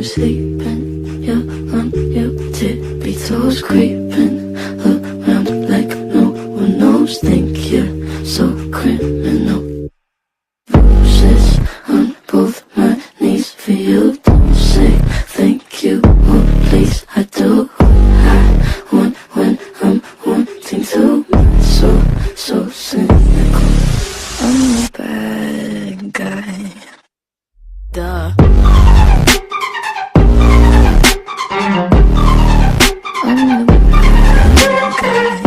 was sleeping, you're on your tippy toes, creeping around like no one knows. Think you're so criminal. Bruises on both my knees for you. Don't say thank you, oh please. I do what I want when I'm wanting to. So cynical. I'm a bad guy. Duh. I'm the bad guy.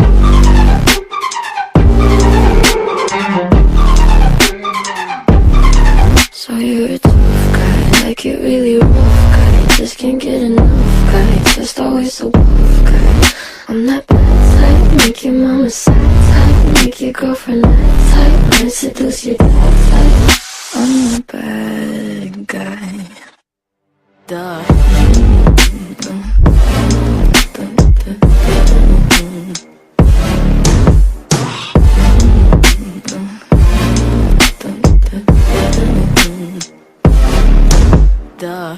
So you're a tough guy, like it really rough guy. Just can't get enough guy, just always so buff guy. I'm that bad type, make your mama sad type, make your girlfriend that type, might seduce your dad type. I'm the bad guy. Duh. Duh.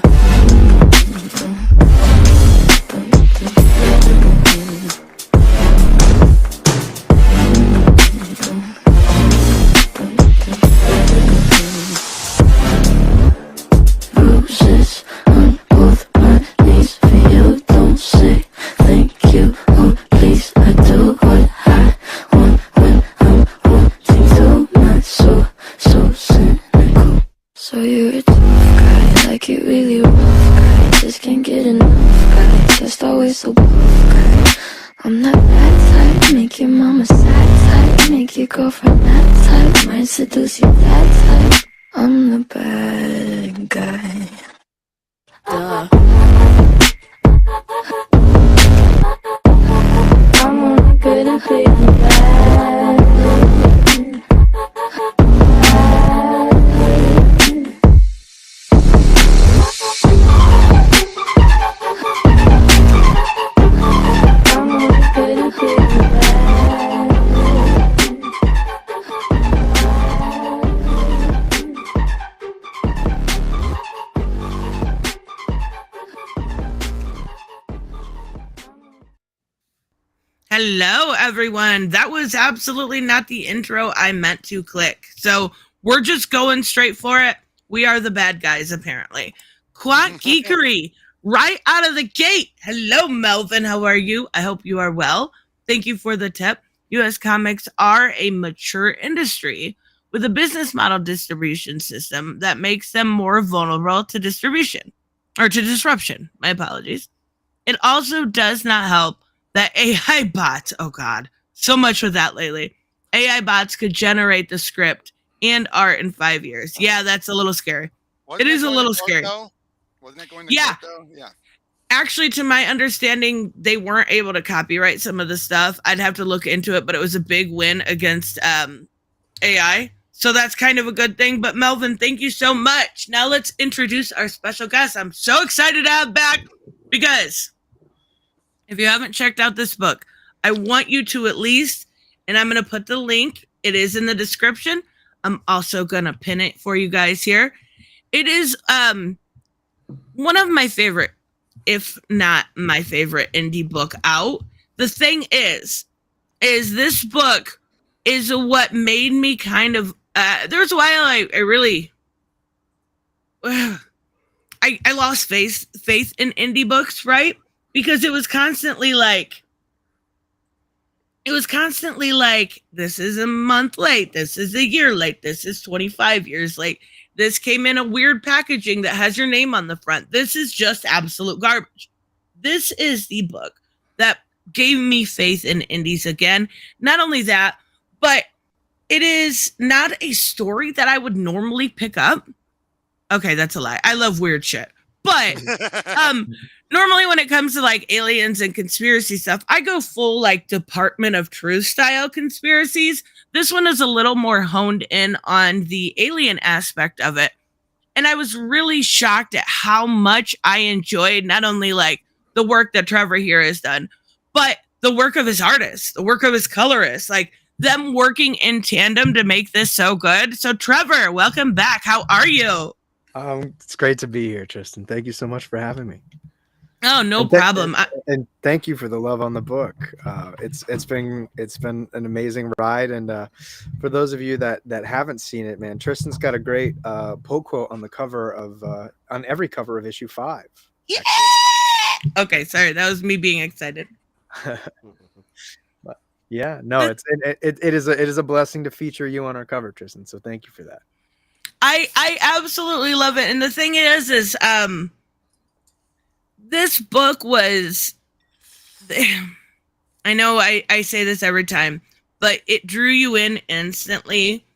Bruises on both my knees for you. Don't say thank you, oh please. I do what I want when I'm wanting to. Not so cynical. So you're a tough guy, like it really rough guy. Just can't get enough guy, just always so buff guy. I'm that bad type, make your mama sad type, make your girlfriend that type, might seduce your dad type. I'm the bad guy. Duh. I'm only good at being bad. I'm only good at being bad. Hello, everyone. That was absolutely not the intro I meant to click. So we're just going straight for it. We are the bad guys, apparently. Quack geekery right out of the gate. Hello, Melvin. How are you? I hope you are well. Thank you for the tip. US comics are a mature industry with a business model distribution system that makes them more vulnerable to distribution or to disruption. My apologies. It also does not help that AI bots, oh God, so much with that lately. AI bots could generate the script and art in 5 years. Yeah, that's a little scary. It is a little scary. Wasn't it going to court, though? Yeah. Actually, to my understanding, they weren't able to copyright some of the stuff. I'd have to look into it, but it was a big win against AI. So that's kind of a good thing. But Melvin, thank you so much. Now let's introduce our special guest. I'm so excited to have back because if you haven't checked out this book, I want you to at least, and I'm going to put the link. It is in the description. I'm also going to pin it for you guys here. It is one of my favorite, if not my favorite indie book out. The thing is this book is what made me kind of, there was a while I really, I lost faith in indie books, right? Because it was constantly like, this is a month late. This is a year late. This is 25 years late. This came in a weird packaging that has your name on the front. This is just absolute garbage. This is the book that gave me faith in indies again. Not only that, but it is not a story that I would normally pick up. Okay, that's a lie. I love weird shit. But normally when it comes to like aliens and conspiracy stuff, I go full like Department of Truth style conspiracies. This one is a little more honed in on the alien aspect of it. And I was really shocked at how much I enjoyed not only like the work that Trevor here has done, but the work of his artists, the work of his colorists, like them working in tandem to make this so good. So Trevor, welcome back. How are you? It's great to be here, Tristan. Thank you so much for having me. Oh, no And problem. and thank you for the love on the book. It's been an amazing ride, and for those of you that haven't seen it, man, Tristan's got a great pull quote on the cover of on every cover of issue 5. Yeah! Okay, sorry, that was me being excited. But, yeah, no, it is a blessing to feature you on our cover, Tristan. So thank you for that. I absolutely love it, and the thing is this book was, I know I say this every time, but it drew you in instantly.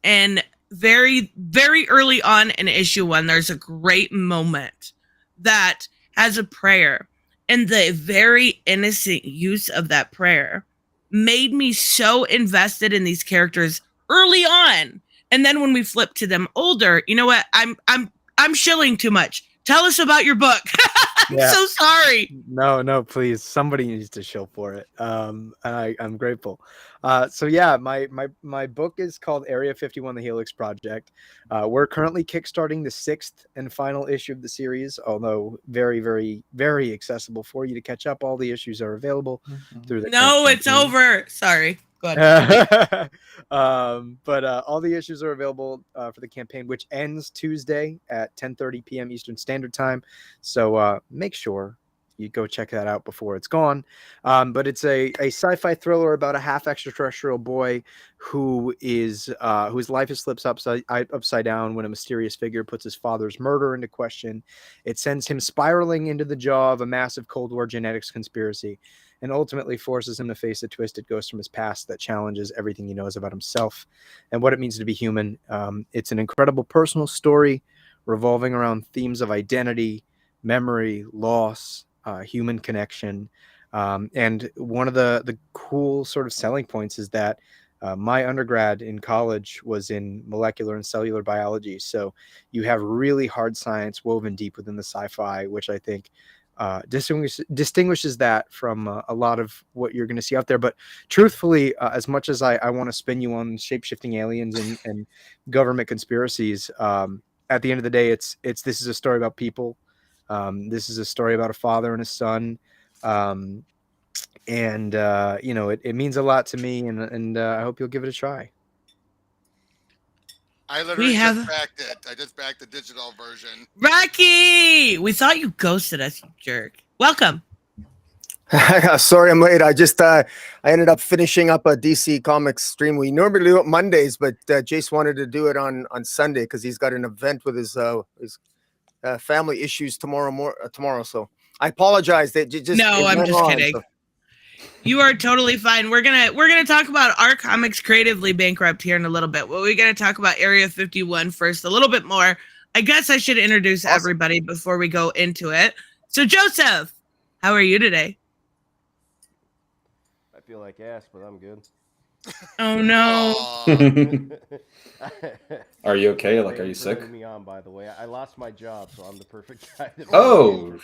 And very, very early on in issue 1, there's a great moment that has a prayer. And the very innocent use of that prayer made me so invested in these characters early on. And then when we flip to them older, you know what? I'm shilling too much. Tell us about your book. I'm so sorry. No, please. Somebody needs to shill for it. And I'm grateful. So yeah, my book is called Area 51: The Helix Project. We're currently kickstarting the 6th and final issue of the series, although very, very, very accessible for you to catch up. All the issues are available through the it's over. Sorry. Go ahead. But all the issues are available for the campaign, which ends Tuesday at 10:30 p.m. Eastern Standard Time. So make sure you go check that out before it's gone. But it's a sci-fi thriller about a half extraterrestrial boy who is whose life is slips upside down when a mysterious figure puts his father's murder into question. It sends him spiraling into the jaw of a massive Cold War genetics conspiracy, and ultimately forces him to face a twisted ghost from his past that challenges everything he knows about himself and what it means to be human. It's an incredible personal story revolving around themes of identity, memory, loss, human connection. And one of the cool sort of selling points is that my undergrad in college was in molecular and cellular biology. So you have really hard science woven deep within the sci-fi, which I think distinguishes that from a lot of what you're going to see out there. But truthfully, as much as I want to spin you on shape-shifting aliens and government conspiracies, at the end of the day, this is a story about people. This is a story about a father and a son. And it means a lot to me, and I hope you'll give it a try. I literally just backed it. I just backed the digital version. Rocky, we thought you ghosted us, you jerk. Welcome. Sorry I'm late. I ended up finishing up a DC Comics stream. We normally do it Mondays, but Jace wanted to do it on Sunday because he's got an event with his family issues tomorrow. So I apologize. I'm just kidding. So. You are totally fine. We're gonna talk about our comics Creatively Bankrupt here in a little bit. Well, we're gonna talk about Area 51 first a little bit more. I guess I should introduce everybody before we go into it. So Joseph, how are you today? I feel like ass, but I'm good. Oh no. Are you okay? Like, are you sick? Me on, by the way. I lost my job, so I'm the perfect guy. Oh,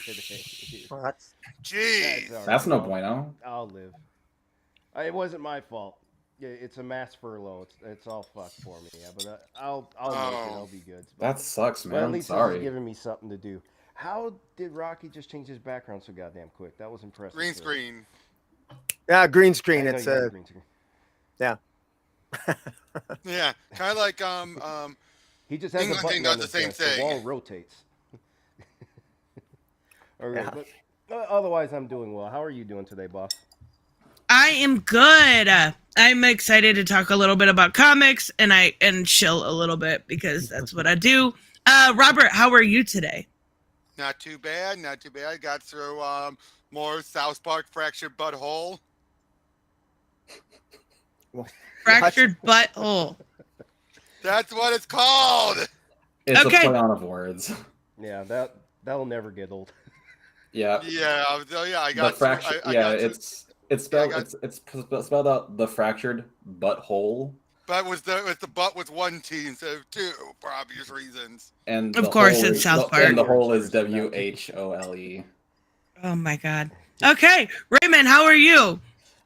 what? Jeez. That's no bueno. I'll live. It wasn't my fault. It's a mass furlough. It's all fucked for me. Yeah, but I'll make it. I'll be good. That sucks, man. But at least sorry. He's giving me something to do. How did Rocky just change his background so goddamn quick? That was impressive. Green screen. Yeah, green screen. It's green screen. Yeah. Yeah, kind of like he just has England a button does on the his same desk. thing. The wall rotates. All right, but otherwise I'm doing well. How are you doing today, boss? I am good. I'm excited to talk a little bit about comics and chill a little bit because that's what I do. Robert, how are you today? Not too bad. Got through more South Park Fractured Butthole. Fractured Butthole. That's what it's called. It's a play on of words. Yeah, that'll never get old. Yeah. Yeah. I got the fracture. It's spelled out the fractured butthole. But with the butt with one T instead of two for obvious reasons. And of course, it's South Park. And the hole is WHOLE. Oh my God. Okay, Raymond, how are you?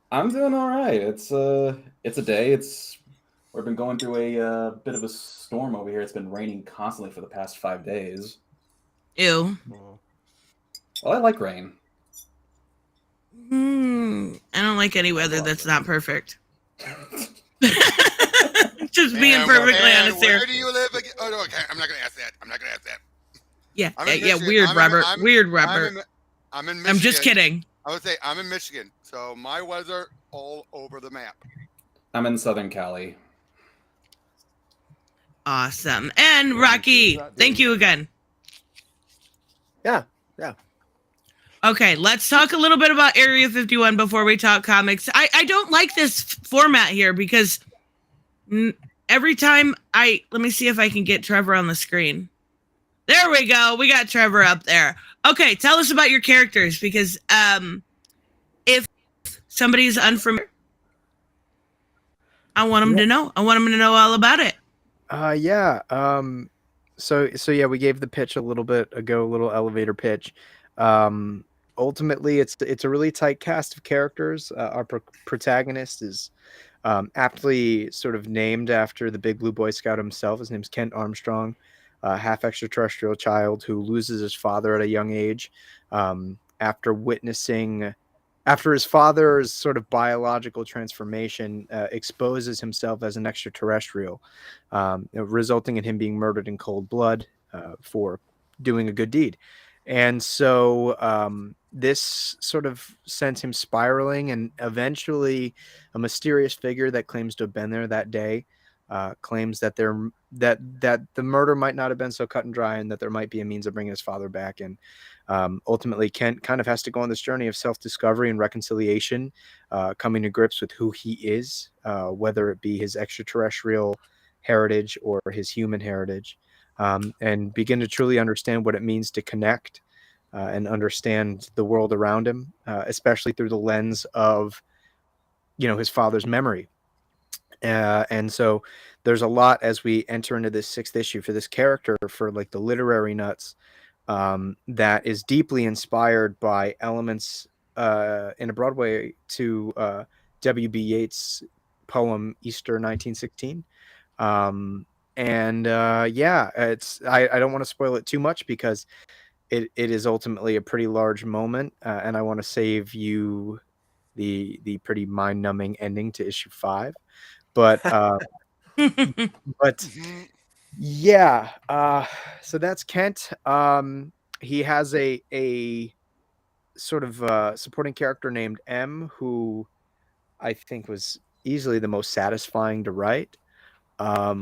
I'm doing all right. It's a day. We've been going through a bit of a storm over here. It's been raining constantly for the past 5 days. Ew. Well, I like rain. I don't like any weather love that's rain. not perfect. Just being perfectly honest here. Where do you live again? Oh, no, okay. I'm not going to ask that. I'm not going to ask that. Yeah, I'm in yeah, Michigan. weird, I'm in- Robert. I'm- Weird, Robert. I'm in Michigan. I'm just kidding. I would say I'm in Michigan, so my weather all over the map. I'm in Southern Cali. Awesome. And Yeah, Rocky, it's not thank doing you again. Yeah. Okay, let's talk a little bit about Area 51 before we talk comics. I don't like this format here because every time let me see if I can get Trevor on the screen. There we go. We got Trevor up there. Okay, tell us about your characters because if somebody's unfamiliar, I want them to know. I want them to know all about it. Yeah. So yeah, we gave the pitch a little bit ago, a little elevator pitch. Ultimately, it's a really tight cast of characters. Our protagonist is aptly sort of named after the Big Blue Boy Scout himself. His name's Kent Armstrong, a half extraterrestrial child who loses his father at a young age after his father's sort of biological transformation exposes himself as an extraterrestrial, resulting in him being murdered in cold blood for doing a good deed. And so this sort of sends him spiraling, and eventually a mysterious figure that claims to have been there that day claims that that the murder might not have been so cut and dry, and that there might be a means of bringing his father back. And ultimately, Kent kind of has to go on this journey of self-discovery and reconciliation, coming to grips with who he is, whether it be his extraterrestrial heritage or his human heritage, and begin to truly understand what it means to connect and understand the world around him, especially through the lens of, his father's memory. And so there's a lot as we enter into this 6th issue for this character, for like the literary nuts, that is deeply inspired by elements in a Broadway to W.B. Yeats' poem Easter 1916. It's I don't want to spoil it too much because it is ultimately a pretty large moment, and I want to save you the pretty mind-numbing ending to issue 5. But yeah, so that's Kent. He has a sort of supporting character named M, who I think was easily the most satisfying to write. I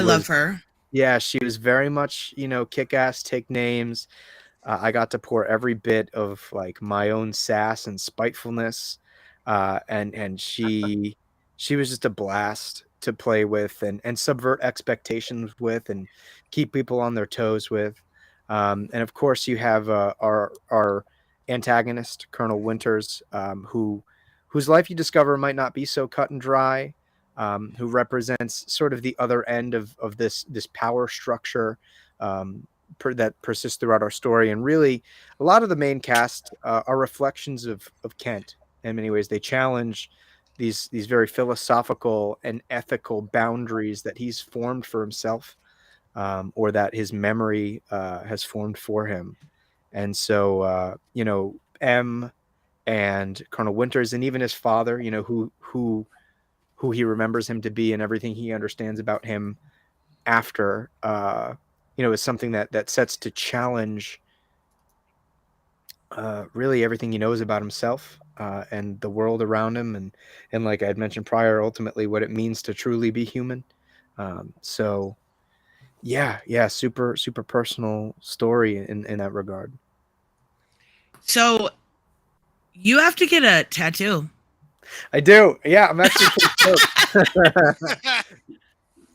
love her. Yeah, she was very much, kick-ass, take names. I got to pour every bit of like my own sass and spitefulness, and she was just a blast to play with and subvert expectations with and keep people on their toes with. And of course, you have our antagonist, Colonel Winters, whose life you discover might not be so cut and dry, who represents sort of the other end of this power structure that persists throughout our story. And really, a lot of the main cast are reflections of Kent. In many ways, they challenge these very philosophical and ethical boundaries that he's formed for himself, or that his memory has formed for him. And so, M and Colonel Winters, and even his father, who he remembers him to be, and everything he understands about him after, is something that sets to challenge really everything he knows about himself and the world around him, and like I had mentioned prior, ultimately what it means to truly be human. So yeah, super personal story in that regard. So you have to get a tattoo. I do. Yeah, I'm actually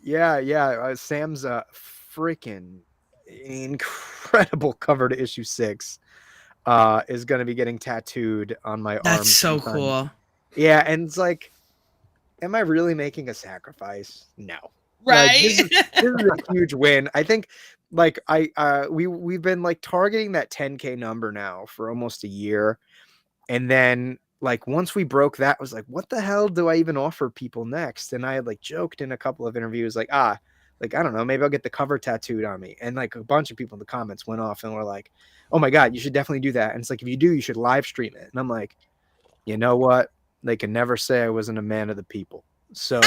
yeah. Sam's a freaking incredible cover to issue 6 is going to be getting tattooed on my arm. That's so cool. Yeah, and it's like, am I really making a sacrifice? No. Right. Like, this is a huge win. I think like we've been like targeting that 10K number now for almost a year. And then like once we broke that, I was like, what the hell do I even offer people next? And I had like joked in a couple of interviews, like, like, I don't know, maybe I'll get the cover tattooed on me. And like a bunch of people in the comments went off and were like, oh my God, you should definitely do that. And it's like, if you do, you should live stream it. And I'm like, you know what? They can never say I wasn't a man of the people. So,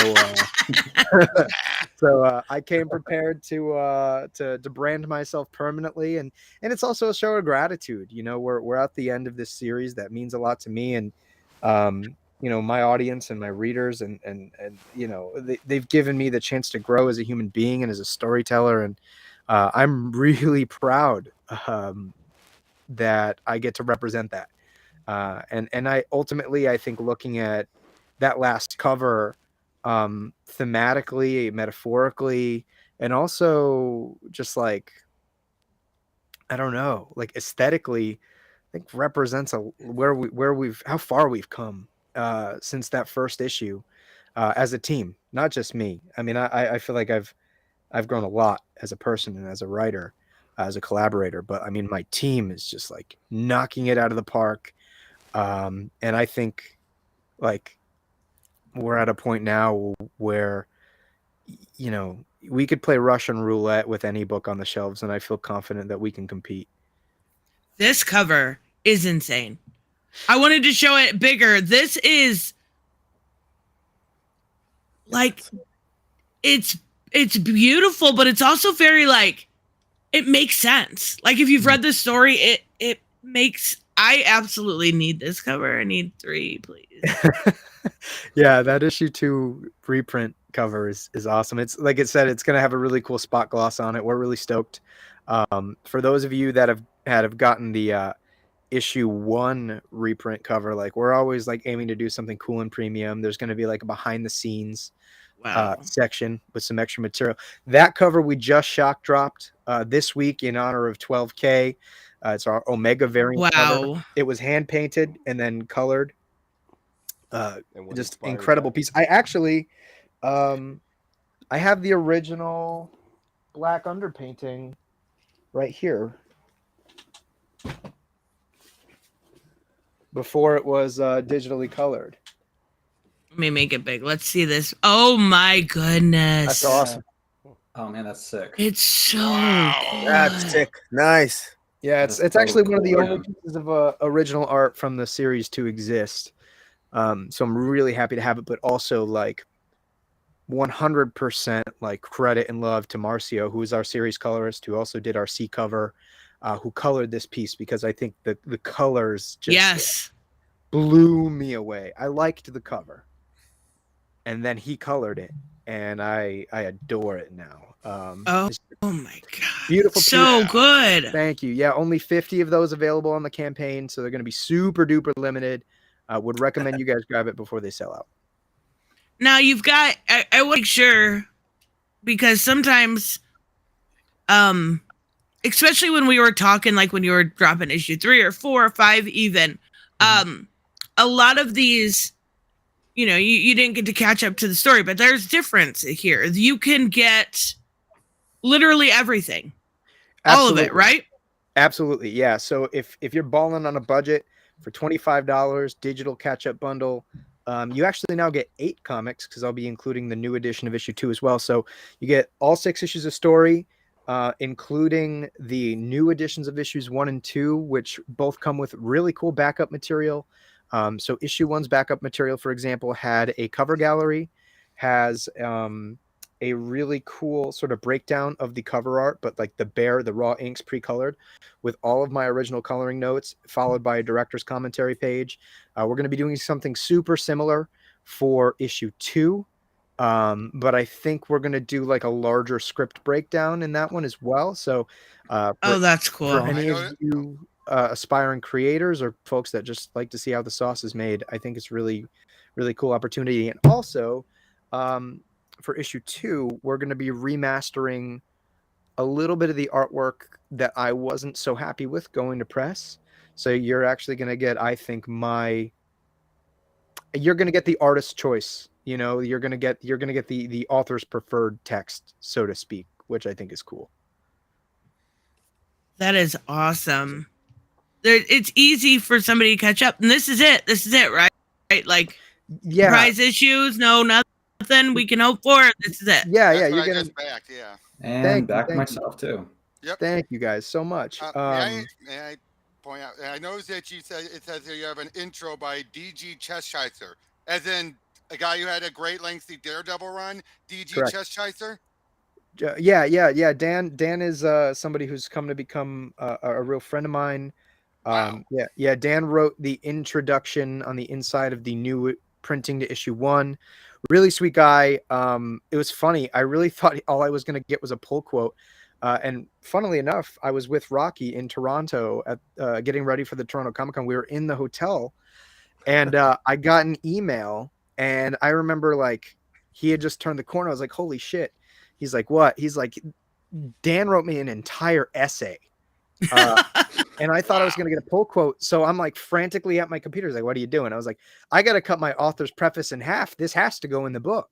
I came prepared to brand myself permanently, and it's also a show of gratitude. You know, we're at the end of this series that means a lot to me, and you know, my audience and my readers, and you know, they've given me the chance to grow as a human being and as a storyteller, and I'm really proud that I get to represent that. And I ultimately, I think, looking at that last cover, thematically, metaphorically, and also just like, I don't know, like aesthetically, I think represents how far we've come since that first issue as a team, not just me. I mean, I feel like I've grown a lot as a person and as a writer, as a collaborator, but I mean, my team is just like knocking it out of the park. And I think like we're at a point now where, you know, we could play Russian roulette with any book on the shelves, and I feel confident that we can compete. This cover is insane. I wanted to show it bigger. This is like, it's beautiful, but it's also very like, it makes sense. Like if you've read the story, it makes, I absolutely need this cover. I need 3, please. Yeah, that issue 2 reprint cover is awesome. It's like it said, it's going to have a really cool spot gloss on it. We're really stoked. For those of you that have gotten the issue 1 reprint cover, like we're always like aiming to do something cool and premium. There's going to be like a behind the scenes section with some extra material. That cover we just shock dropped this week in honor of 12K. It's our Omega variant cover. It was hand painted and then colored. Just incredible piece. I actually I have the original black underpainting right here before it was digitally colored. Let me make it big. Let's see this. Oh my goodness. That's awesome. Oh man, that's sick. It's so cool. That's sick. Nice. Yeah, it's actually one of the only pieces of original art from the series to exist. So I'm really happy to have it, but also like 100% like credit and love to Marcio, who is our series colorist, who also did our C cover, who colored this piece, because I think the colors just blew me away. I liked the cover, and then he colored it, and I adore it now. Oh my god, beautiful piece. So good. Thank you. Yeah, only 50 of those available on the campaign, so they're going to be super duper limited. Would recommend you guys grab it before they sell out. Now you've got, I would make sure, because sometimes, especially when we were talking, like when you were dropping issue 3 or 4 or 5 even, a lot of these, you know, you didn't get to catch up to the story, but there's difference here. You can get literally everything. Absolutely. All of it, right? Absolutely. Yeah. So if you're balling on a budget for $25 digital catch-up bundle, you actually now get 8 comics, because I'll be including the new edition of issue 2 as well. So you get all 6 issues of story, including the new editions of issues 1 and 2, which both come with really cool backup material. So issue 1's backup material, for example, had a cover gallery, has a really cool sort of breakdown of the cover art, but like the raw inks pre-colored with all of my original coloring notes, followed by a director's commentary page. We're going to be doing something super similar for issue 2. But I think we're going to do like a larger script breakdown in that one as well. So, that's cool. For any of you aspiring creators or folks that just like to see how the sauce is made, I think it's really, really cool opportunity. And also, for issue 2, we're going to be remastering a little bit of the artwork that I wasn't so happy with going to press. So you're actually going to get, I think, you're going to get the artist's choice. You know, you're going to get the author's preferred text, so to speak, which I think is cool. That is awesome. it's easy for somebody to catch up. And this is it. This is it, right? Right? Like, Yeah. prize issues, no, nothing we can hope for. This is it. Yeah, That's yeah. what You're I gonna just backed. Yeah. And Thank you, back thank you. myself too. Yep. Thank you guys so much. May I point out? I noticed that you said it says here you have an intro by DG Cheshire, as in a guy who had a great lengthy Daredevil run. DG Correct. Cheshire. Yeah. Dan is somebody who's come to become a real friend of mine. Wow. Yeah. Dan wrote the introduction on the inside of the new printing to issue 1. Really sweet guy. It was funny. I really thought all I was going to get was a pull quote. And funnily enough, I was with Rocky in Toronto at getting ready for the Toronto Comic Con. We were in the hotel, and I got an email, and I remember like he had just turned the corner. I was like, "Holy shit!" He's like, "What?" He's like, "Dan wrote me an entire essay." And I thought I was going to get a pull quote. So I'm like frantically at my computer. He's like, "What are you doing?" I was like, "I got to cut my author's preface in half. This has to go in the book."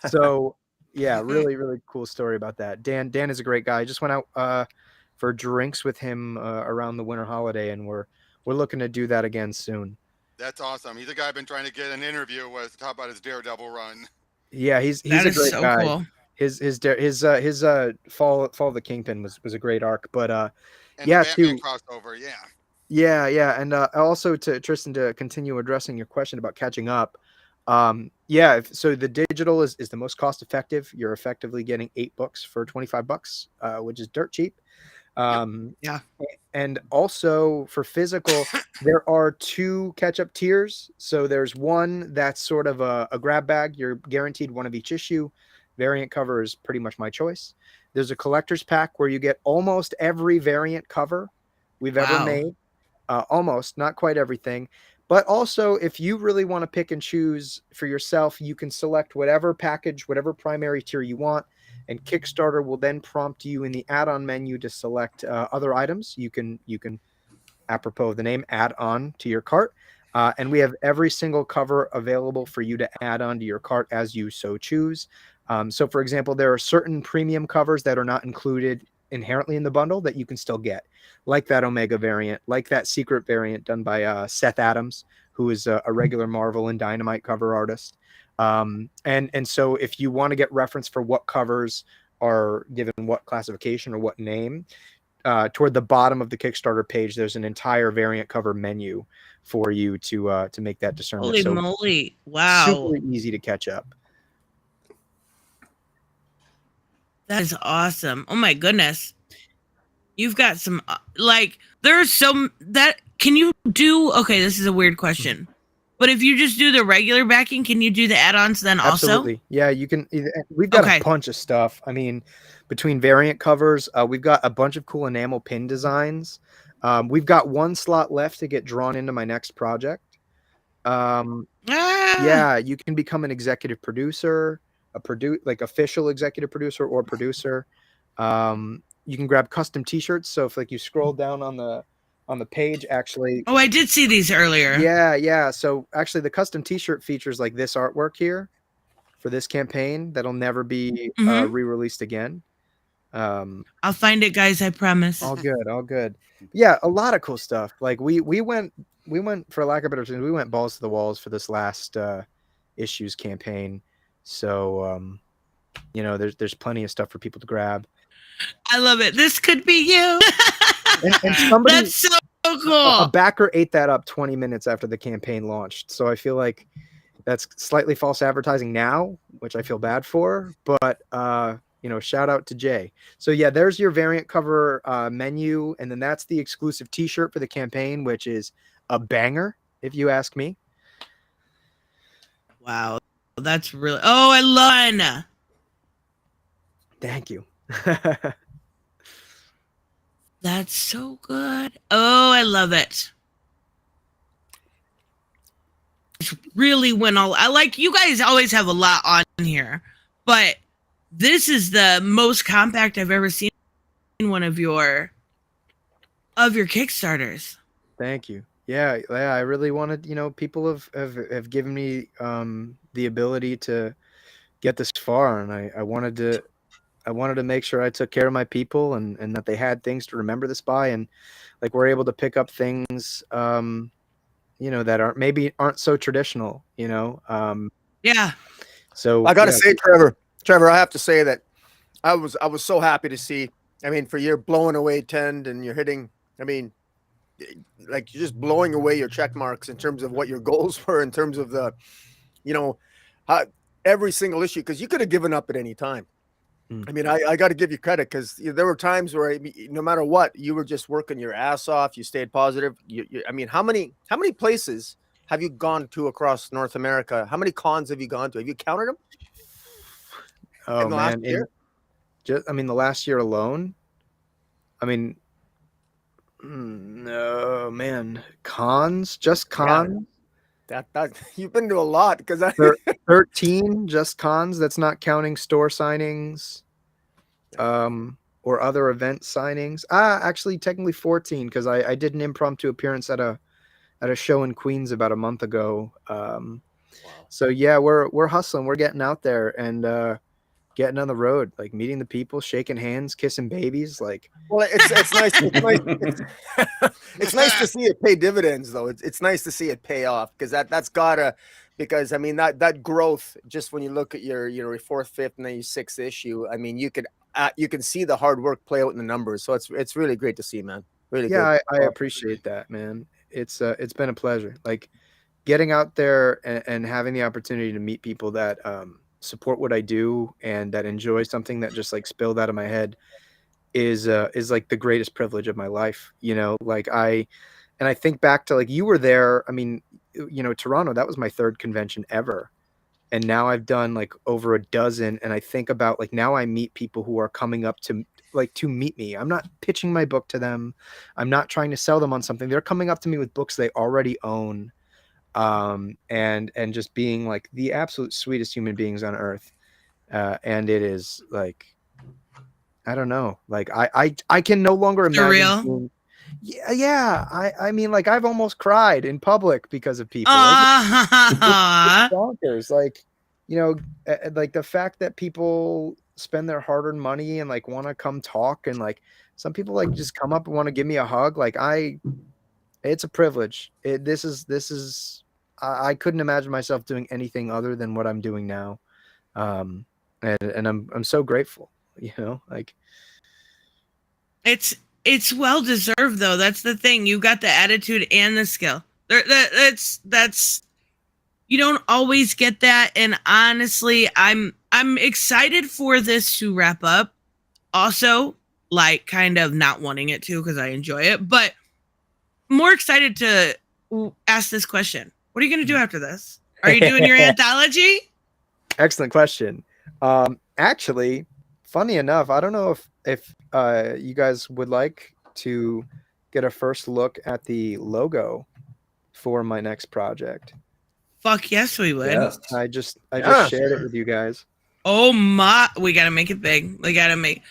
So yeah, really, really cool story about that. Dan is a great guy. I just went out for drinks with him around the winter holiday, and we're looking to do that again soon. That's awesome. He's a guy I've been trying to get an interview with to talk about his Daredevil run. Yeah, he's That a is great so guy. cool. His Fall of the Kingpin was a great arc, but And yeah, the Batman too. crossover, yeah. Yeah, and also to Tristan, to continue addressing your question about catching up. So the digital is the most cost effective. You're effectively getting 8 books for $25, which is dirt cheap. Yeah. And also for physical, there are 2 catch-up tiers. So there's one that's sort of a grab bag. You're guaranteed one of each issue. Variant cover is pretty much my choice. There's a collector's pack where you get almost every variant cover we've ever Wow. made. Almost, not quite everything. But also, if you really want to pick and choose for yourself, you can select whatever package, whatever primary tier you want. And Kickstarter will then prompt you in the add-on menu to select other items. You can, apropos of the name, add on to your cart. And we have every single cover available for you to add on to your cart as you so choose. So, for example, there are certain premium covers that are not included inherently in the bundle that you can still get, like that Omega variant, like that secret variant done by Seth Adams, who is a regular Marvel and Dynamite cover artist. And so if you want to get reference for what covers are given what classification or what name, toward the bottom of the Kickstarter page, there's an entire variant cover menu for you to make that discernment. Holy So moly. Wow. super easy to catch up. That is awesome. Oh my goodness. You've got some there's some that can you do okay, this is a weird question. But if you just do the regular backing, can you do the add-ons then also? Absolutely. Yeah, you can. We've got a bunch of stuff. I mean, between variant covers, we've got a bunch of cool enamel pin designs. We've got 1 slot left to get drawn into my next project. Yeah, you can become an executive producer, official executive producer or producer. You can grab custom t-shirts. So if you scroll down on the page, actually. Oh, I did see these earlier. Yeah. So actually the custom t-shirt features like this artwork here for this campaign that'll never be re-released again. I'll find it, guys, I promise. All good. Yeah, a lot of cool stuff. Like we went, for lack of better terms, we went balls to the walls for this last issues campaign. So there's plenty of stuff for people to grab. I love it. This could be you. and somebody, that's so cool. A backer ate that up 20 minutes after the campaign launched. So I feel like that's slightly false advertising now, which I feel bad for. But shout out to Jay. So yeah, there's your variant cover menu, and then that's the exclusive T-shirt for the campaign, which is a banger, if you ask me. Wow, that's really. Oh, I love it. Thank you. That's so good. Oh, I love it. It's really went all. I like you guys always have a lot on here, but this is the most compact I've ever seen in one of your Kickstarters. Thank you. Yeah, I really wanted, people have given me the ability to get this far, and I wanted to I wanted to make sure I took care of my people and that they had things to remember this by, and like we're able to pick up things, that aren't so traditional, Yeah. So I gotta yeah, say, Trevor, I have to say that I was so happy to see. I mean, for your blowing away 10 and you're hitting. I mean, like you're just blowing away your check marks in terms of what your goals were in terms of the, you know, how, every single issue, because you could have given up at any time. I mean, I got to give you credit because there were times where no matter what, you were just working your ass off. You stayed positive. I mean, how many places have you gone to across North America? How many cons have you gone to? Have you counted them Oh in the last man, year? the last year alone. I mean, no man, just cons. That you've been to a lot because I 13 just cons. That's not counting store signings, or other event signings. Actually, technically 14 because I did an impromptu appearance at a show in Queens about a month ago. Wow. So yeah, we're hustling. We're getting out there and getting on the road, like meeting the people, shaking hands, kissing babies. Like, Well, it's nice. It's nice. It's nice to see it pay dividends, though. It's nice to see it pay off because that's gotta. Because I mean that growth, just when you look at your fourth, fifth, and then your sixth issue, I mean you can see the hard work play out in the numbers. So it's really great to see, man. Really good. yeah, I appreciate that, man. It's been a pleasure. Like getting out there and having the opportunity to meet people that support what I do and that enjoy something that just like spilled out of my head is like the greatest privilege of my life. Like I think back to like you were there. I mean, Toronto, that was my third convention ever. And now I've done like over a dozen. And I think about like now I meet people who are coming up to meet me. I'm not pitching my book to them. I'm not trying to sell them on something. They're coming up to me with books they already own. And just being like the absolute sweetest human beings on earth. And it is like, I don't know. Like I can no longer imagine. Surreal. Yeah. I mean, like I've almost cried in public because of people. Aww. Bonkers. Like, like the fact that people spend their hard-earned money and like want to come talk, and like some people like just come up and want to give me a hug. Like it's a privilege. This is I couldn't imagine myself doing anything other than what I'm doing now. And I'm so grateful, like It's well deserved though. That's the thing. You got the attitude and the skill. That's you don't always get that. And honestly, I'm excited for this to wrap up. Also, like kind of not wanting it to because I enjoy it, but more excited to ask this question. What are you going to do after this? Are you doing your anthology? Excellent question. Actually, funny enough, I don't know if you guys would like to get a first look at the logo for my next project. Fuck yes, we would. Yes. I just shared it with you guys. Oh my, we got to make it big. We got to make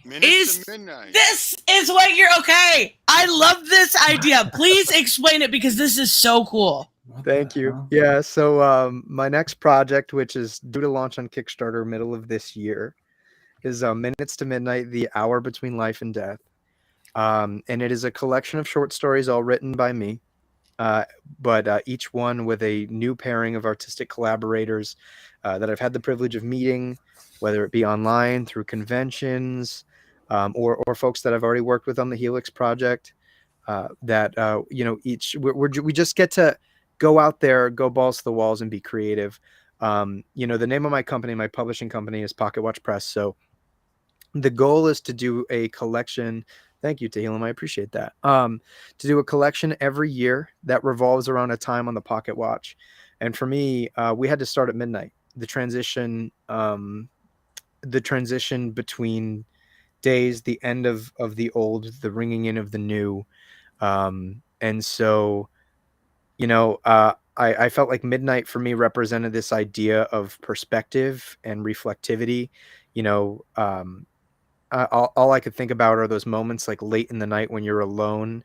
Minutes to midnight. This is what you're okay. I love this idea. Please explain it because this is so cool. Thank you. Yeah. So my next project, which is due to launch on Kickstarter middle of this year, is Minutes to Midnight, the hour between life and death. And it is a collection of short stories all written by me, but each one with a new pairing of artistic collaborators that I've had the privilege of meeting, whether it be online through conventions, or folks that I've already worked with on the Helix project. We just get to go out there, go balls to the walls, and be creative. The name of my company, my publishing company, is Pocket Watch Press. So the goal is to do a collection. Thank you, Tehillim. I appreciate that. To do a collection every year that revolves around a time on the Pocket Watch. And for me, we had to start at midnight. The transition between days, the end of the old, the ringing in of the new. And so, I felt like midnight for me represented this idea of perspective and reflectivity. All I could think about are those moments like late in the night when you're alone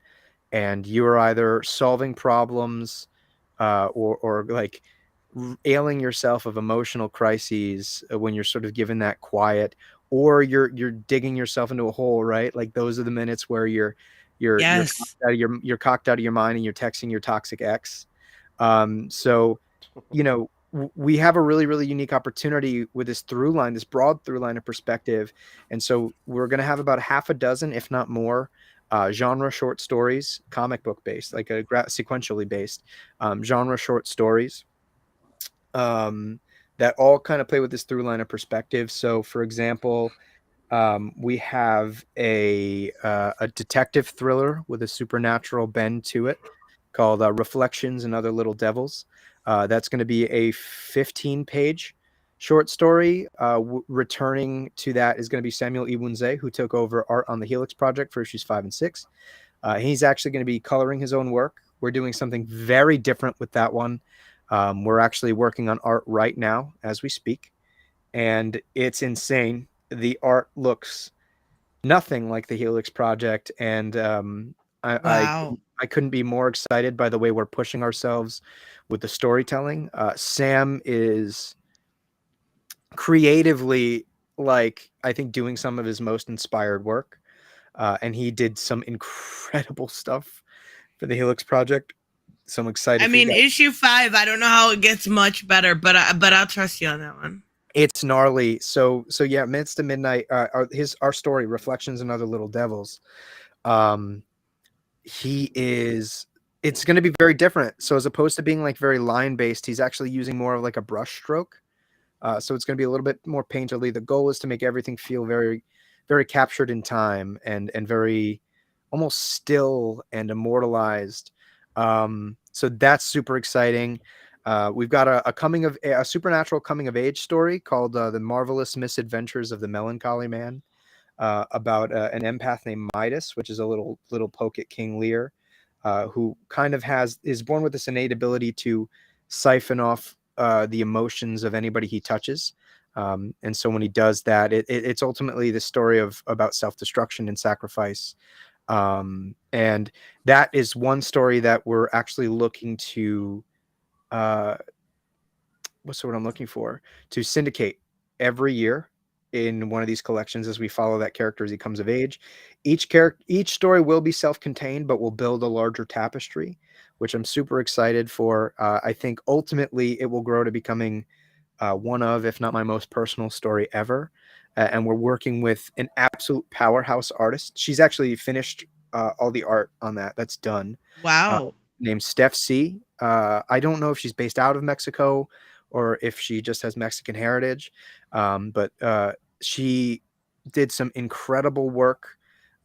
and you are either solving problems or like ailing yourself of emotional crises when you're sort of given that quiet, or you're digging yourself into a hole, right? Like those are the minutes where you're Yes. you're cocked out of your mind and you're texting your toxic ex. So, we have a really, really unique opportunity with this through line, this broad through line of perspective. And so we're going to have about half a dozen, if not more, genre short stories, comic book based, like sequentially based genre short stories that all kind of play with this through line of perspective. So, for example, we have a detective thriller with a supernatural bend to it called Reflections and Other Little Devils. That's going to be a 15-page short story. Returning to that is going to be Samuel Iwunze, who took over art on the Helix project for issues 5 and 6. He's actually going to be coloring his own work. We're doing something very different with that one. We're actually working on art right now as we speak, and it's insane. The art looks nothing like the Helix project, and Wow. I couldn't be more excited by the way we're pushing ourselves with the storytelling. Sam is creatively, like, I think, doing some of his most inspired work, and he did some incredible stuff for the Helix project. So I'm excited I for you mean, guys. issue 5, I don't know how it gets much better, but I'll trust you on that one. It's gnarly. So yeah, Minutes to Midnight, our story, Reflections and Other Little Devils. It's going to be very different. So as opposed to being like very line based, he's actually using more of like a brush stroke. So it's going to be a little bit more painterly. The goal is to make everything feel very, very captured in time and very almost still and immortalized. So that's super exciting. We've got a supernatural coming of age story called The Marvelous Misadventures of the Melancholy Man, about an empath named Midas, which is a little poke at King Lear, who kind of is born with this innate ability to siphon off the emotions of anybody he touches. And so when he does that, it's ultimately the story about self-destruction and sacrifice. And that is one story that we're actually looking to what's the word I'm looking for? To syndicate every year in one of these collections as we follow that character as he comes of age. Each story will be self-contained, but will build a larger tapestry, which I'm super excited for. I think ultimately it will grow to becoming one of, if not my most personal story ever. And we're working with an absolute powerhouse artist. She's actually finished all the art on that. That's done. Wow. Named Steph C. I don't know if she's based out of Mexico or if she just has Mexican heritage. But she did some incredible work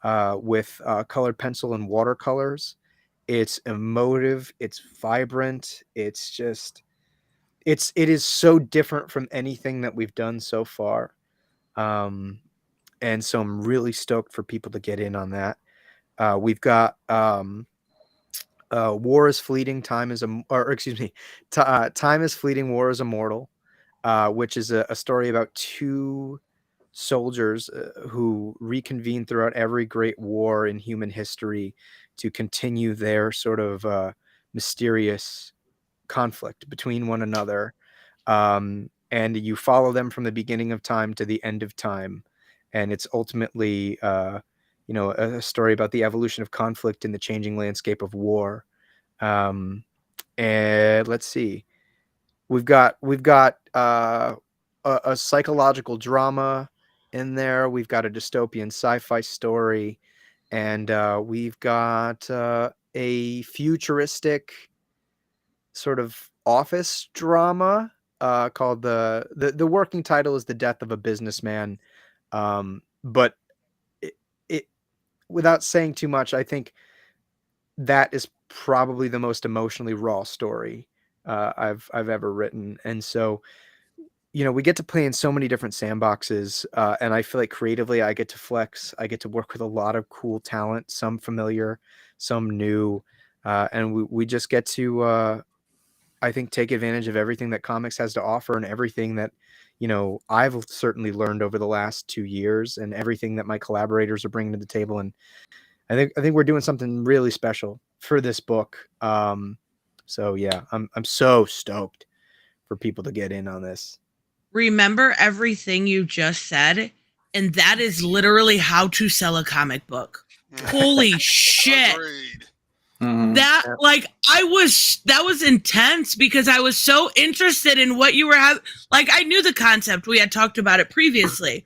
with colored pencil and watercolors. It's emotive. It's vibrant. It is so different from anything that we've done so far. And so I'm really stoked for people to get in on that. We've got War is Fleeting, Time is Time is Fleeting, War is Immortal, which is a story about two soldiers who reconvene throughout every great war in human history to continue their sort of mysterious conflict between one another. And you follow them from the beginning of time to the end of time. And it's ultimately, a story about the evolution of conflict in the changing landscape of war. And let's see, we've got a psychological drama in there. We've got a dystopian sci-fi story, and we've got a futuristic sort of office drama called the working title is The Death of a Businessman. But it without saying too much, I think that is probably the most emotionally raw story I've ever written. And so, we get to play in so many different sandboxes, and I feel like creatively I get to flex. I get to work with a lot of cool talent, some familiar, some new, and we just get to, I think, take advantage of everything that comics has to offer and everything that, I've certainly learned over the last 2 years and everything that my collaborators are bringing to the table. And I think we're doing something really special for this book. So yeah, I'm so stoked for people to get in on this. Remember everything you just said And that is literally how to sell a comic book. Holy shit. Agreed. That that was intense because I was so interested in what you were having. Like, I knew the concept. We had talked about it previously,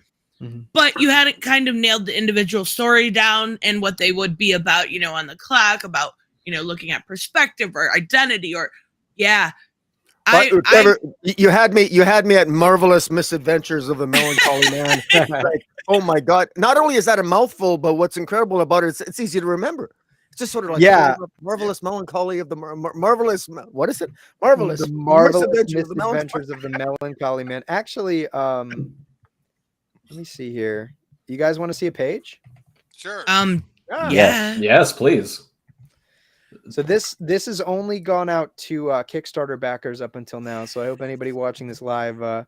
but you hadn't kind of nailed the individual story down and what they would be about, you know, on the clock, about, you know, looking at perspective or identity or, yeah. Trevor, you had me at Marvelous Misadventures of the Melancholy Man. Like, oh my God. Not only is that a mouthful, but what's incredible about it, it's easy to remember. It's just sort of like Marvelous Melancholy of the Marvelous. What is it? Marvelous. The Marvelous Misadventures of the Melancholy Man. Actually, let me see here. You guys want to see a page? Sure. Yeah. Yes, please. So this has only gone out to Kickstarter backers up until now. So I hope anybody watching this live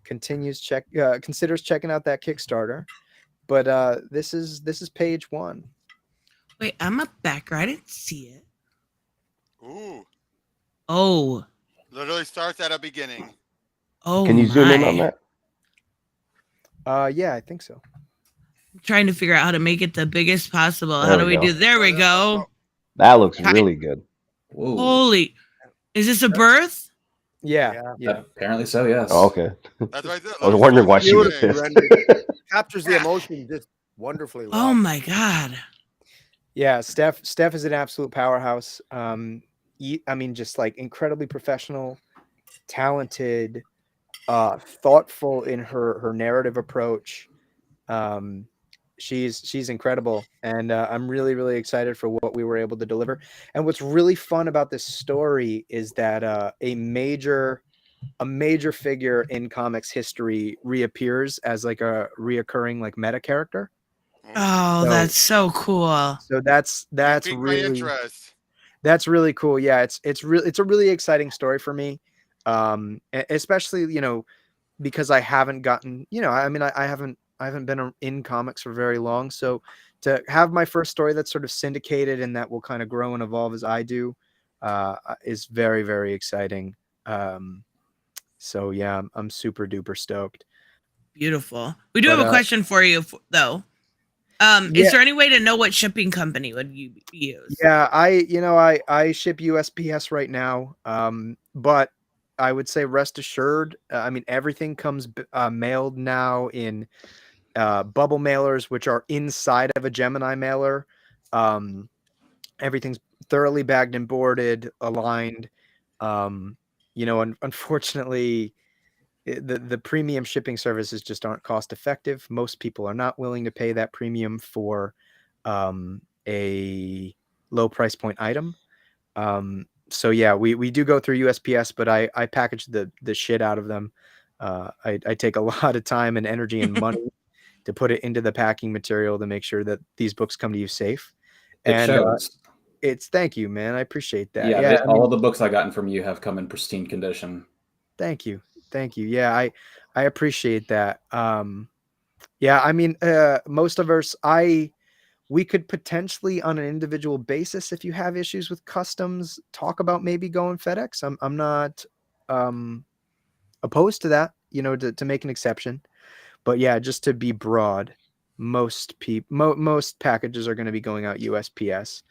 considers checking out that Kickstarter. But this is page 1. Wait, I'm a backer. I didn't see it. Ooh. Oh. Literally starts at a beginning. Oh, Can you zoom in on that? Yeah, I think so. I'm trying to figure out how to make it the biggest possible. How do we do? There we go. That looks really good. Whoa. Holy. Is this a birth? Yeah. Apparently so, yes. Oh, okay. That's right there. I was wondering why she was pissed. Captures the emotion just wonderfully well. Oh my God. Yeah, Steph is an absolute powerhouse. I mean, just like incredibly professional, talented, thoughtful in her narrative approach. She's incredible, and I'm really, really excited for what we were able to deliver. And what's really fun about this story is that a major figure in comics history reappears as like a reoccurring like meta character. Oh, that's so cool. So that's really cool. Yeah, it's a really exciting story for me, especially, you know, because I haven't gotten, you know, I mean, I haven't been in comics for very long, so to have my first story that's sort of syndicated and that will kind of grow and evolve as I do is very, very exciting. So yeah, I'm super duper stoked. Beautiful. We do have a question for you though. Is there any way to know what shipping company would you use? Yeah, I ship USPS right now, but I would say rest assured. I mean, everything comes mailed now in bubble mailers, which are inside of a Gemini mailer. Everything's thoroughly bagged and boarded, aligned. You know, and unfortunately, the premium shipping services just aren't cost effective. Most people are not willing to pay that premium for a low price point item. So yeah, we do go through USPS, but I package the shit out of them. I take a lot of time and energy and money to put it into the packing material to make sure that these books come to you safe. It's thank you, man. I appreciate that. Yeah, all of the books I gotten from you have come in pristine condition. Thank you. Yeah, I appreciate that. Yeah, I mean, most of us, we could potentially on an individual basis, if you have issues with customs, talk about maybe going FedEx. I'm not opposed to that, you know, to make an exception. But yeah, just to be broad, most packages are going to be going out USPS.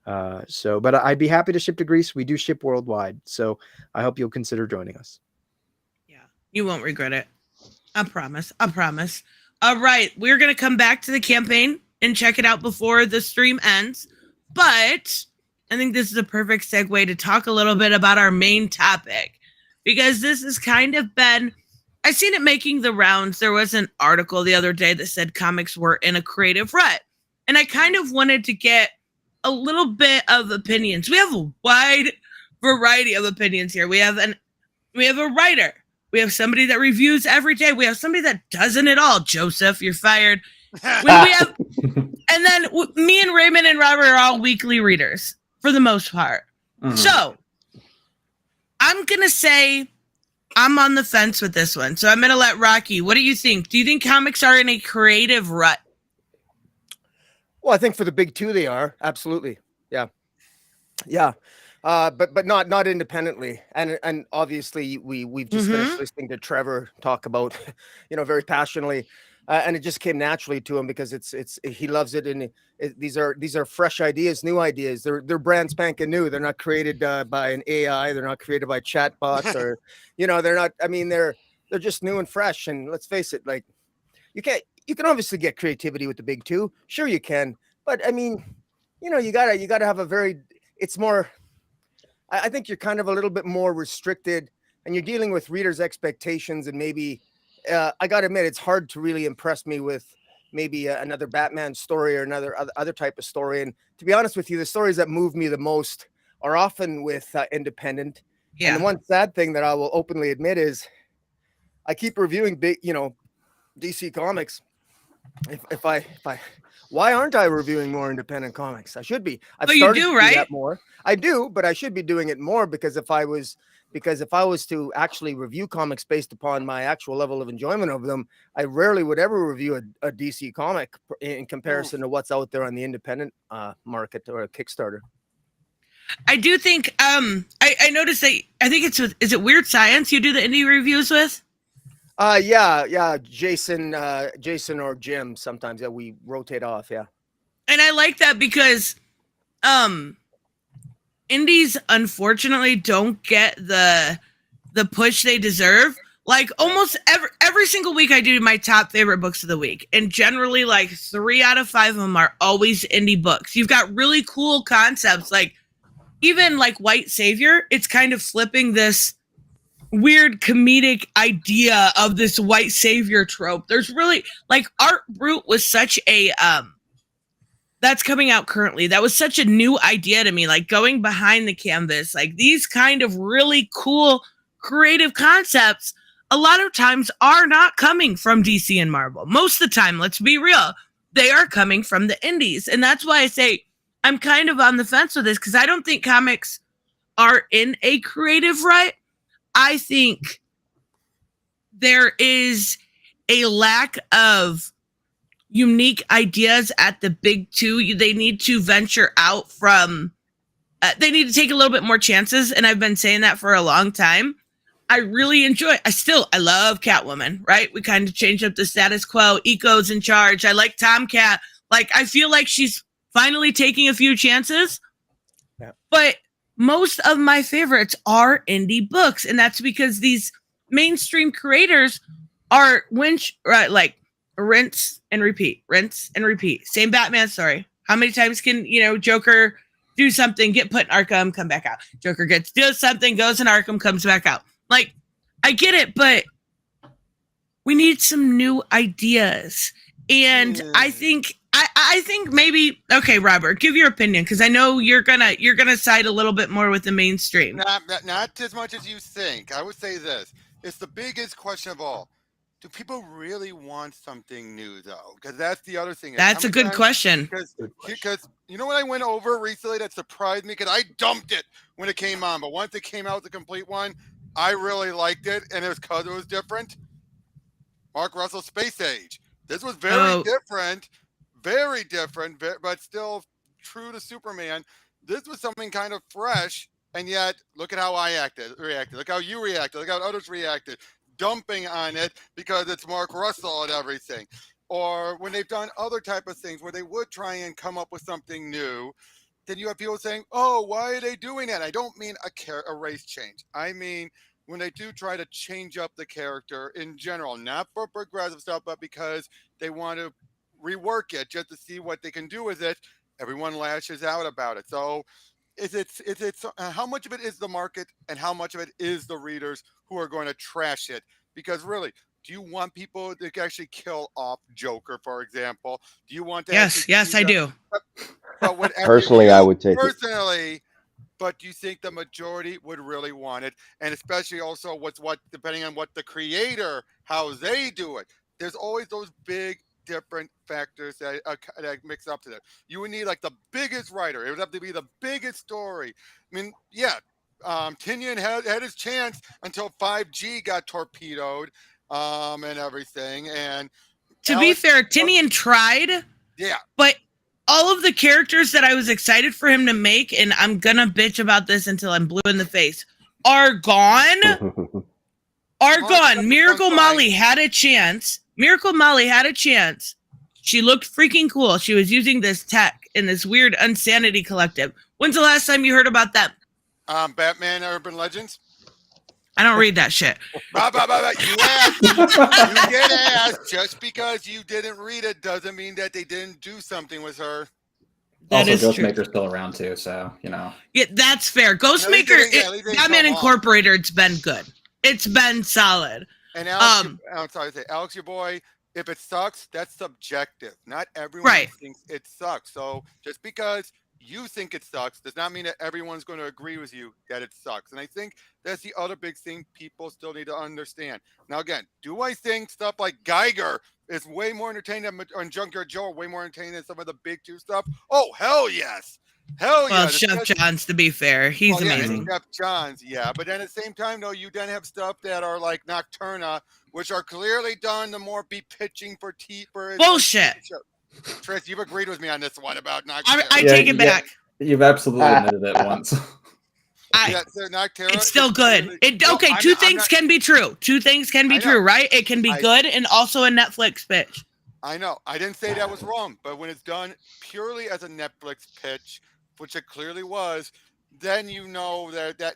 But I'd be happy to ship to Greece. We do ship worldwide, so I hope you'll consider joining us. Yeah, you won't regret it. I promise. All right, we're going to come back to the campaign and check it out before the stream ends. But I think this is a perfect segue to talk a little bit about our main topic, because this has kind of been, I've seen it making the rounds. There was an article the other day that said comics were in a creative rut. And I kind of wanted to get a little bit of opinions. We have a wide variety of opinions here. We have a writer. We have somebody that reviews every day. We have somebody that doesn't at all. Joseph, you're fired. And then me and Raymond and Robert are all weekly readers for the most part. Mm-hmm. So I'm going to say I'm on the fence with this one. So I'm going to let Rocky. What do you think? Do you think comics are in a creative rut? Well, I think for the big two, they are. Absolutely. Yeah. But not independently. And obviously we've just finished listening to Trevor talk about, very passionately and it just came naturally to him because he loves it, and these are fresh ideas, new ideas. They're brand spanking new. They're not created by an AI. They're not created by chatbots, or they're not. I mean, they're just new and fresh. And let's face it, like you can obviously get creativity with the big two. Sure, you can, but I mean, you gotta have a very. It's more. I think you're kind of a little bit more restricted, and you're dealing with readers' expectations, and maybe. I gotta admit, it's hard to really impress me with maybe another Batman story or another other type of story. And to be honest with you, the stories that move me the most are often with independent. Yeah. And the one sad thing that I will openly admit is I keep reviewing big, DC Comics. If I why aren't I reviewing more independent comics? I should be. I've started you do, to do right? that more. I do, but I should be doing it more because if I was to actually review comics based upon my actual level of enjoyment of them, I rarely would ever review a DC comic in comparison to what's out there on the independent market or a Kickstarter. I do think I noticed that I think is it Weird Science you do the indie reviews with? Yeah, Jason or Jim sometimes. Yeah, we rotate off. Yeah, and I like that because indies unfortunately don't get the push they deserve. Like almost every single week I do my top favorite books of the week, and generally like 3 out of 5 of them are always indie books. You've got really cool concepts, like even like White Savior. It's kind of flipping this weird comedic idea of this white savior trope. There's really like Art Brute was such a that's coming out currently. That was such a new idea to me, like going behind the canvas, like these kind of really cool creative concepts a lot of times are not coming from DC and Marvel. Most of the time, let's be real, they are coming from the indies. And that's why I say I'm kind of on the fence with this, because I don't think comics are in a creative rut. I think there is a lack of unique ideas at the big two. They need to venture out from, they need to take a little bit more chances. And I've been saying that for a long time. I really enjoy, I love Catwoman, right? We kind of changed up the status quo. Eco's in charge. I like Tomcat. Like, I feel like she's finally taking a few chances. Yeah. But most of my favorites are indie books. And that's because these mainstream creators are like rinse and repeat. Same Batman story. How many times can, Joker do something, get put in Arkham, come back out? Joker does something, goes in Arkham, comes back out. Like, I get it, but we need some new ideas. And I think maybe, okay, Robert, give your opinion, because I know you're gonna side a little bit more with the mainstream. Not as much as you think. I would say this: it's the biggest question of all. Do people really want something new, though? Because that's the other thing. That's a good question. Because you know what I went over recently that surprised me? Because I dumped it when it came on, but once it came out, the complete one, I really liked it, and it was because it was different. Mark Russell's Space Age. This was very different, but still true to Superman. This was something kind of fresh, and yet look at how I reacted. Look how you reacted. Look how others reacted. Dumping on it because it's Mark Russell and everything. Or when they've done other type of things where they would try and come up with something new, then you have people saying, oh, why are they doing that? I don't mean a race change. I mean, when they do try to change up the character in general, not for progressive stuff, but because they want to rework it just to see what they can do with it, everyone lashes out about it. So it's how much of it is the market and how much of it is the readers who are going to trash it? Because really, do you want people to actually kill off Joker, for example? Do you want to? Yes, I do. But personally, I would take it. But do you think the majority would really want it? And especially also depending on what the creator, how they do it. There's always those big different factors that mix up to that. You would need like the biggest writer. It would have to be the biggest story. I mean, yeah, Tynion had his chance until 5G got torpedoed and everything. And to be fair, Tynion tried. Yeah. But all of the characters that I was excited for him to make, and I'm gonna bitch about this until I'm blue in the face, are gone. Miracle Molly had a chance Miracle Molly had a chance. She looked freaking cool. She was using this tech in this weird Unsanity Collective. When's the last time you heard about them? Batman Urban Legends. I don't read that shit. You asked. You did ask. Just because you didn't read it doesn't mean that they didn't do something with her. That Also, is true. Ghostmaker's still around too, so you know. Yeah, that's fair. Ghostmaker, Batman Incorporated, it's been good. It's been solid. And Alex, I'm sorry to say, Alex, your boy, if it sucks, that's subjective. Not everyone thinks it sucks. So just because you think it sucks does not mean that everyone's going to agree with you that it sucks. And I think that's the other big thing people still need to understand. Now, again, do I think stuff like Geiger is way more entertaining than Junkyard Joe, way more entertaining than some of the big two stuff? Oh, hell yes. Hell yeah. Well, Chef Johns, to be fair, he's amazing. Chef Johns, yeah. But then at the same time, though, you then have stuff that are like Nocturna, which are clearly done to more be pitching for bullshit. Trish, you've agreed with me on this one about Nocturna. I take it back. You've absolutely admitted it once. It's still good. Two things can be true. Two things can be true, right? It can be good and also a Netflix pitch. I know. I didn't say that was wrong, but when it's done purely as a Netflix pitch, which it clearly was, then you know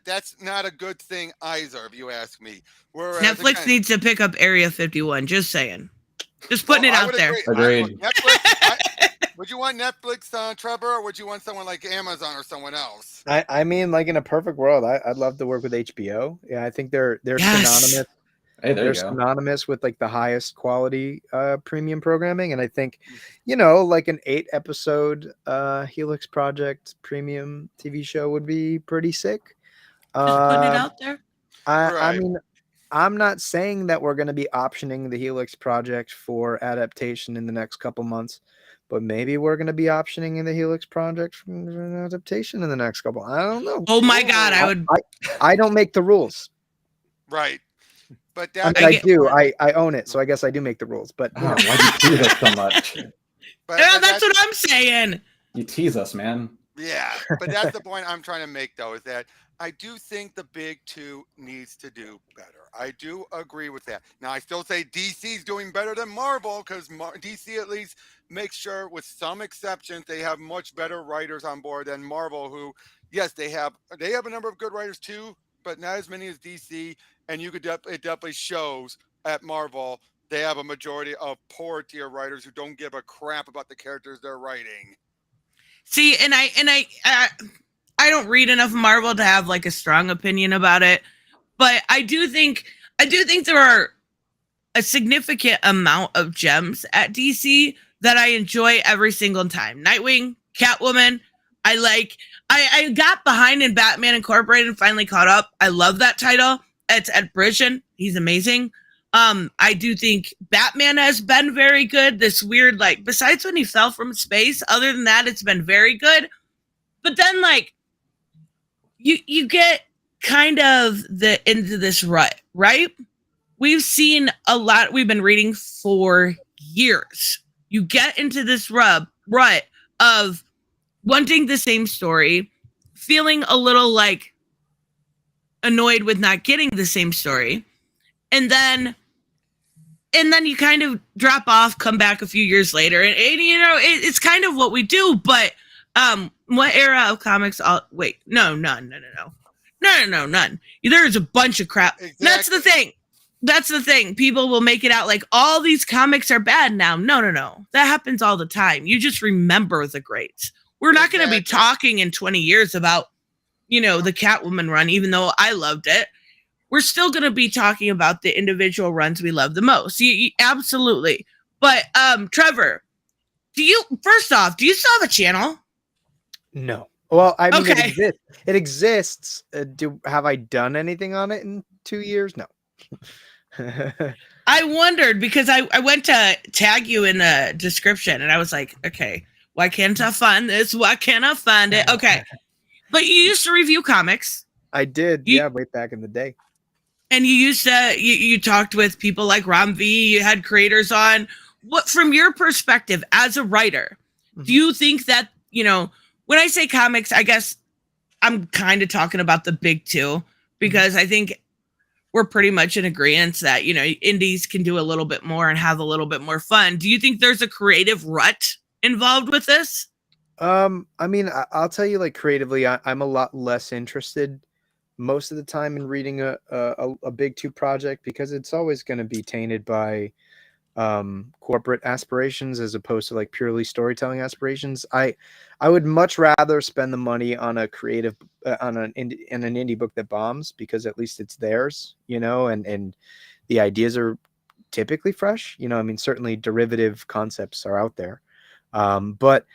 that's not a good thing either, if you ask me. Whereas, Netflix needs to pick up Area 51. Just saying. Just putting it out there. Agreed. Would you want Netflix, Trevor, or would you want someone like Amazon or someone else? I mean, like in a perfect world, I'd love to work with HBO. Yeah, I think they're synonymous. Hey, they're synonymous with like the highest quality premium programming, and I think, like an 8-episode Helix Project premium TV show would be pretty sick. Just putting it out there. I mean, I'm not saying that we're going to be optioning the Helix Project for adaptation in the next couple months, but maybe we're going to be optioning in the Helix Project for an adaptation in the next couple. I don't know. Oh my God, I don't make the rules. Right. But I own it, so I guess I do make the rules. But why do you tease us so much? That's what I'm saying. You tease us, man. Yeah, but that's the point I'm trying to make, though, is that I do think the big two needs to do better. I do agree with that. Now, I still say DC's doing better than Marvel because DC at least makes sure, with some exceptions, they have much better writers on board than Marvel, who, yes, they have a number of good writers too, but not as many as DC. And it definitely shows at Marvel they have a majority of poor tier writers who don't give a crap about the characters they're writing. See, and I don't read enough Marvel to have like a strong opinion about it, but I do think there are a significant amount of gems at DC that I enjoy every single time. Nightwing, Catwoman, I got behind in Batman Incorporated and finally caught up. I love that title. It's Ed Brisson. He's amazing. I do think Batman has been very good. This weird, besides when he fell from space, other than that, it's been very good. But then, you get kind of into this rut, right? We've seen a lot. We've been reading for years. You get into this rut of wanting the same story, feeling a little annoyed with not getting the same story, and then you kind of drop off, come back a few years later, and it's kind of what we do. But what era of comics? None. There's a bunch of crap. Exactly. That's the thing. People will make it out like all these comics are bad now. No. That happens all the time. You just remember the greats. We're not going to be talking in 20 years about the Catwoman run, even though I loved it. We're still going to be talking about the individual runs we love the most. Absolutely. But Trevor, do you still have a channel? No. Well, I mean, okay. It exists. Have I done anything on it in 2 years? No. I wondered because I went to tag you in the description and I was like, okay, why can't I find this? Why can't I find it? Okay. But you used to review comics. I did. Way back in the day. And you used to, you talked with people like Rom V, you had creators on. What, from your perspective as a writer, do you think that, when I say comics, I guess I'm kind of talking about the big two, because I think we're pretty much in agreement that, you know, indies can do a little bit more and have a little bit more fun. Do you think there's a creative rut involved with this? I mean, I'll tell you, like, creatively, I'm a lot less interested most of the time in reading a big two project, because it's always going to be tainted by corporate aspirations as opposed to like purely storytelling aspirations. I would much rather spend the money on a creative on an indie book that bombs, because at least it's theirs, you know, and the ideas are typically fresh, you know. I mean, certainly derivative concepts are out there, but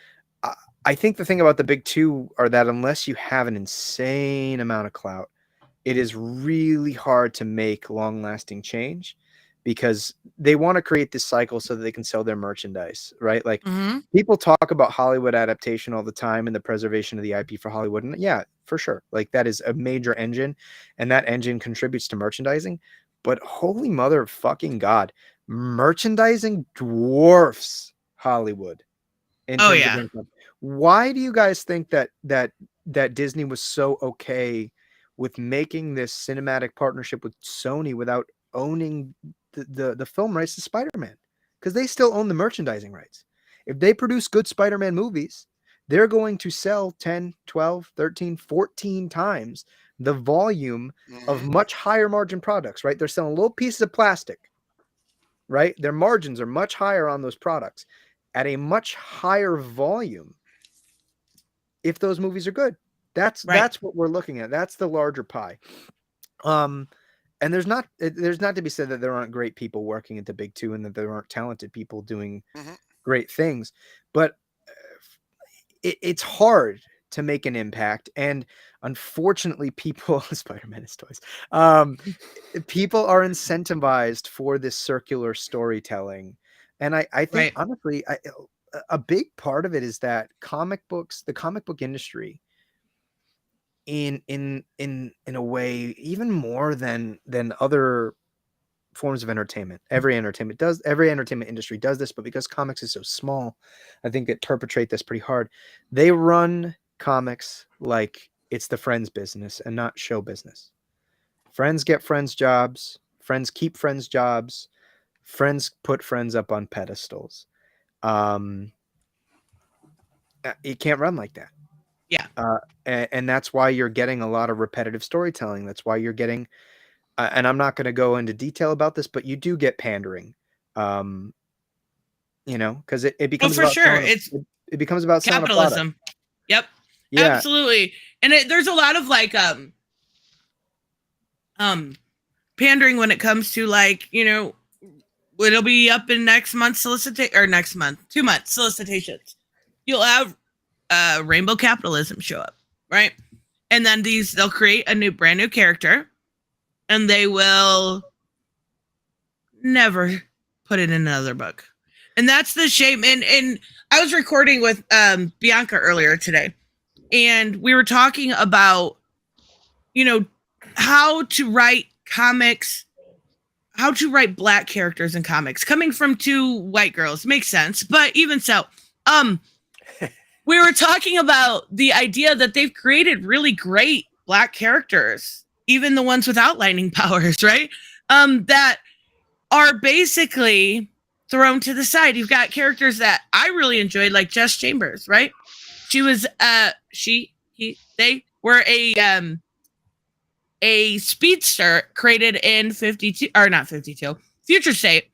I think the thing about the big two are that unless you have an insane amount of clout, it is really hard to make long-lasting change, because they want to create this cycle so that they can sell their merchandise, right? Like, people talk about Hollywood adaptation all the time and the preservation of the IP for Hollywood. And yeah, for sure. Like, that is a major engine, and that engine contributes to merchandising. But holy mother fucking God, merchandising dwarfs Hollywood. Oh, yeah. Why do you guys think that Disney was so okay with making this cinematic partnership with Sony without owning the film rights to Spider-Man? Because they still own the merchandising rights. If they produce good Spider-Man movies, they're going to sell 10, 12, 13, 14 times the volume of much higher margin products, right? They're selling little pieces of plastic, right? Their margins are much higher on those products at a much higher volume if those movies are good. That's what we're looking at. That's the larger pie. And there's not to be said that there aren't great people working at the big two and that there aren't talented people doing great things, but it's hard to make an impact. And unfortunately, people, Spider-Man is toys. People are incentivized for this circular storytelling. And I think honestly, a big part of it is that the comic book industry, in a way, even more than other forms of entertainment, every entertainment industry does this, but because comics is so small, I think it perpetrate this pretty hard. They run comics like it's the Friends business and not show business. Friends get friends jobs, friends keep friends jobs, friends put friends up on pedestals. It can't run like that. Yeah. And that's why you're getting a lot of repetitive storytelling. That's why you're getting, and I'm not going to go into detail about this, but you do get pandering, you know, because it becomes for sure. It becomes about capitalism. Yep. Yeah. Absolutely. And there's a lot of like, pandering when it comes to, like, you know, it'll be up in next month's 2 months solicitations. You'll have rainbow capitalism show up, right? And then they'll create a brand new character, and they will never put it in another book. And that's the shame. And I was recording with Bianca earlier today, and we were talking about, you know, how to write comics, how to write Black characters in comics, coming from two white girls. Makes sense. But even so, we were talking about the idea that they've created really great Black characters, even the ones without lightning powers, right? That are basically thrown to the side. You've got characters that I really enjoyed, like Jess Chambers, right? She was, they were a speedster created in Future State,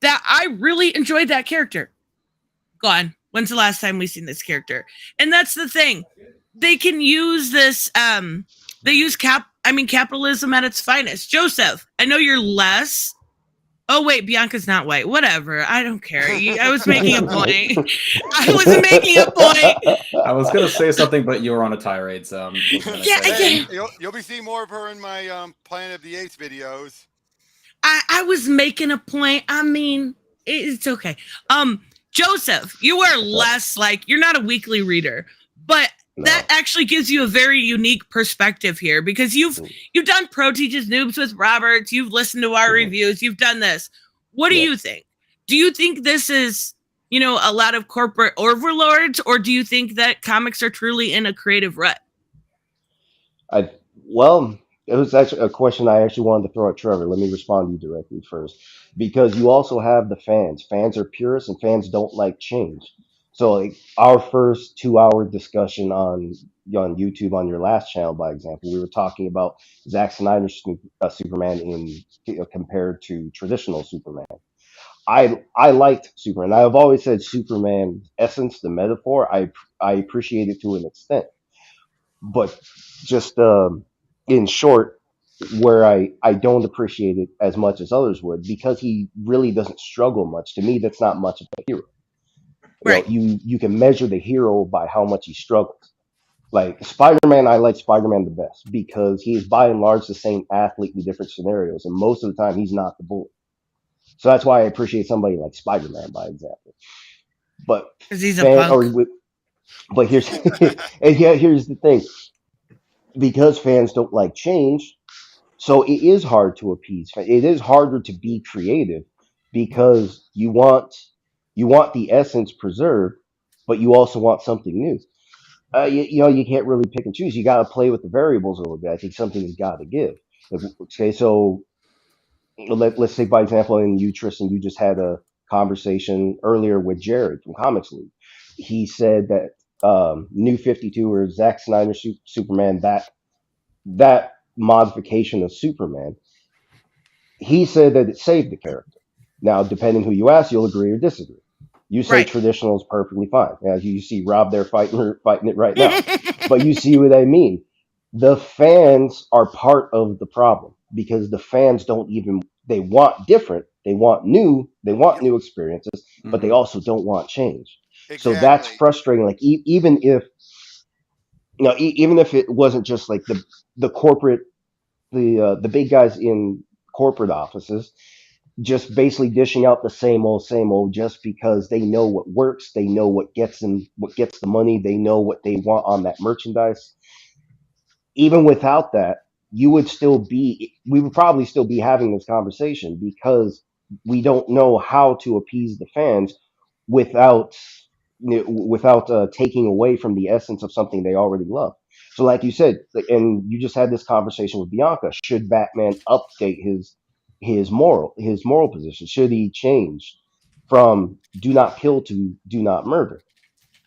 that I really enjoyed that character. Gone. When's the last time we've seen this character? And that's the thing. They can use this, they use capitalism at its finest. Joseph, I know you're less. Oh, wait, Bianca's not white. Whatever. I don't care. I was making a point. I was making a point. I was going to say something, but you were on a tirade, so you'll be seeing more of her in my Planet of the Apes videos. I was making a point. I mean, it's okay. Joseph, you are less like, you're not a weekly reader, but that actually gives you a very unique perspective here, because you've done Pro Teaches Noobs with Roberts, you've listened to our reviews, you've done this. What do you think? Do you think this is, you know, a lot of corporate overlords, or do you think that comics are truly in a creative rut? Well, It was actually a question I actually wanted to throw at Trevor. Let me respond to you directly first, because you also have the fans. Fans are purists, and fans don't like change. So, like our first 2 hour discussion on YouTube on your last channel, by example, we were talking about Zack Snyder's Superman in compared to traditional Superman. I liked Superman. I've always said Superman essence, the metaphor. I appreciate it to an extent, but just in short, where I don't appreciate it as much as others would, because he really doesn't struggle much. To me, that's not much of a hero. You know, Right. you can measure the hero by how much he struggles. Like Spider-Man, I like Spider-Man the best because he is by and large the same athlete in different scenarios, and most of the time he's not the bully. So that's why I appreciate somebody like Spider-Man, by example. But Because he's a fan or punk. but here's and yeah, here's the thing, because fans don't like change, so it is hard to appease. It is harder to be creative because you want the essence preserved, but you also want something new. You know, you can't really pick and choose. You got to play with the variables a little bit. I think something's got to give. Okay, so let's say, by example, in you, Tristan, you just had a conversation earlier with Jared from Comics League. He said that New 52 or Zack Snyder Superman, that modification of Superman, he said that it saved the character. Now, depending who you ask, you'll agree or disagree. You say Right. traditional is perfectly fine. As you see Rob there fighting it right now. But you see what I mean. The fans are part of the problem because the fans don't even, they want different, they want new experiences, but they also don't want change. So that's Exactly. frustrating. Like even if even if it wasn't just like the corporate the big guys in corporate offices just basically dishing out the same old just because they know what works, they know what gets the money, they know what they want on that merchandise. Even without that, we would probably still be having this conversation because we don't know how to appease the fans without without taking away from the essence of something they already love. So, like you said, and you just had this conversation with Bianca, should Batman update his moral position? Should he change from do not kill to do not murder?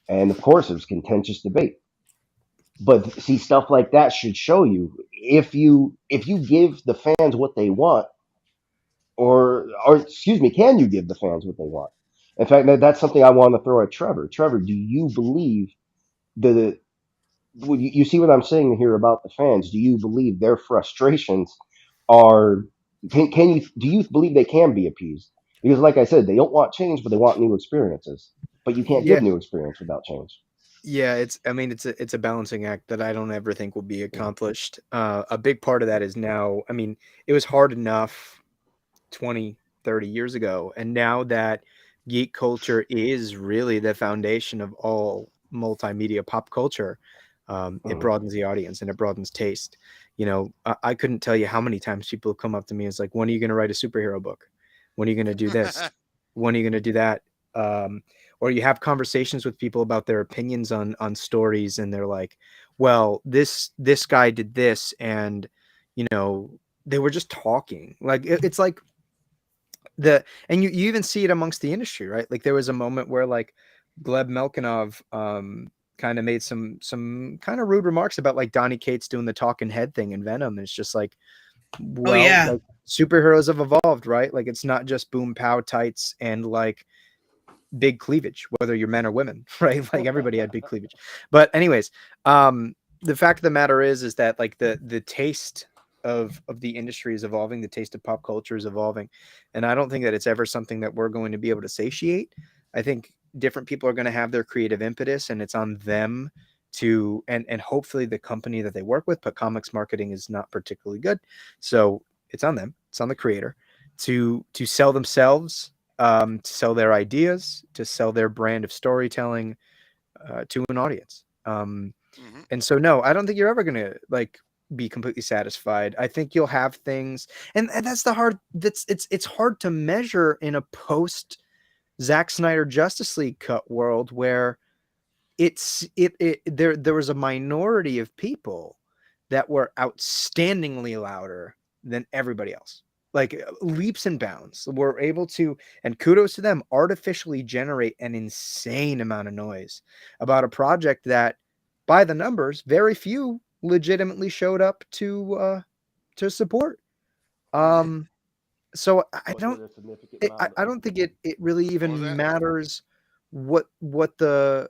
And of course, there's contentious debate. But see, stuff like that should show you if you give the fans what they want, or excuse me, can you give the fans what they want? In fact, that's something I want to throw at Trevor. Trevor, do you believe the you see what I'm saying here about the fans? Do you believe their frustrations are can you do you believe they can be appeased? Because like I said, they don't want change, but they want new experiences. But you can't Yeah. give new experience without change. Yeah, I mean, it's a balancing act that I don't ever think will be Mhm. accomplished. A big part of that is now, I mean, it was hard enough 20, 30 years ago. And now that geek culture is really the foundation of all multimedia pop culture, it Mhm. broadens the audience and it broadens taste. You know, I couldn't tell you how many times people come up to me. It's like, when are you going to write a superhero book? When are you going to do this? When are you going to do that? Or you have conversations with people about their opinions on stories, and they're like, well, this guy did this, and you know, they were just talking. Like it's like and you even see it amongst the industry, right? Like there was a moment where like Gleb Melkinov kind of made some kind of rude remarks about like Donny Cates doing the talking head thing in Venom. And it's just like, Oh well, yeah. like superheroes have evolved, right? Like it's not just boom pow tights and like big cleavage, whether you're men or women, right? Like everybody had big cleavage. But anyways, the fact of the matter is that like the taste of the industry is evolving, the taste of pop culture is evolving. And I don't think that it's ever something that we're going to be able to satiate. I think different people are going to have their creative impetus, and it's on them to and hopefully the company that they work with, but comics marketing is not particularly good. So it's on them, it's on the creator to sell themselves, to sell their ideas, to sell their brand of storytelling to an audience. Mhm. And so, no, I don't think you're ever gonna like be completely satisfied. I think you'll have things, and that's the hard. It's hard to measure in a post Zack Snyder Justice League cut world where there was a minority of people that were outstandingly louder than everybody else. Like leaps and bounds. We're able to, and kudos to them, artificially generate an insane amount of noise about a project that, by the numbers, very few legitimately showed up to support. So I don't think it really even matters what the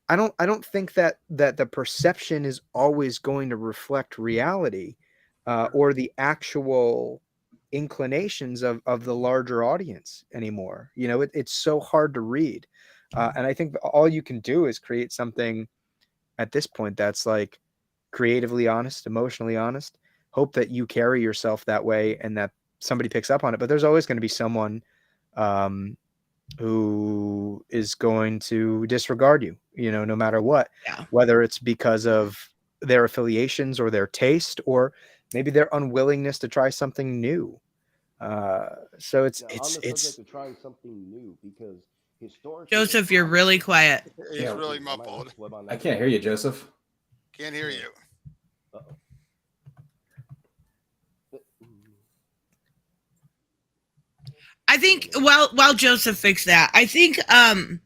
I don't think that the perception is always going to reflect reality or the actual inclinations of the larger audience anymore. You know, it's so hard to read. And I think all you can do is create something at this point that's like creatively honest, emotionally honest, hope that you carry yourself that way and that somebody picks up on it. But there's always going to be someone who is going to disregard you, you know, no matter what, whether it's because of their affiliations or their taste, or maybe their unwillingness to try something new. So it's trying something new, because historically, Joseph, you're really quiet. He's really muffled. I can't hear you, Joseph. Can't hear you. I think while Joseph fixed that, I think I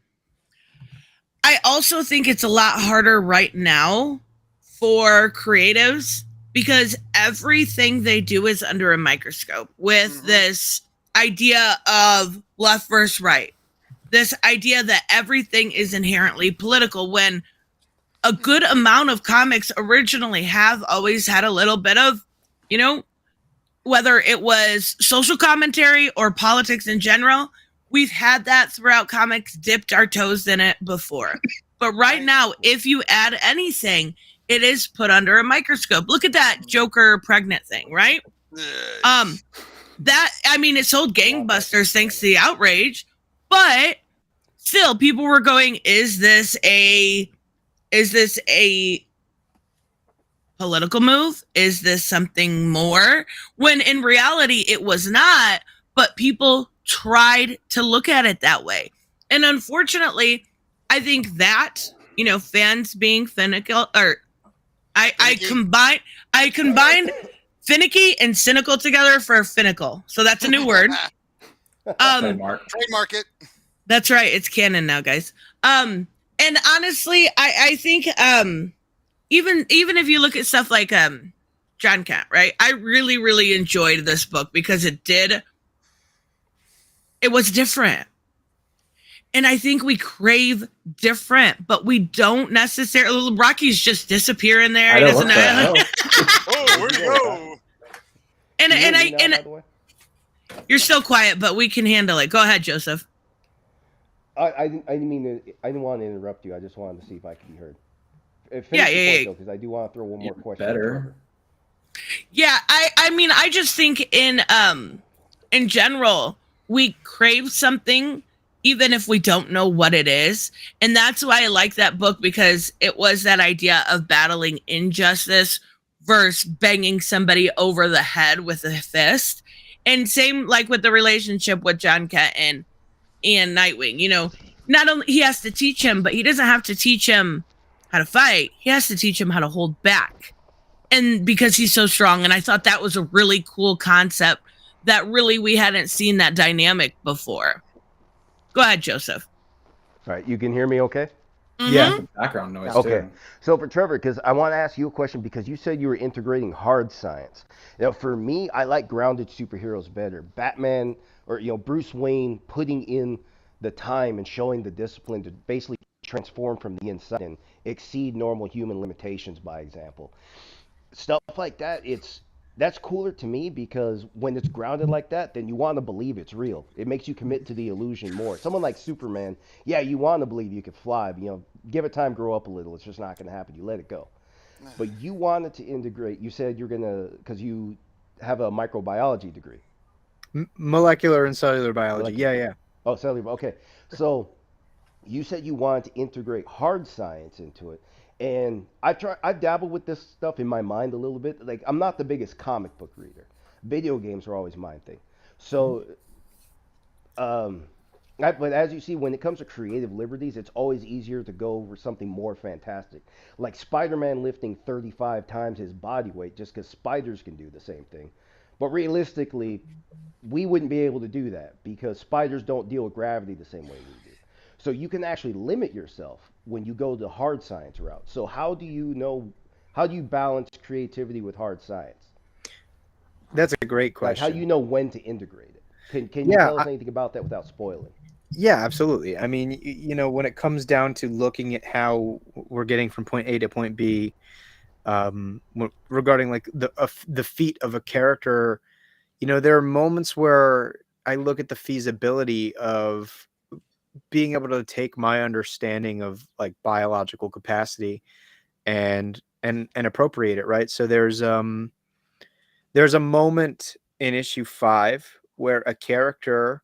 also think it's a lot harder right now for creatives because everything they do is under a microscope with this idea of left versus right. This idea that everything is inherently political, when a good amount of comics originally have always had a little bit of, you know, whether it was social commentary or politics in general, we've had that throughout comics, dipped our toes in it before. But right now, if you add anything, it is put under a microscope. Look at that Joker pregnant thing, right? That, I mean, it sold gangbusters thanks to the outrage, but still people were going, is this a political move? Is this something more? When in reality it was not, but people tried to look at it that way. And unfortunately, I think that, you know, fans being finicky, or I combined finicky and cynical together for finical. So that's a new word. Trademark it. That's right. It's canon now, guys. And honestly, I think even if you look at stuff like John Kent, right? I really, really enjoyed this book because it was different. And I think we crave different, but we don't necessarily. Rocky's just disappearing there. He doesn't know. Oh, where'd he go? And you're still quiet, but we can handle it. Go ahead, Joseph. I didn't want to interrupt you. I just wanted to see if I could be heard. Yeah. Because I do want to throw one more question. Better. Yeah, I mean, I just think in general, we crave something even if we don't know what it is. And that's why I like that book, because it was that idea of battling injustice versus banging somebody over the head with a fist. And same like with the relationship with John Kent and Nightwing. You know, not only he has to teach him, but he doesn't have to teach him how to fight. He has to teach him how to hold back. And because he's so strong. And I thought that was a really cool concept that really we hadn't seen that dynamic before. Go ahead, Joseph. All right, you can hear me okay? Mm-hmm. Yeah. Background noise. Okay. Too. So for Trevor, because I want to ask you a question, because you said you were integrating hard science. Now, for me, I like grounded superheroes better. Batman, or Bruce Wayne, putting in the time and showing the discipline to basically transform from the inside and exceed normal human limitations, by example. Stuff like that, that's cooler to me, because when it's grounded like that, then you want to believe it's real. It makes you commit to the illusion more. Someone like Superman, yeah, you want to believe you could fly, but, give it time, grow up a little. It's just not going to happen. You let it go. But you wanted to integrate. You said you're going to, because you have a microbiology degree. Molecular and cellular biology. Yeah. Oh, cellular. Okay. So you said you wanted to integrate hard science into it. And I've dabbled with this stuff in my mind a little bit. Like, I'm not the biggest comic book reader. Video games are always my thing. So But as you see, when it comes to creative liberties, it's always easier to go over something more fantastic. Like Spider-Man lifting 35 times his body weight just because spiders can do the same thing. But realistically, we wouldn't be able to do that because spiders don't deal with gravity the same way we do. So you can actually limit yourself when you go the hard science route. So how do you balance creativity with hard science? That's a great Like how do question. you know when to integrate it? Can you Yeah, tell us anything about that without spoiling? yeah, absolutely. I mean, when it comes down to looking at how we're getting from point A to point B, regarding like the feat of a character, there are moments where I look at the feasibility of being able to take my understanding of like biological capacity and appropriate it, right? So there's a moment in issue 5 where a character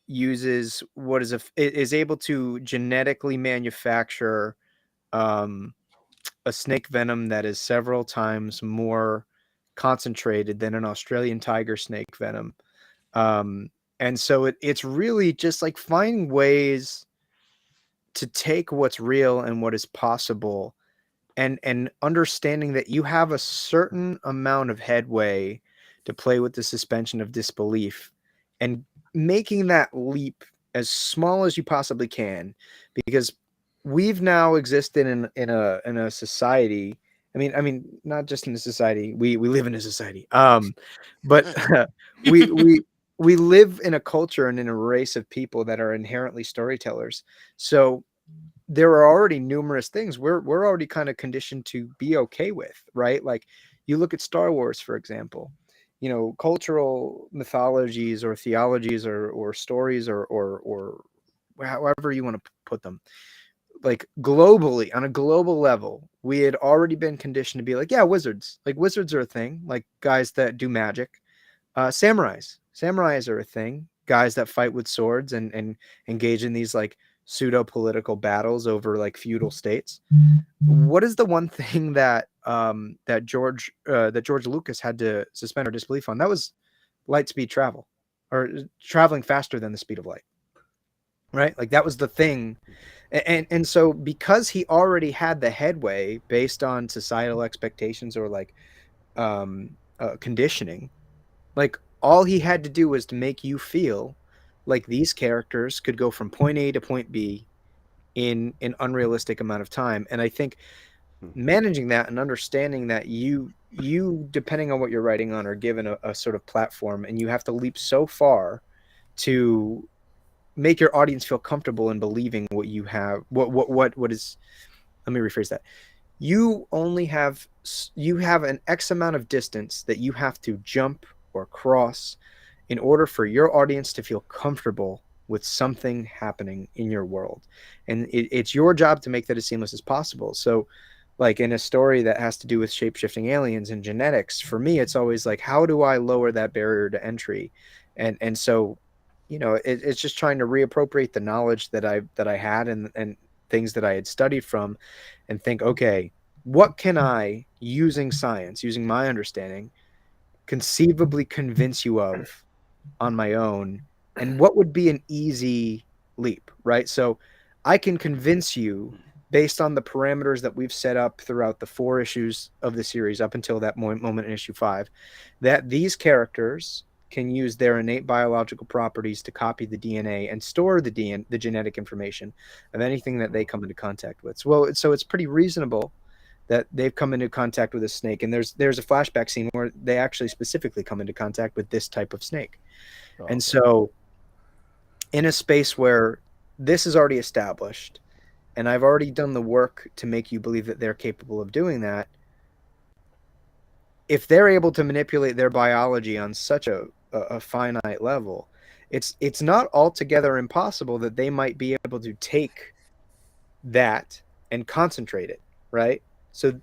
uses what is able to genetically manufacture um, a snake venom that is several times more concentrated than an Australian tiger snake venom. Um, and so it's really just like finding ways to take what's real and what is possible and understanding that you have a certain amount of headway to play with the suspension of disbelief and making that leap as small as you possibly can, because we've now existed in a society. I mean not just in a society, we live in a society, but we we live in a culture and in a race of people that are inherently storytellers. So there are already numerous things we're already kind of conditioned to be okay with, right? Like you look at Star Wars, for example, cultural mythologies or theologies or stories or however you want to put them, like globally, on a global level, we had already been conditioned to be like, yeah, wizards are a thing, like guys that do magic. Samurais are a thing, guys that fight with swords and engage in these like pseudo political battles over like feudal states. What is the one thing that George Lucas had to suspend our disbelief on? That was light speed travel, or traveling faster than the speed of light, right? Like that was the thing. And so because he already had the headway based on societal expectations or like conditioning, like all he had to do was to make you feel like these characters could go from point A to point B in an unrealistic amount of time. And I think managing that and understanding that you depending on what you're writing on, are given a sort of platform, and you have to leap so far to make your audience feel comfortable in believing what you have, what is, let me rephrase that. You have an X amount of distance that you have to jump or cross in order for your audience to feel comfortable with something happening in your world. And it's your job to make that as seamless as possible. So like in a story that has to do with shape-shifting aliens and genetics, for me it's always like, how do I lower that barrier to entry? And so it's just trying to reappropriate the knowledge that I had and things that I had studied from, and think, okay, what can I, using science, using my understanding, conceivably convince you of on my own, and what would be an easy leap, right? So I can convince you, based on the parameters that we've set up throughout the 4 issues of the series up until that moment in issue 5, that these characters can use their innate biological properties to copy the DNA and store the genetic information of anything that they come into contact with. So it's pretty reasonable that they've come into contact with a snake, and there's a flashback scene where they actually specifically come into contact with this type of snake. And so in a space where this is already established, and I've already done the work to make you believe that they're capable of doing that, if they're able to manipulate their biology on such a finite level, it's not altogether impossible that they might be able to take that and concentrate it, right? So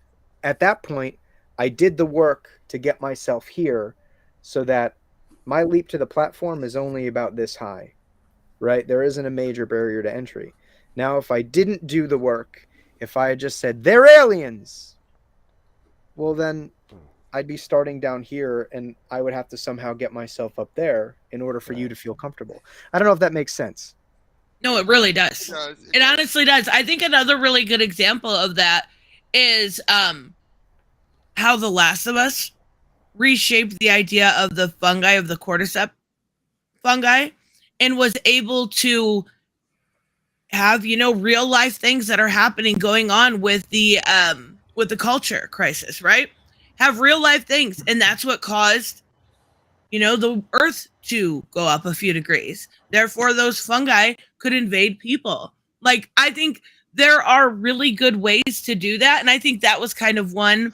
at that point, I did the work to get myself here, so that my leap to the platform is only about this high, right? There isn't a major barrier to entry. Now, if I didn't do the work, if I had just said, they're aliens, well, then I'd be starting down here, and I would have to somehow get myself up there in order for you to feel comfortable. I don't know if that makes sense. No, it really does. does. It honestly does. I think another really good example of that is how The Last of Us reshaped the idea of the fungi, of the cordyceps fungi, and was able to have, you know, real life things that are happening going on with the culture crisis, right? Have real life things, and that's what caused, you know, the earth to go up a few degrees. Therefore, those fungi could invade people. Like, I think there are really good ways to do that, and I think that was kind of one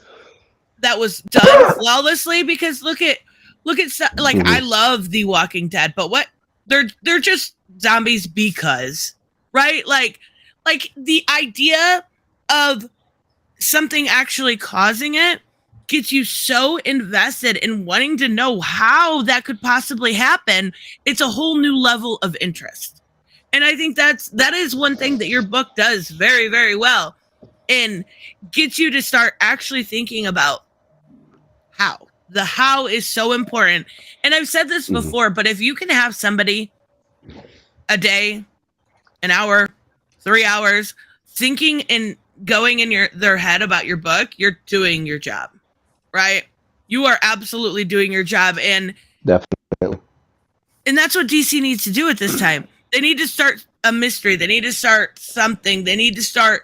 that was done flawlessly, because look at like, I love The Walking Dead, but what they're just zombies because, right? Like the idea of something actually causing it gets you so invested in wanting to know how that could possibly happen. It's a whole new level of interest. And I think that is one thing that your book does very, very well, and gets you to start actually thinking about how. The how is so important. And I've said this before, but if you can have somebody a day, an hour, 3 hours thinking and going in their head about your book, you're doing your job, right? You are absolutely doing your job. And Definitely. And that's what DC needs to do at this time. They need to start a mystery. They need to start something. They need to start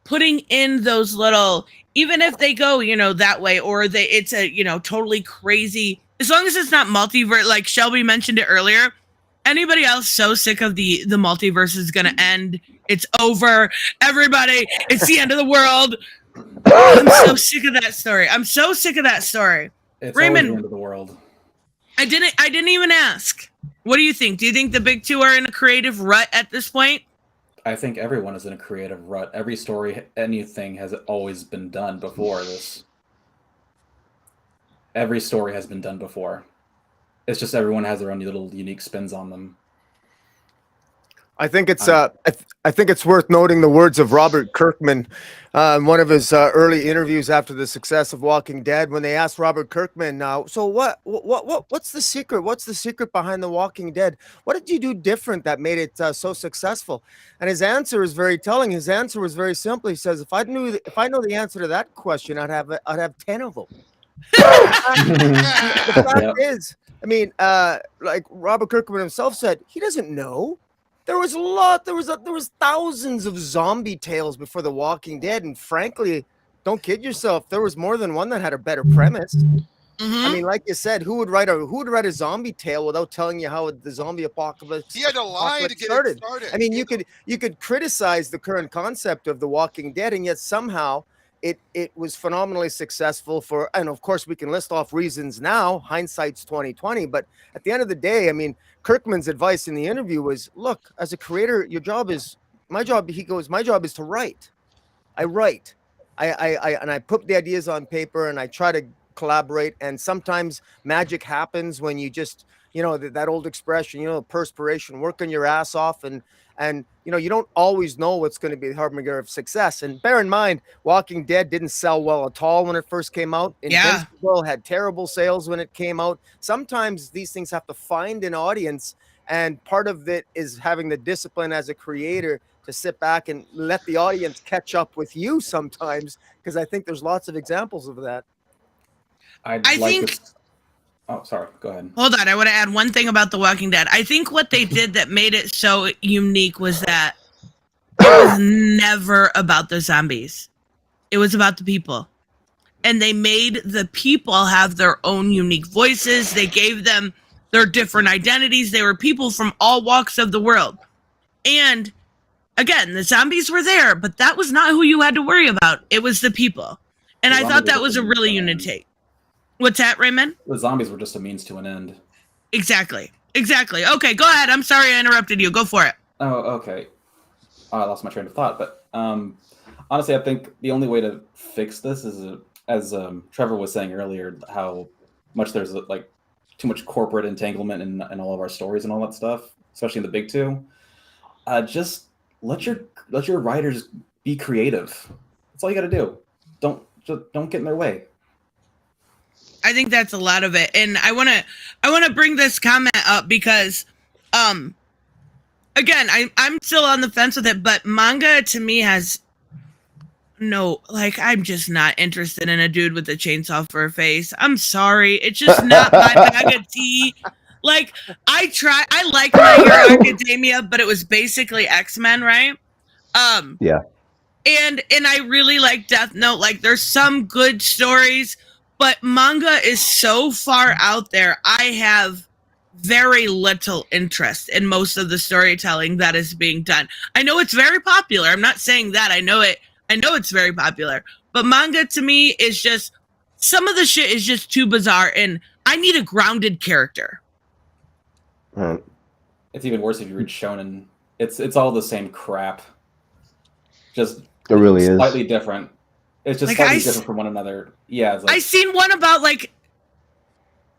putting in those little, even if they go, you know, that way, or it's a, you know, totally crazy, as long as it's not multiverse, like Shelby mentioned it earlier. Anybody else so sick of the multiverse is going to end? It's over. Everybody, it's the end of the world. I'm so sick of that story. It's Raymond, always the end of the world. I didn't even ask. What do you think? Do you think the big two are in a creative rut at this point? I think everyone is in a creative rut. Every story, anything has always been done before this. Every story has been done before. It's just everyone has their own little unique spins on them. I think it's I think it's worth noting the words of Robert Kirkman in one of his early interviews after the success of Walking Dead, when they asked Robert Kirkman, so what's the secret? What's the secret behind The Walking Dead? What did you do different that made it so successful? And his answer is very telling. His answer was very simple. He says, if I know the answer to that question, I'd have 10 of them. The fact is, I mean, like Robert Kirkman himself said, he doesn't know. There was thousands of zombie tales before The Walking Dead, and frankly, don't kid yourself, there was more than one that had a better premise. I mean, like you said, who would write a zombie tale without telling you how the zombie apocalypse? He had to lie to get started. it started. I mean, you could criticize the current concept of The Walking Dead, and yet somehow it was phenomenally successful for, and of course we can list off reasons now, hindsight's 2020, but at the end of the day, I mean, Kirkman's advice in the interview was, look, as a creator, my job is to write. I write. I put the ideas on paper and I try to collaborate, and sometimes magic happens when you just, you know, that old expression, you know, perspiration, working your ass off, and you know, you don't always know what's going to be the harbinger of success. And bear in mind, Walking Dead didn't sell well at all when it first came out. Invincible had terrible sales when it came out. Sometimes these things have to find an audience, and part of it is having the discipline as a creator to sit back and let the audience catch up with you sometimes, because I think there's lots of examples of that. I think Oh, sorry. Go ahead. Hold on. I want to add one thing about The Walking Dead. I think what they did that made it so unique was that it was never about the zombies. It was about the people. And they made the people have their own unique voices. They gave them their different identities. They were people from all walks of the world. And again, the zombies were there, but that was not who you had to worry about. It was the people. And I thought that was a really unique take. What's that, Raymond? The zombies were just a means to an end. Exactly. Okay, go ahead. I'm sorry I interrupted you. Go for it. Oh, okay. I lost my train of thought, but honestly, I think the only way to fix this is, as Trevor was saying earlier, how much there's like too much corporate entanglement in all of our stories and all that stuff, especially in the big two. Just let your writers be creative. That's all you got to do. Don't get in their way. I think that's a lot of it. And I want to bring this comment up because again, I'm still on the fence with it, but manga to me has no, like, I'm just not interested in a dude with a chainsaw for a face. I'm sorry. It's just not my bag of tea. Like, I like My Hero Academia, but it was basically X-Men, right? Yeah. And I really like Death Note. Like, there's some good stories, but manga is so far out there. I have very little interest in most of the storytelling that is being done. I know it's very popular. I'm not saying that. I know it's very popular. But manga to me is just, some of the shit is just too bizarre, and I need a grounded character. Right. It's even worse if you read shonen. It's all the same crap. Just It really is. slightly different. It's just Like, slightly different from one another. Yeah, it's like, I seen one about like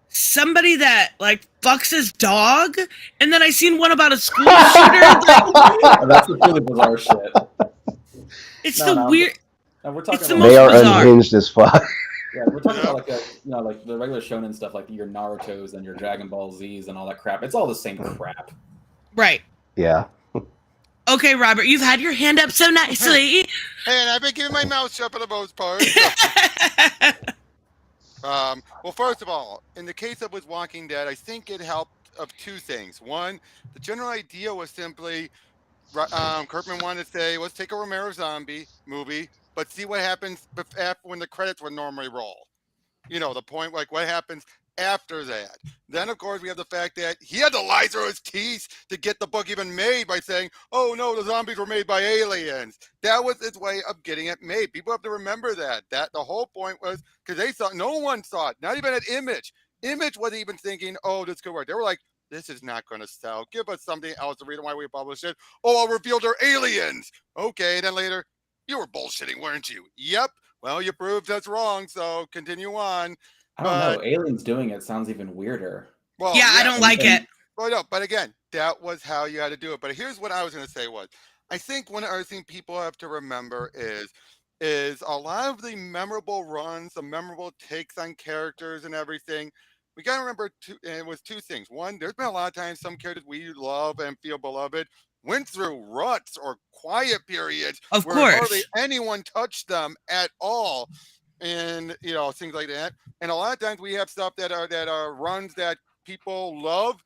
somebody that like fucks his dog, and then I seen one about a school shooter. Like, that's the really bizarre shit. it's No, the no, weird. No, we're talking It's the about, They most are bizarre. unhinged as fuck. yeah, we're talking about like the regular shonen stuff, like your Naruto's and your Dragon Ball Z's and all that crap. It's all the same crap. Right. Yeah. Okay, Robert, you've had your hand up so nicely. Hey, and I've been keeping my mouth shut for the most part. Well, first of all, in the case of with Walking Dead, I think it helped of two things. One, the general idea was simply Kirkman wanted to say, let's take a Romero zombie movie, but see what happens when the credits would normally roll. You know, the point, like what happens after that. Then, of course, we have the fact that he had to lie through his teeth to get the book even made by saying, oh, no, the zombies were made by aliens. That was his way of getting it made. People have to remember that. That the whole point was, because they thought, no one saw it, not even at Image. Image wasn't even thinking, oh, this could work. They were like, this is not going to sell. Give us something else. The reason why we published it. Oh, I'll reveal they're aliens. Okay, then later, you were bullshitting, weren't you? Yep. Well, you proved that's wrong, so continue on. I don't know. Aliens doing it sounds even weirder. Well, Yeah, I don't like it. Well, no, but again, that was how you had to do it. But here's what I was going to say was, I think one other thing people have to remember is a lot of the memorable runs, the memorable takes on characters and everything. We got to remember it was two things. One, there's been a lot of times some characters we love and feel beloved went through ruts or quiet periods Of where course. hardly anyone touched them at all, and you know, things like that. And a lot of times we have stuff that are runs that people love.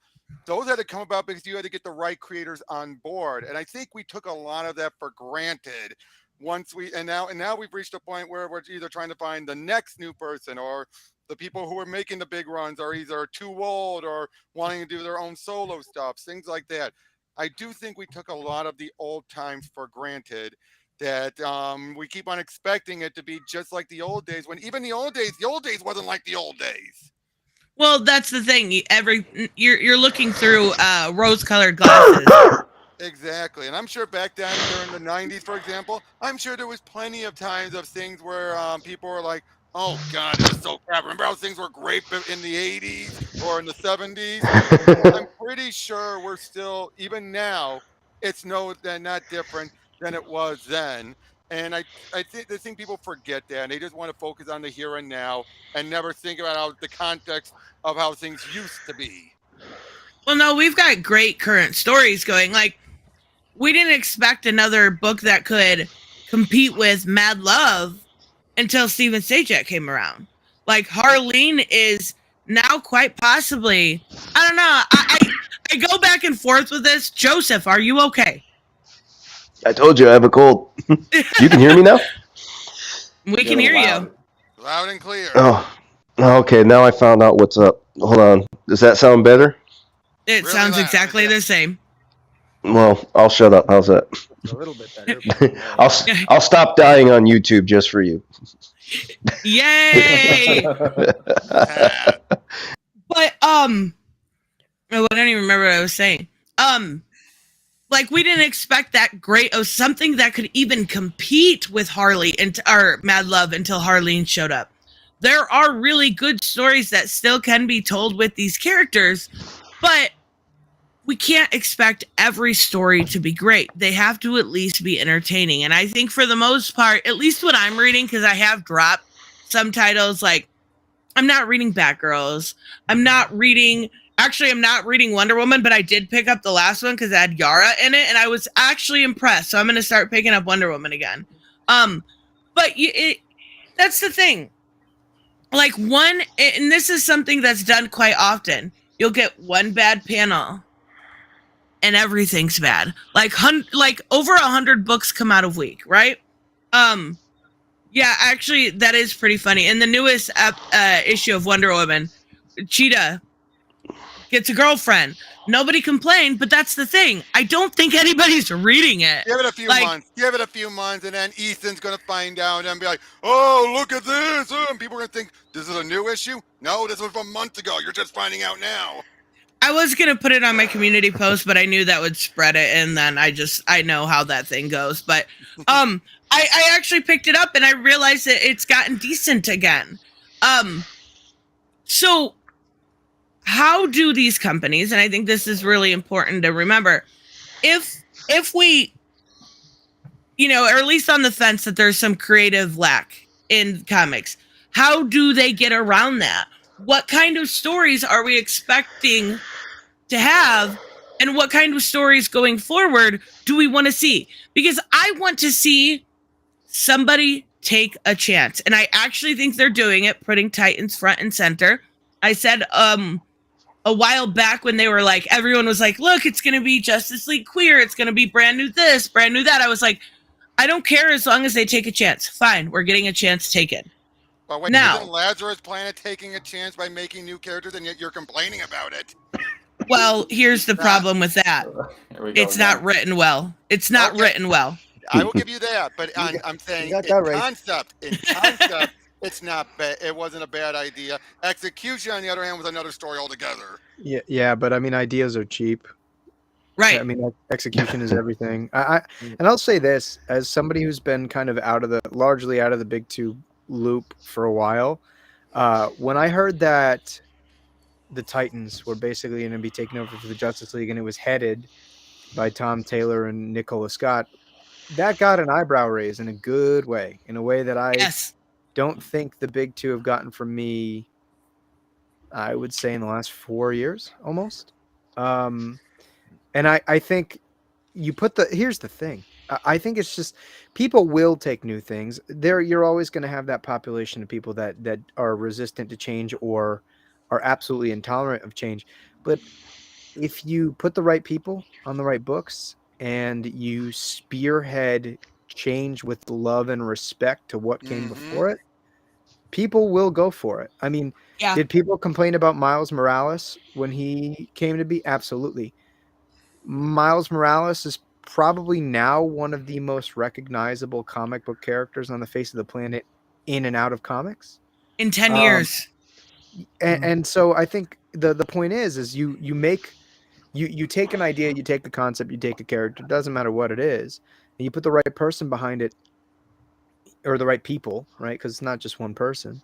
Those had to come about because you had to get the right creators on board, and I think we took a lot of that for granted. Now we've reached a point where we're either trying to find the next new person, or the people who are making the big runs are either too old or wanting to do their own solo stuff, things like that. I do think we took a lot of the old times for granted, that we keep on expecting it to be just like the old days, when even the old days wasn't like the old days. Well, that's the thing. You're looking through rose-colored glasses. Exactly. And I'm sure back then during the 90s, for example, I'm sure there was plenty of times of things where people were like, oh, God, it was so crap. Remember how things were great in the 80s or in the 70s? I'm pretty sure we're still, even now, it's not different than it was then. And I think people forget that, and they just want to focus on the here and now and never think about the context of how things used to be. Well, no, we've got great current stories going. Like, we didn't expect another book that could compete with Mad Love until Steven Sajak came around. Like, Harleen is now quite possibly, I don't know, I go back and forth with this. Joseph, are you okay? I told you I have a cold. You can hear me now? We can hear you. Loud and clear. Oh, okay. Now I found out what's up. Hold on. Does that sound better? It Really sounds loud, exactly yeah. the same. Well, I'll shut up. How's that? A little bit better. I'll stop dying on YouTube just for you. Yay! But I don't even remember what I was saying. Like, we didn't expect that great of something that could even compete with Harley or Mad Love until Harleen showed up. There are really good stories that still can be told with these characters, but we can't expect every story to be great. They have to at least be entertaining. And I think for the most part, at least what I'm reading, because I have dropped some titles, like, I'm not reading Batgirls. I'm not reading Actually, I'm not reading Wonder Woman, but I did pick up the last one because it had Yara in it, and I was actually impressed. So I'm going to start picking up Wonder Woman again. But that's the thing. Like and this is something that's done quite often. You'll get one bad panel, and everything's bad. Like over 100 books come out a week, right? Yeah, actually, that is pretty funny. In the newest issue of Wonder Woman, Cheetah gets a girlfriend. Nobody complained, but that's the thing. I don't think anybody's reading it. Give it a few months. Give it a few months, and then Ethan's gonna find out and be like, "Oh, look at this!" And people are gonna think this is a new issue. No, this was from months ago. You're just finding out now. I was gonna put it on my community post, but I knew that would spread it, and then I know how that thing goes. But I actually picked it up and I realized that it's gotten decent again. So how do these companies, and I think this is really important to remember, if we, are at least on the fence that there's some creative lack in comics, how do they get around that? What kind of stories are we expecting to have, and what kind of stories going forward do we want to see? Because I want to see somebody take a chance, and I actually think they're doing it, putting Titans front and center. I said a while back when they were like, everyone was like, look, it's going to be Justice League queer, it's going to be brand new this, brand new that. I was like, I don't care as long as they take a chance. Fine, we're getting a chance taken. Well, wait, now, isn't Lazarus Planet taking a chance by making new characters, and yet you're complaining about it? Well, here's the problem with that. It's not written well. It's not written well. I will give you that, but I'm saying concept, it's not bad. It wasn't a bad idea. Execution, on the other hand, was another story altogether. Yeah, but I mean, ideas are cheap. Right. I mean, execution is everything. And I'll say this, as somebody who's been kind of largely out of the big two loop for a while, when I heard that the Titans were basically going to be taking over for the Justice League and it was headed by Tom Taylor and Nicola Scott, that got an eyebrow raise in a good way, in a way that I don't think the big two have gotten from me, I would say, in the last 4 years almost. And I think here's the thing. I think it's just people will take new things. You're always going to have that population of people that are resistant to change or are absolutely intolerant of change. But if you put the right people on the right books and you spearhead change with love and respect to what came before it, people will go for it. I mean, did people complain about Miles Morales when he came to be? Absolutely. Miles Morales is probably now one of the most recognizable comic book characters on the face of the planet in and out of comics. In 10 years. And so I think the point is you take an idea, you take the concept, you take a character, it doesn't matter what it is, and you put the right person behind it, or the right people, right? Because it's not just one person.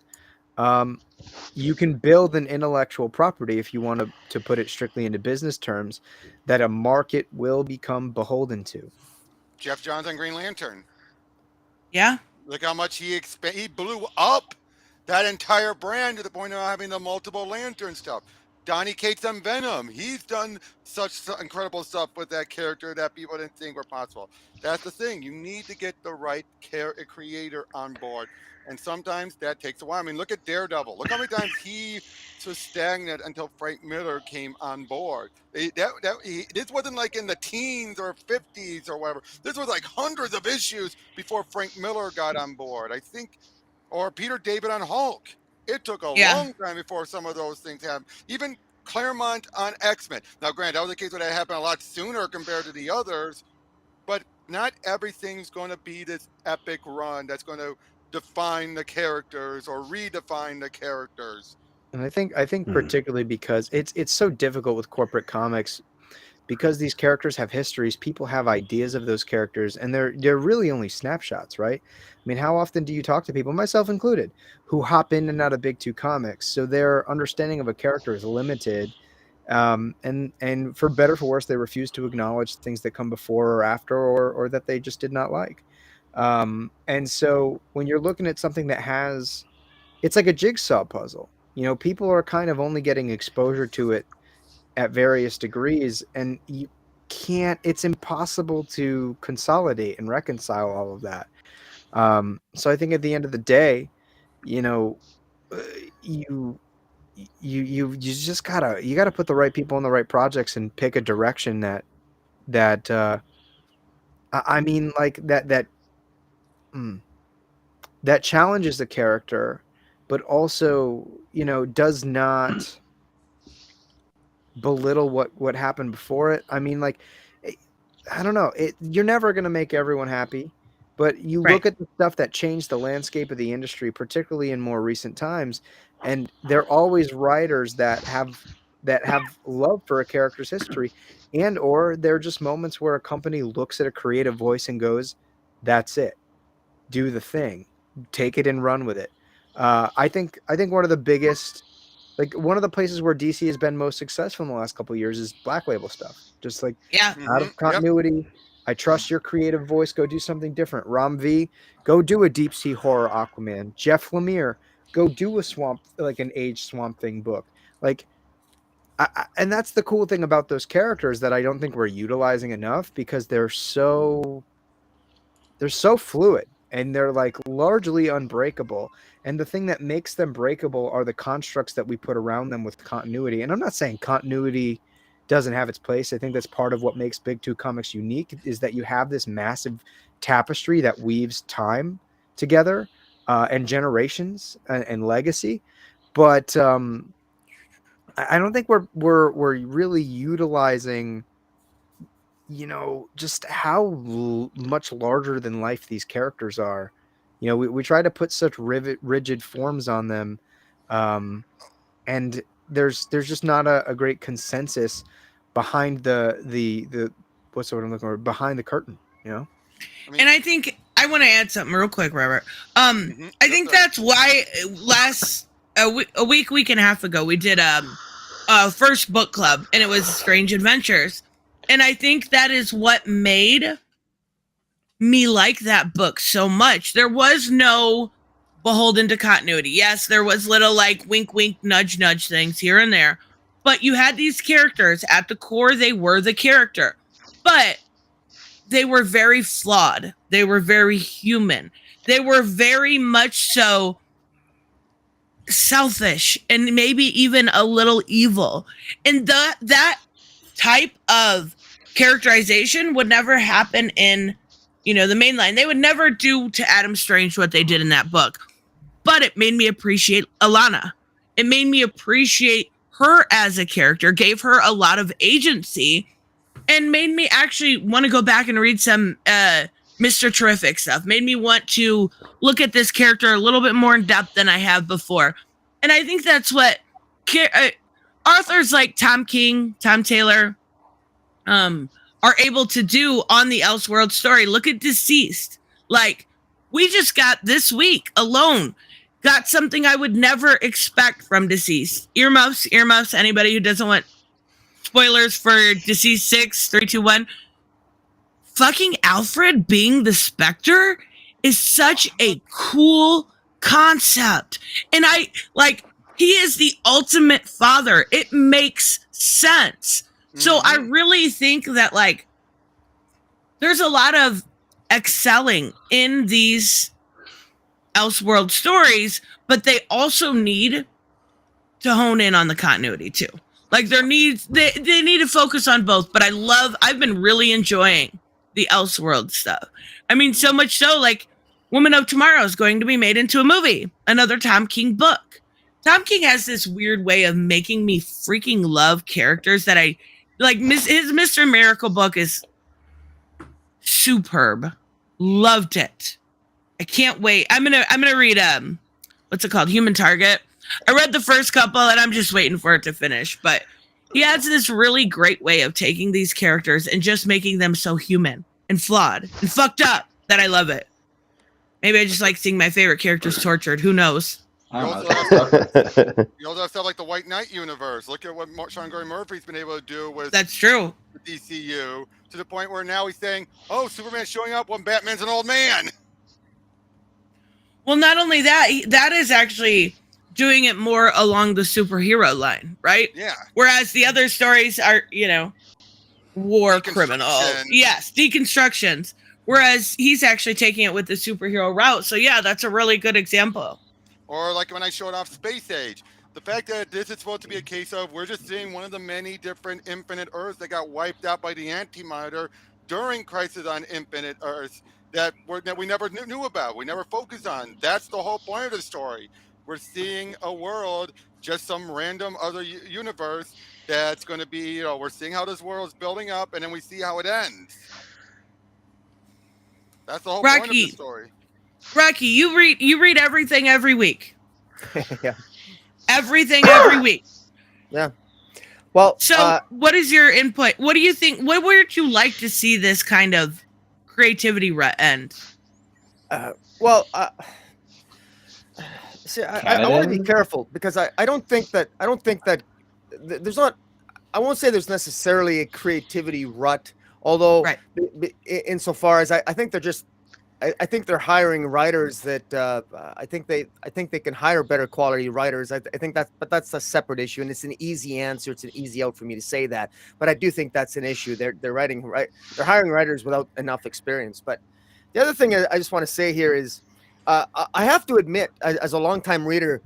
You can build an intellectual property, if you want to put it strictly into business terms, that a market will become beholden to. Jeff Johns on Green Lantern. Yeah. Look how much he blew up that entire brand to the point of having the multiple lantern stuff. Donny Cates on Venom. He's done such incredible stuff with that character that people didn't think were possible. That's the thing. You need to get the right creator on board. And sometimes that takes a while. I mean, look at Daredevil. Look how many times he was stagnant until Frank Miller came on board. This wasn't like in the teens or 50s or whatever. This was like hundreds of issues before Frank Miller got on board. I think, or Peter David on Hulk. It took a long time before some of those things happened. Even Claremont on X-Men. Now, granted, that was the case where that happened a lot sooner compared to the others, but not everything's going to be this epic run that's going to define the characters or redefine the characters. And I think particularly because it's so difficult with corporate comics, because these characters have histories, people have ideas of those characters, and they're really only snapshots, right? I mean, how often do you talk to people, myself included, who hop in and out of big two comics, so their understanding of a character is limited, and for better or for worse, they refuse to acknowledge things that come before or after, or that they just did not like. And so when you're looking at something that it's like a jigsaw puzzle, people are kind of only getting exposure to it at various degrees, and you can't. It's impossible to consolidate and reconcile all of that. So I think at the end of the day, you know, uh, you you just gotta put the right people in the right projects and pick a direction that I mean, like mm, that challenges the character, but also, you know, does not belittle what happened before it. I mean, like, it, I don't know. You're never gonna make everyone happy, but you Right. look at the stuff that changed the landscape of the industry, particularly in more recent times, and there are always writers that have love for a character's history, and or there are just moments where a company looks at a creative voice and goes, "That's it. Do the thing. Take it and run with it." I think one of the biggest, like one of the places where DC has been most successful in the last couple of years is Black Label stuff. Just like Yeah. out of Yep. continuity. I trust your creative voice. Go do something different. Ram V, go do a deep sea horror Aquaman. Jeff Lemire, go do a an age Swamp Thing book. Like, and that's the cool thing about those characters that I don't think we're utilizing enough, because they're so fluid and they're like largely unbreakable. And the thing that makes them breakable are the constructs that we put around them with continuity. And I'm not saying continuity doesn't have its place. I think that's part of what makes Big Two Comics unique, is that you have this massive tapestry that weaves time together, and generations and legacy. But I don't think we're really utilizing, you know, just how much larger than life these characters are. You know, we try to put such rigid forms on them, and there's just not a great consensus behind the what's the word I'm looking for, behind the curtain, you know. And I think I want to add something real quick, Robert. I think that's why a week and a half ago we did a first book club, and it was Strange Adventures, and I think that is what made me like that book so much. There was no beholden to continuity. Yes, there was little like wink wink nudge nudge things here and there, but you had these characters at the core. They were the character, but they were very flawed. They were very human. They were very much so selfish and maybe even a little evil. And that type of characterization would never happen in, you know, the main line. They would never do to Adam Strange what they did in that book. But it made me appreciate Alana. It made me appreciate her as a character, gave her a lot of agency, and made me actually want to go back and read some Mr. Terrific stuff. Made me want to look at this character a little bit more in depth than I have before. And I think that's what authors like Tom King, Tom Taylor, are able to do on the Elseworld story. Look at Deceased. Like, we just got this week alone, got something I would never expect from Deceased. Earmuffs, anybody who doesn't want spoilers for Deceased 6, 3, 2, 1. Fucking Alfred being the Spectre is such a cool concept. And he is the ultimate father. It makes sense. So I really think that, like, there's a lot of excelling in these Elseworld stories, but they also need to hone in on the continuity too. Like, they need to focus on both. But I've been really enjoying the Elseworld stuff. I mean, so much so, like, Woman of Tomorrow is going to be made into a movie, another Tom King book. Tom King has this weird way of making me freaking love characters that I like. His Mr. Miracle book is superb. Loved it. I can't wait. I'm gonna read what's it called? Human Target. I read the first couple and I'm just waiting for it to finish. But he has this really great way of taking these characters and just making them so human and flawed and fucked up that I love it. Maybe I just like seeing my favorite characters tortured. Who knows? You also have stuff like the White Knight universe. Look at what Sean Gary Murphy's been able to do with That's true. the DCU, to the point where now he's saying, "Oh, Superman's showing up when Batman's an old man." Well, not only that, that is actually doing it more along the superhero line, right? Yeah. Whereas the other stories are, war criminal. Deconstruction. Yes, deconstructions. Whereas he's actually taking it with the superhero route. So yeah, that's a really good example. Or like when I showed off Space Age, the fact that this is supposed to be a case of we're just seeing one of the many different infinite Earths that got wiped out by the Antimatter during Crisis on Infinite Earths that we never knew about, we never focused on. That's the whole point of the story. We're seeing a world, just some random other universe that's going to be, we're seeing how this world is building up, and then we see how it ends. That's the whole point of the story. Rocky, you read everything every week. Yeah. Everything every week. Yeah. Well, so what is your input? What do you think? Where would you like to see this kind of creativity end? See, I want to be careful because I don't think that there's not. I won't say there's necessarily a creativity rut, although insofar as I think they're just. I think they're hiring writers that I think they can hire better quality writers. I think that's a separate issue, and it's an easy answer. It's an easy out for me to say that, but I do think that's an issue. They're hiring writers without enough experience. But the other thing I just want to say here is I have to admit, as a longtime reader,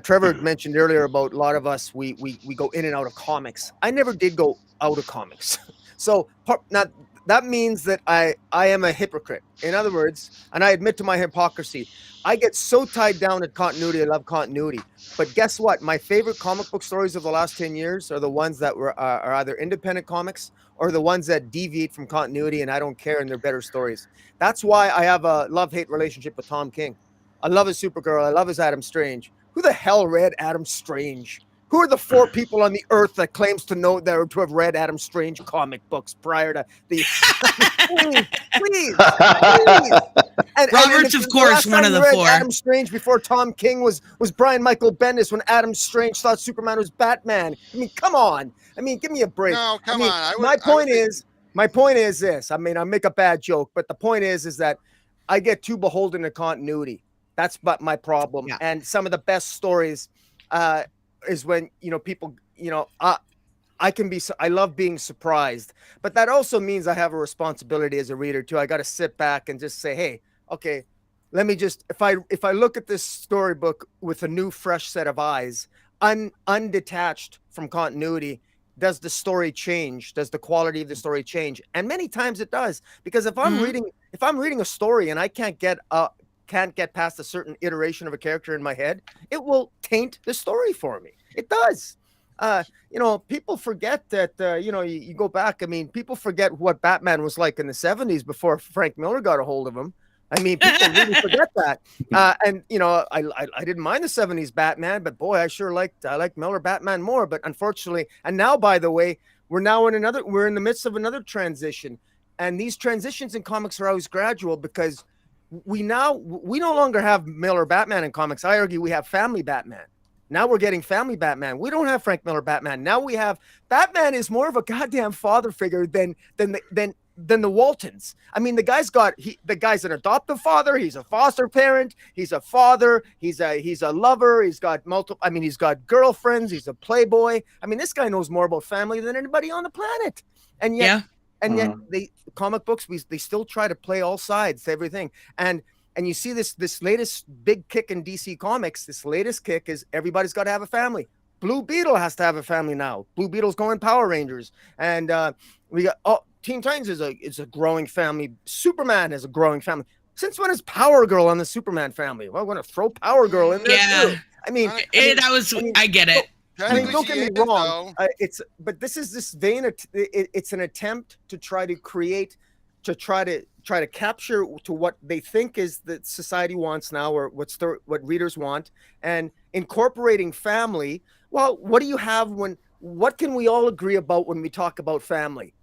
Trevor mentioned earlier about a lot of us we go in and out of comics. I never did go out of comics, so not. That means that I am a hypocrite. In other words, and I admit to my hypocrisy, I get so tied down at continuity. I love continuity. But guess what? My favorite comic book stories of the last 10 years are the ones that are either independent comics or the ones that deviate from continuity, and I don't care, and they're better stories. That's why I have a love-hate relationship with Tom King. I love his Supergirl. I love his Adam Strange. Who the hell read Adam Strange? Who are the 4 people on the earth that claims to have read Adam Strange comic books prior to the? please. Robert's, of course, one of the 4. Adam Strange before Tom King was Brian Michael Bendis when Adam Strange thought Superman was Batman. I mean, come on. I mean, give me a break. No, come on. My point is this. I mean, I make a bad joke, but the point is that I get too beholden to continuity. That's but my problem. Yeah. And some of the best stories. Is when people I love being surprised, but that also means I have a responsibility as a reader too. I got to sit back and just say, hey, okay, let me just if I look at this storybook with a new fresh set of eyes, undetached from continuity, does the story change? Does the quality of the story change? And many times it does, because if I'm reading a story and I can't get past a certain iteration of a character in my head, it will taint the story for me. It does. People forget that, you go back. I mean, people forget what Batman was like in the 70s before Frank Miller got a hold of him. I mean, people really forget that. I didn't mind the 70s Batman, but boy, I liked Miller Batman more. But unfortunately, and now, by the way, we're in the midst of another transition. And these transitions in comics are always gradual because we no longer have Miller Batman in comics. I argue we have Family Batman. Now we're getting Family Batman. We don't have Frank Miller Batman. Now we have Batman is more of a goddamn father figure than the Waltons. I mean, the guy's an adoptive father. He's a foster parent. He's a father. He's a lover. He's got he's got girlfriends. He's a playboy. I mean, this guy knows more about family than anybody on the planet. And yet. Yeah. And yet, comic books, they still try to play all sides, everything. And you see this latest big kick in DC Comics. This latest kick is everybody's got to have a family. Blue Beetle has to have a family now. Blue Beetle's going Power Rangers, and we got Teen Titans is a growing family. Superman is a growing family. Since when is Power Girl on the Superman family? Well, we're gonna throw Power Girl in there too. I get it. I mean, don't get me wrong. But this is this vein. It's an attempt to try to create, to try to capture to what they think is that society wants now, or what readers want, and incorporating family. Well, what do you have what can we all agree about when we talk about family?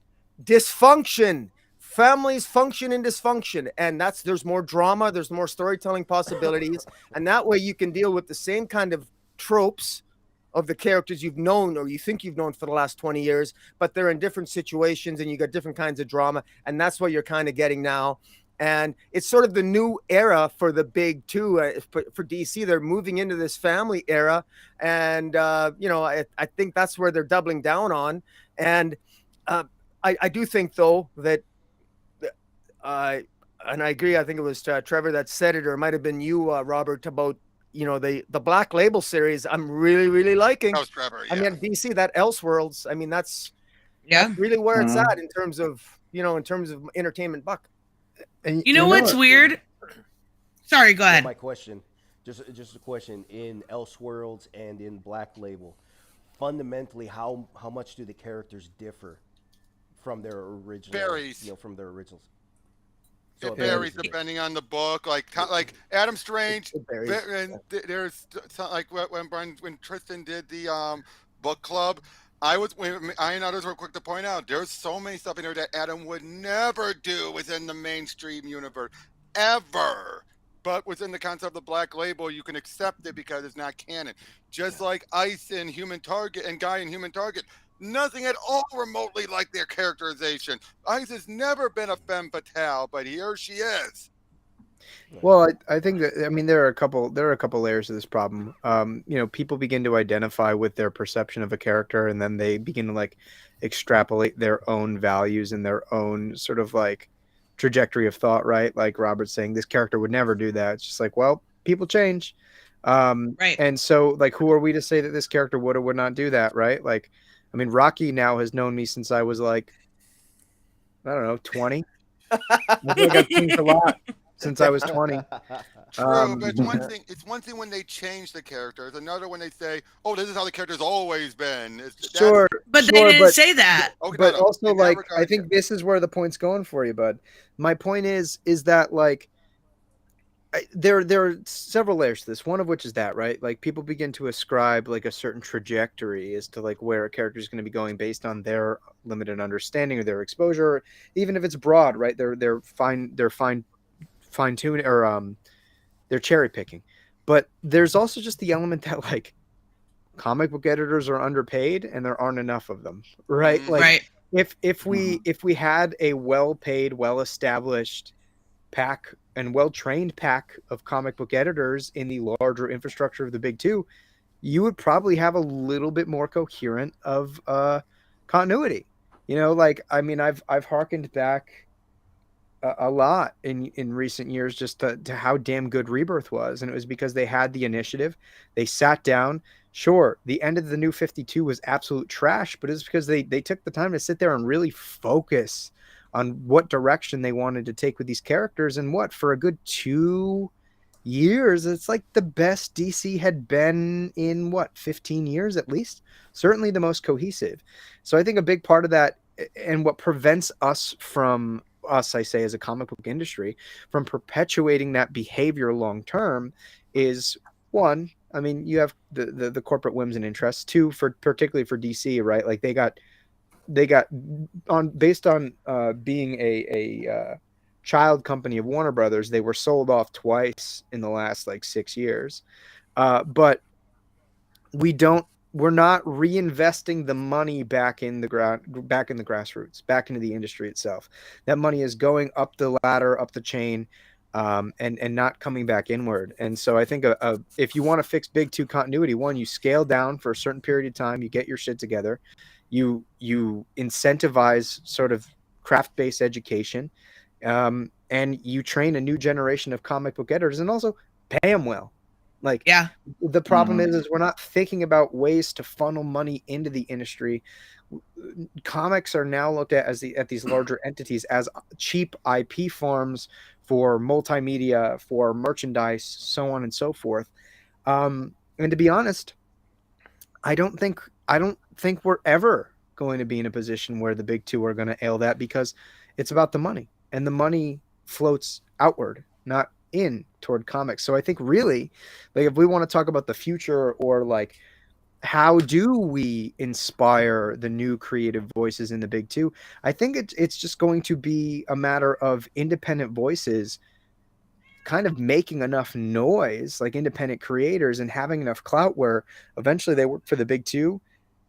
Dysfunction. Families function in dysfunction, and there's more drama, there's more storytelling possibilities, and that way you can deal with the same kind of tropes of the characters you've known or you think you've known for the last 20 years, but they're in different situations and you got different kinds of drama, and that's what you're kind of getting now. And it's sort of the new era for the big two, for DC. They're moving into this family era, and I think that's where they're doubling down on. And I do think though that and I agree. I think it was Trevor that said it, or it might have been you, Robert, about the Black Label series. I'm really liking. That was Trevor. Yeah. I mean, DC, that Elseworlds. I mean, that's Yeah. really where it's Mhm. at in terms of entertainment buck. And You know what's weird? Sorry, go Well, ahead. my question, just a question, in Elseworlds and in Black Label, fundamentally, how much do the characters differ from their original? Varies. From their originals. It varies depending on the book. Like Adam Strange, It varies. and there's like when Tristan did the book club. I and others were quick to point out there's so many stuff in there that Adam would never do within the mainstream universe ever. But within the concept of Black Label, you can accept it because it's not canon. Just like Ice in Human Target and Guy in Human Target. Nothing at all remotely like their characterization. Ice has never been a femme fatale, but here she is. Well, I think that, I mean, there are a couple layers to this problem. People begin to identify with their perception of a character, and then they begin to like extrapolate their own values and their own sort of like trajectory of thought, right? Like Robert's saying, this character would never do that. It's just like, well, people change. Right. And so like, who are we to say that this character would or would not do that, right? Like, I mean, Rocky now has known me since I was like, I don't know, 20. I think I've changed a lot since I was 20. True, but it's one thing. It's one thing when they change the character. It's another when they say, "Oh, this is how the character's always been." Sure, But they didn't say that. Okay, but no, also, in that like, regard, I think this is where the point's going for you, bud. My point is that like, there are several layers to this. One of which is that, right? Like, people begin to ascribe like a certain trajectory as to like where a character is going to be going based on their limited understanding or their exposure, even if it's broad, right? They're fine tuning, or they're cherry picking. But there's also just the element that like comic book editors are underpaid and there aren't enough of them, right? Like, Right. if we had a well-paid, well-established pack and well-trained pack of comic book editors in the larger infrastructure of the big two, you would probably have a little bit more coherent of continuity. Like, I mean, I've hearkened back a lot in recent years just to how damn good Rebirth was, and it was because they had the initiative. They sat down. Sure, the end of the New 52 was absolute trash, but it's because they took the time to sit there and really focus on what direction they wanted to take with these characters. And what, for a good 2 years, it's like the best DC had been in 15 years at least. Certainly the most cohesive. So I think a big part of that, and what prevents us, I say, as a comic book industry, from perpetuating that behavior long term, is one, I mean, you have the corporate whims and interests. Two, particularly for DC, right? Like, they got based on being a child company of Warner Brothers, they were sold off twice in the last like 6 years. But we're not reinvesting the money back in the grassroots, back into the industry itself. That money is going up the ladder, up the chain, and not coming back inward. And so I think if you want to fix big two continuity, one, you scale down for a certain period of time, you get your shit together, you incentivize sort of craft-based education, and you train a new generation of comic book editors, and also pay them well. Like, Yeah. the problem is we're not thinking about ways to funnel money into the industry. Comics are now looked at at these larger entities as cheap IP farms for multimedia, for merchandise, so on and so forth. And to be honest, I don't think we're ever going to be in a position where the big two are going to ail that, because it's about the money, and the money floats outward, not in toward comics. So I think really, like, if we want to talk about the future, or like, how do we inspire the new creative voices in the big two, I think it's just going to be a matter of independent voices kind of making enough noise, like independent creators, and having enough clout where eventually they work for the big two.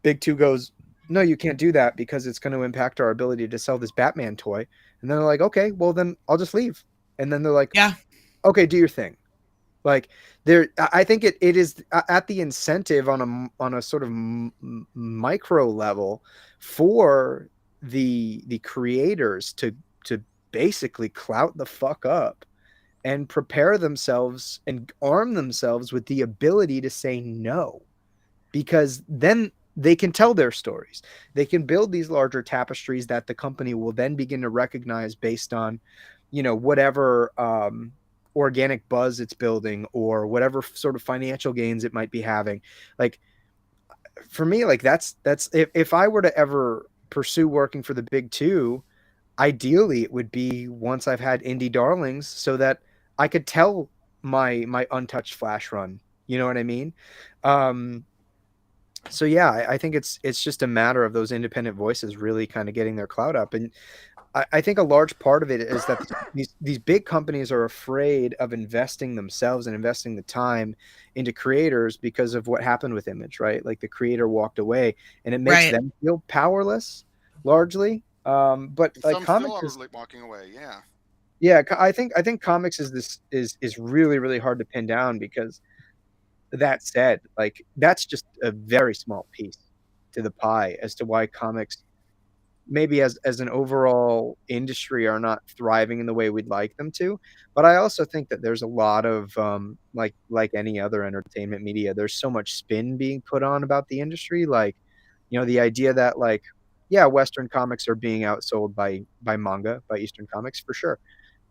Big two goes, no, you can't do that because it's going to impact our ability to sell this Batman toy. And then they're like, okay, well then I'll just leave. and then they're like, Yeah. okay, do your thing. Like I think it is at the incentive on a sort of micro level for the creators to basically clout the fuck up and prepare themselves and arm themselves with the ability to say no, because then they can tell their stories. They can build these larger tapestries that the company will then begin to recognize based on, whatever organic buzz it's building or whatever sort of financial gains it might be having. Like, for me, like that's if I were to ever pursue working for the big two, ideally it would be once I've had indie darlings so that I could tell my untouched flash run. You know what I mean? So yeah, I think it's just a matter of those independent voices really kind of getting their clout up. And I think a large part of it is that these big companies are afraid of investing themselves and investing the time into creators because of what happened with Image, right? Like the creator walked away, and it makes Right. them feel powerless, largely. But like Some comics still are is, like walking away. Yeah. yeah, I think comics is really really hard to pin down because that said, like that's just a very small piece to the pie as to why comics maybe as an overall industry are not thriving in the way we'd like them to. But I also think that there's a lot of like any other entertainment media, there's so much spin being put on about the industry. Like, the idea that like, yeah, Western comics are being outsold by manga, by Eastern comics for sure.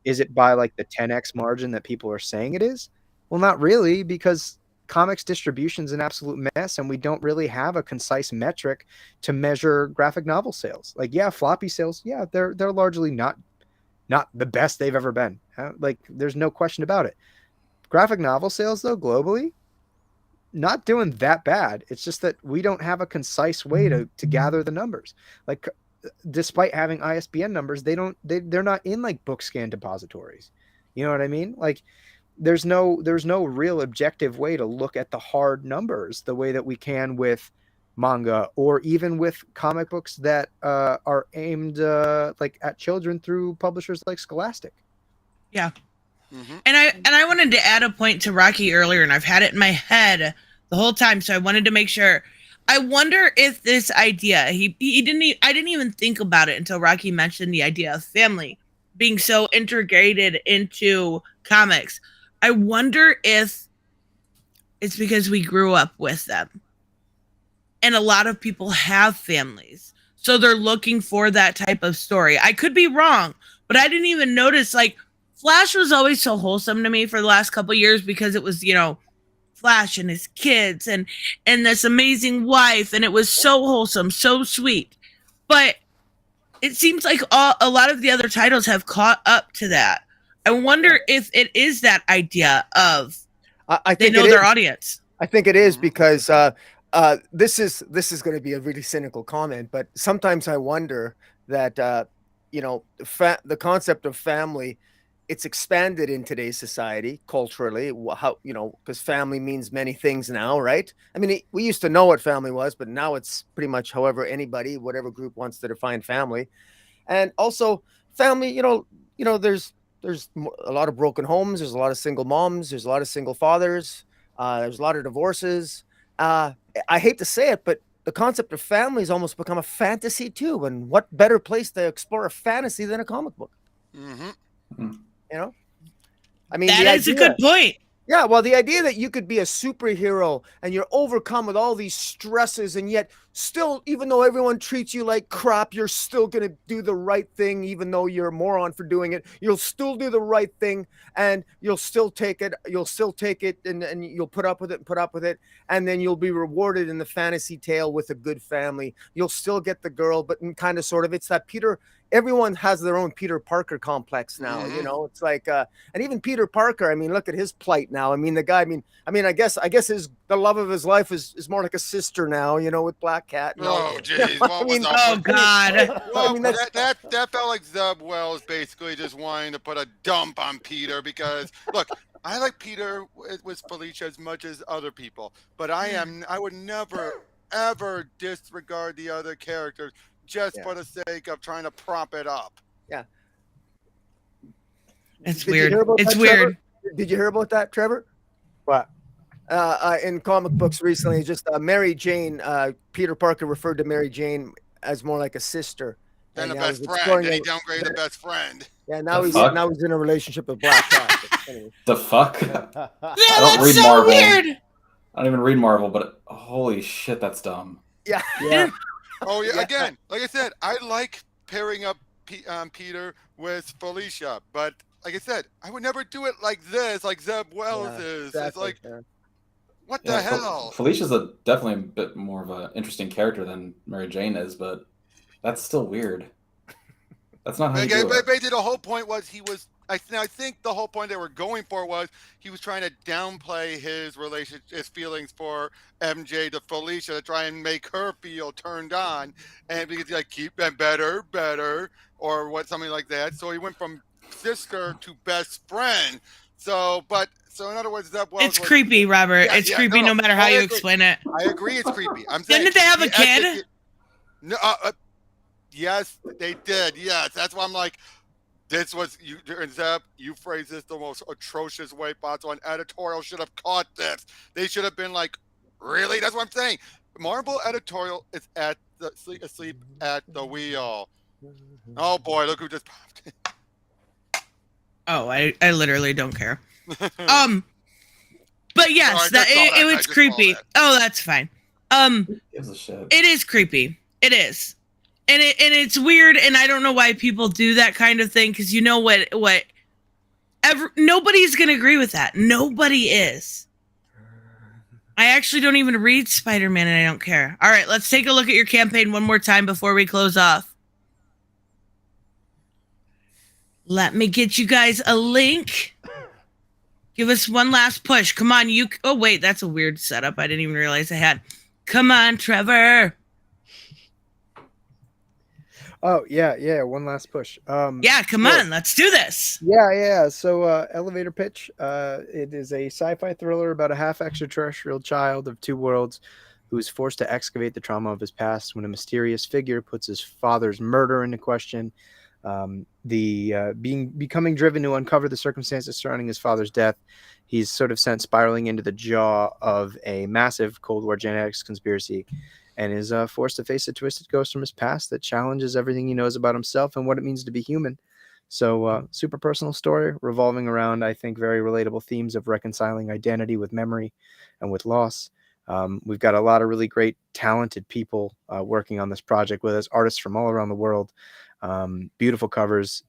Is it by like the 10x margin that people are saying it is? Well, not really, because comics distribution is an absolute mess, and we don't really have a concise metric to measure graphic novel sales. Like, yeah, floppy sales, yeah, they're largely not the best they've ever been. Like, there's no question about it. Graphic novel sales, though, globally, not doing that bad. It's just that we don't have a concise way to gather the numbers. Like, despite having ISBN numbers, they're not in like book scan depositories. You know what I mean? Like, there's no real objective way to look at the hard numbers the way that we can with manga or even with comic books that are aimed like at children through publishers like Scholastic. Yeah. Mm-hmm. And I wanted to add a point to Rocky earlier, and I've had it in my head the whole time, so I wanted to make sure. I wonder if this idea I didn't even think about it until Rocky mentioned the idea of family being so integrated into comics. I wonder if it's because we grew up with them. And a lot of people have families. So they're looking for that type of story. I could be wrong, but I didn't even notice like Flash was always so wholesome to me for the last couple of years because it was, Flash and his kids and this amazing wife, and it was so wholesome, so sweet. But it seems like a lot of the other titles have caught up to that. I wonder if it is that idea of I they think know it their is. audience. I think it is because this is going to be a really cynical comment, but sometimes I wonder that the concept of family, it's expanded in today's society culturally. How because family means many things now, right? I mean, we used to know what family was, but now it's pretty much however anybody, whatever group wants to define family. And also family, there's a lot of broken homes, there's a lot of single moms, there's a lot of single fathers, there's a lot of divorces. I hate to say it, but the concept of family has almost become a fantasy too. And what better place to explore a fantasy than a comic book? Mm-hmm. I mean, That is a good point. Yeah, well, the idea that you could be a superhero and you're overcome with all these stresses, and yet still, even though everyone treats you like crap, you're still going to do the right thing, even though you're a moron for doing it. You'll still do the right thing, and you'll still take it. You'll still take it, and you'll put up with it and put up with it. And then you'll be rewarded in the fantasy tale with a good family. You'll still get the girl, but kind of sort of, it's that everyone has their own Peter Parker complex now. Mm-hmm. It's like, and even Peter Parker, I mean, look at his plight now. I mean, the guy, I guess the love of his life is more like a sister now, with Black Cat. Oh, jeez. What was up Oh with God. Well, that felt like Zeb Wells basically just wanting to put a dump on Peter because, look, I like Peter with Felicia as much as other people, but I would never, ever disregard the other characters just for the sake of trying to prop it up. Yeah. It's Did you weird. hear about It's that, weird. Trevor? Did you hear about that, Trevor? What? In comic books recently, just Mary Jane. Peter Parker referred to Mary Jane as more like a sister. Then And a now he's best friend. exploring Then he it. downgraded the best friend. Yeah, now The he's fuck? in a relationship with Black Cat. Anyway. The fuck? Yeah, don't that's read so Marvel. weird. I don't even read Marvel, but holy shit, that's dumb. Yeah. Yeah. Oh yeah, Yeah. again, like I said, I like pairing up Peter with Felicia, but like I said, I would never do it like this, like Zeb Wells Yeah, is. It's exactly, like, yeah. what the hell? Felicia's definitely a bit more of an interesting character than Mary Jane is, but that's still weird. That's not how you do it. Basically, the whole point was he was. I think the whole point they were going for was he was trying to downplay his feelings for MJ to Felicia to try and make her feel turned on, and because like keep them better, or something like that. So he went from sister to best friend. So in other words, that was It's creepy, Robert. Yeah, it's yeah, creepy no matter how I you agree. explain it. I agree, it's creepy. I'm saying Didn't they have a he kid? actually- No, yes, they did. Yes, that's why I'm like, this was you, Zeb. You phrased this the most atrocious way possible. An editorial should have caught this. They should have been like, really? That's what I'm saying. Marvel editorial is asleep at the wheel. Oh boy, look who just popped. Oh, I literally don't care. But yes, Sorry, I it was just saw creepy. that. Oh, that's fine. Who gives a shit? It is creepy. It is. And it's weird, and I don't know why people do that kind of thing, because you know what nobody's gonna agree with that. Nobody is. I actually don't even read Spider-Man, and I don't care. All right, let's take a look at your campaign one more time before we close off. Let me get you guys a link. Give us one last push. Come on, you. Oh wait, that's a weird setup. I didn't even realize I had. Come on, Trevor. Oh yeah. One last push. Yeah, come on, let's do this. Yeah. So elevator pitch. It is a sci-fi thriller about a half extraterrestrial child of two worlds who is forced to excavate the trauma of his past when a mysterious figure puts his father's murder into question. Becoming driven to uncover the circumstances surrounding his father's death, he's sort of sent spiraling into the jaw of a massive Cold War genetics conspiracy, and is forced to face a twisted ghost from his past that challenges everything he knows about himself and what it means to be human. So super personal story revolving around, I think, very relatable themes of reconciling identity with memory and with loss. We've got a lot of really great, talented people working on this project with us, artists from all around the world. Beautiful covers,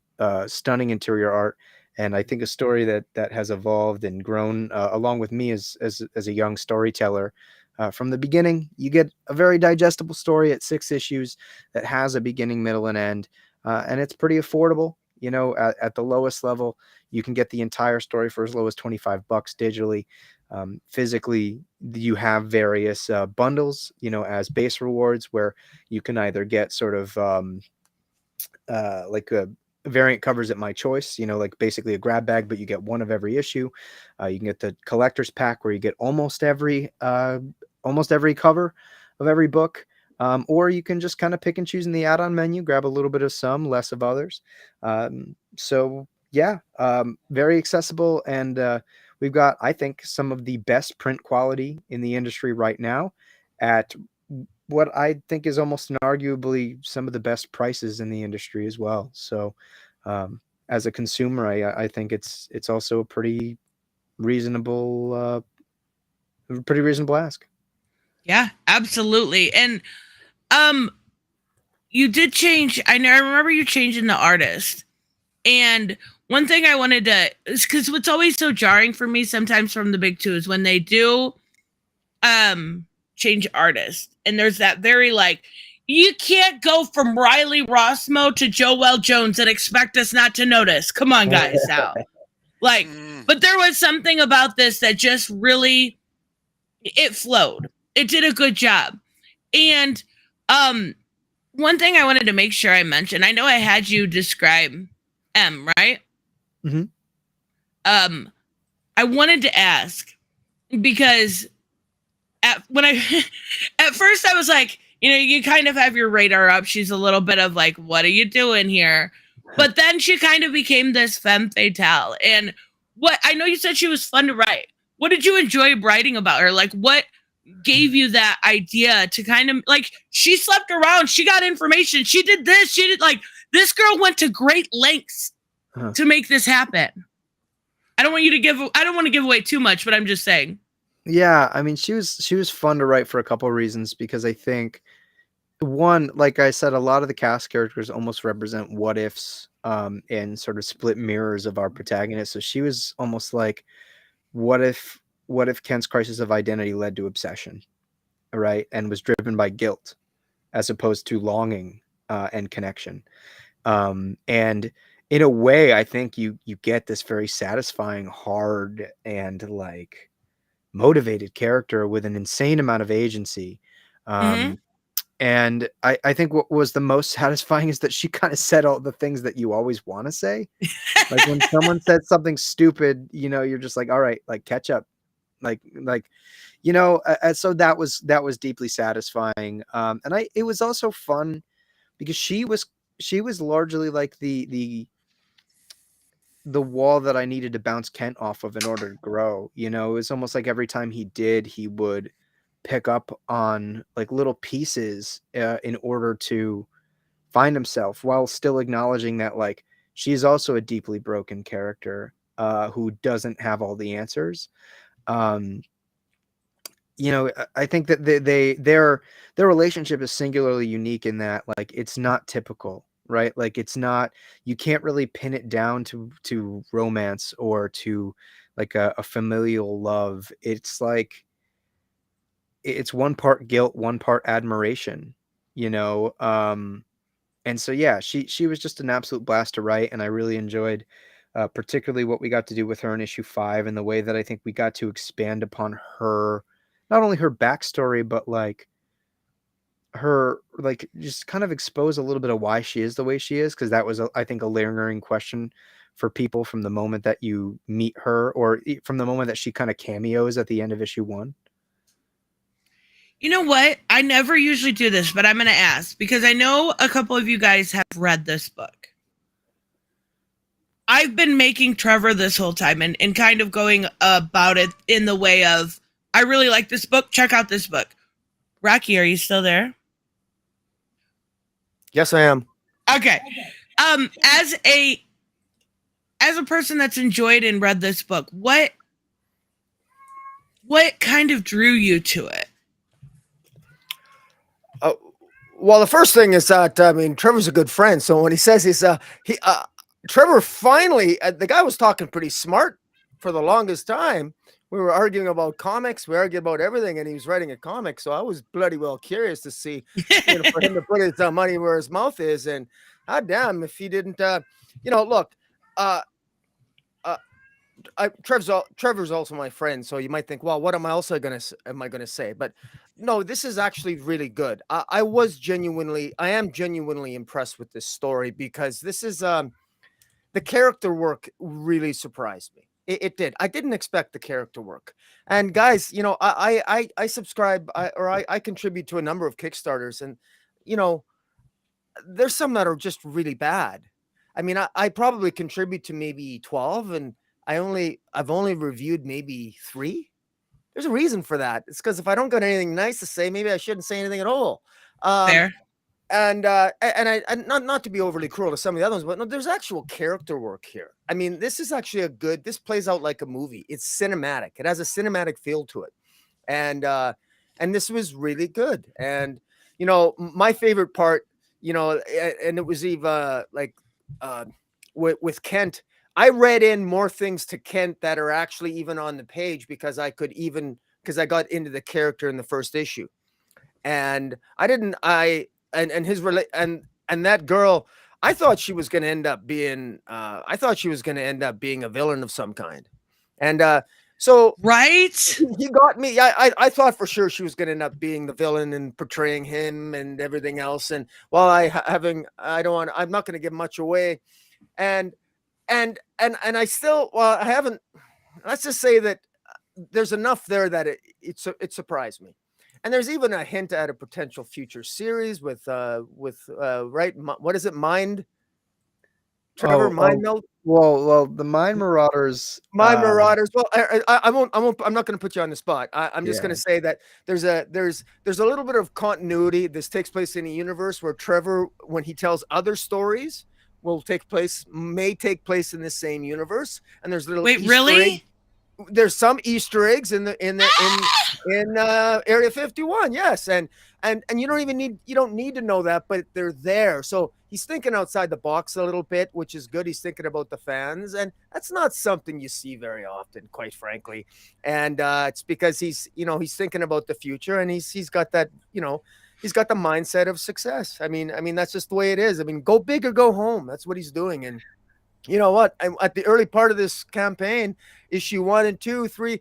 stunning interior art, and I think a story that has evolved and grown along with me as a young storyteller. From the beginning, you get a very digestible story at 6 issues that has a beginning, middle, and end, and it's pretty affordable. You know, at the lowest level, you can get the entire story for as low as $25 digitally. Physically, you have various bundles, you know, as base rewards, where you can either get sort of like a variant covers at my choice, you know, like basically a grab bag, but you get one of every issue. You can get the collector's pack where you get almost every cover of every book. Or you can just kind of pick and choose in the add-on menu, grab a little bit of some, less of others. So yeah, very accessible. And we've got, I think, some of the best print quality in the industry right now at what I think is almost arguably some of the best prices in the industry as well. So as a consumer, I think it's also a pretty reasonable ask. Yeah, absolutely. And you did change. I remember you changing the artist. And one thing I wanted to, is because what's always so jarring for me sometimes from the big two is when they do change artist, and there's that very like, you can't go from Riley Rossmo to Joel Jones and expect us not to notice. Come on, guys, now. Like, but there was something about this that just really, it flowed. It did a good job. And one thing I wanted to make sure I mentioned, I know I had you describe M, right? Mm-hmm. I wanted to ask, because at first I was like, you know, you kind of have your radar up. She's a little bit of like, what are you doing here? But then she kind of became this femme fatale. And what I know you said she was fun to write. What did you enjoy writing about her? Like, what gave you that idea to kind of like, she slept around, she got information, she did this, she did like, this girl went to great lengths to make this happen. I don't want to give away too much, but I'm just saying. Yeah, I mean, she was fun to write for a couple of reasons, because I think, one, like I said, a lot of the cast characters almost represent what ifs, and sort of split mirrors of our protagonist. So she was almost like, what if Kent's crisis of identity led to obsession, right, and was driven by guilt as opposed to longing and connection. And in a way, I think you get this very satisfying, hard, and like motivated character with an insane amount of agency. And I think what was the most satisfying is that she kind of said all the things that you always want to say. Like when someone said something stupid, you're just like, all right, like catch up. Like, so that was deeply satisfying. And it was also fun because she was largely like the wall that I needed to bounce Kent off of in order to grow. It was almost like every time he would pick up on like little pieces in order to find himself, while still acknowledging that like she's also a deeply broken character who doesn't have all the answers. I think that their relationship is singularly unique in that like it's not typical, right? Like it's not, you can't really pin it down to romance or to like a familial love. It's like it's one part guilt, one part admiration, and so yeah, she was just an absolute blast to write, and I really enjoyed particularly what we got to do with her in issue 5, and the way that I think we got to expand upon her, not only her backstory, but like her, like just kind of expose a little bit of why she is the way she is, because that was I think a lingering question for people from the moment that you meet her, or from the moment that she kind of cameos at the end of issue 1. You know what? I never usually do this, but I'm going to ask because I know a couple of you guys have read this book. I've been making Trevor this whole time and kind of going about it in the way of, I really like this book. Check out this book. Rocky, are you still there? Yes, I am. Okay. As a person that's enjoyed and read this book, what kind of drew you to it? Well, the first thing is that Trevor's a good friend. So when he says Trevor finally, the guy was talking pretty smart for the longest time. We were arguing about comics, we argued about everything, and he was writing a comic. So I was bloody well curious to see, for him to put his money where his mouth is. And damn, if he didn't, look, Trevor's also my friend, so you might think, well, what am I gonna say? But no, this is actually really good. I am genuinely impressed with this story, because this is the character work really surprised me. It did. I didn't expect the character work. And guys, I subscribe, I contribute to a number of Kickstarters, and there's some that are just really bad. I mean, I probably contribute to maybe 12, and I've only reviewed maybe 3. There's a reason for that. It's because if I don't got anything nice to say, maybe I shouldn't say anything at all. Fair. And not to be overly cruel to some of the other ones, but no, there's actual character work here. I mean, this is actually this plays out like a movie. It's cinematic. It has a cinematic feel to it. And this was really good. And, my favorite part, and it was even with Kent, I read in more things to Kent that are actually even on the page, because I got into the character in the first issue, and that girl, I thought she was going to end up being, being a villain of some kind. And, so right, he got me. I thought for sure she was going to end up being the villain and portraying him and everything else. And while I'm not going to give much away. And I still, I haven't, let's just say that there's enough there that it surprised me. And there's even a hint at a potential future series with right, what is it, Mind? Trevor, Oh, Mind oh, Meld, well, the Mind Marauders. Mind Marauders. Well, I won't. I'm not going to put you on the spot. I'm just going Yeah. to say that there's a little bit of continuity. This takes place in a universe where Trevor, when he tells other stories, may take place in the same universe. And there's little Wait, Easter egg. really? There's some Easter eggs in Area 51. Yes, and you don't need to know that, but they're there. So he's thinking outside the box a little bit, which is good. He's thinking about the fans, and that's not something you see very often, quite frankly. And it's because he's thinking about the future, and he's got that, he's got the mindset of success. I mean that's just the way it is. I mean, go big or go home. That's what he's doing. And you know what? At the early part of this campaign, issue 1 and 2, 3,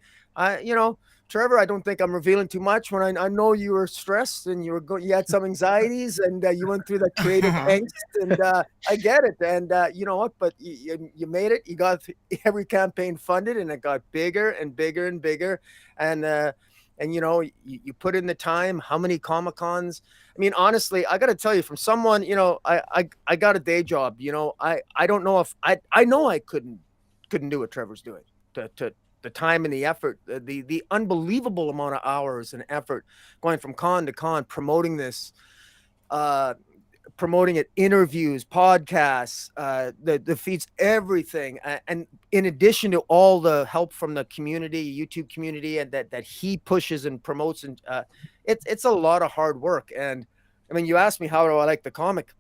Trevor, I don't think I'm revealing too much when I know you were stressed and you had some anxieties and you went through that creative angst, and I get it. And you know what? But you made it. You got every campaign funded, and it got bigger and bigger and bigger. And you put in the time. How many Comic-Cons? I mean, honestly, I got to tell you, from someone, I got a day job. I don't know if I know I couldn't do what Trevor's doing. To the time and the effort, the unbelievable amount of hours and effort going from con to con, promoting this, promoting it, interviews, podcasts, the feeds, everything. And in addition to all the help from the community, YouTube community, and that he pushes and promotes, and it's a lot of hard work. And I mean, you asked me, how do I like the comic?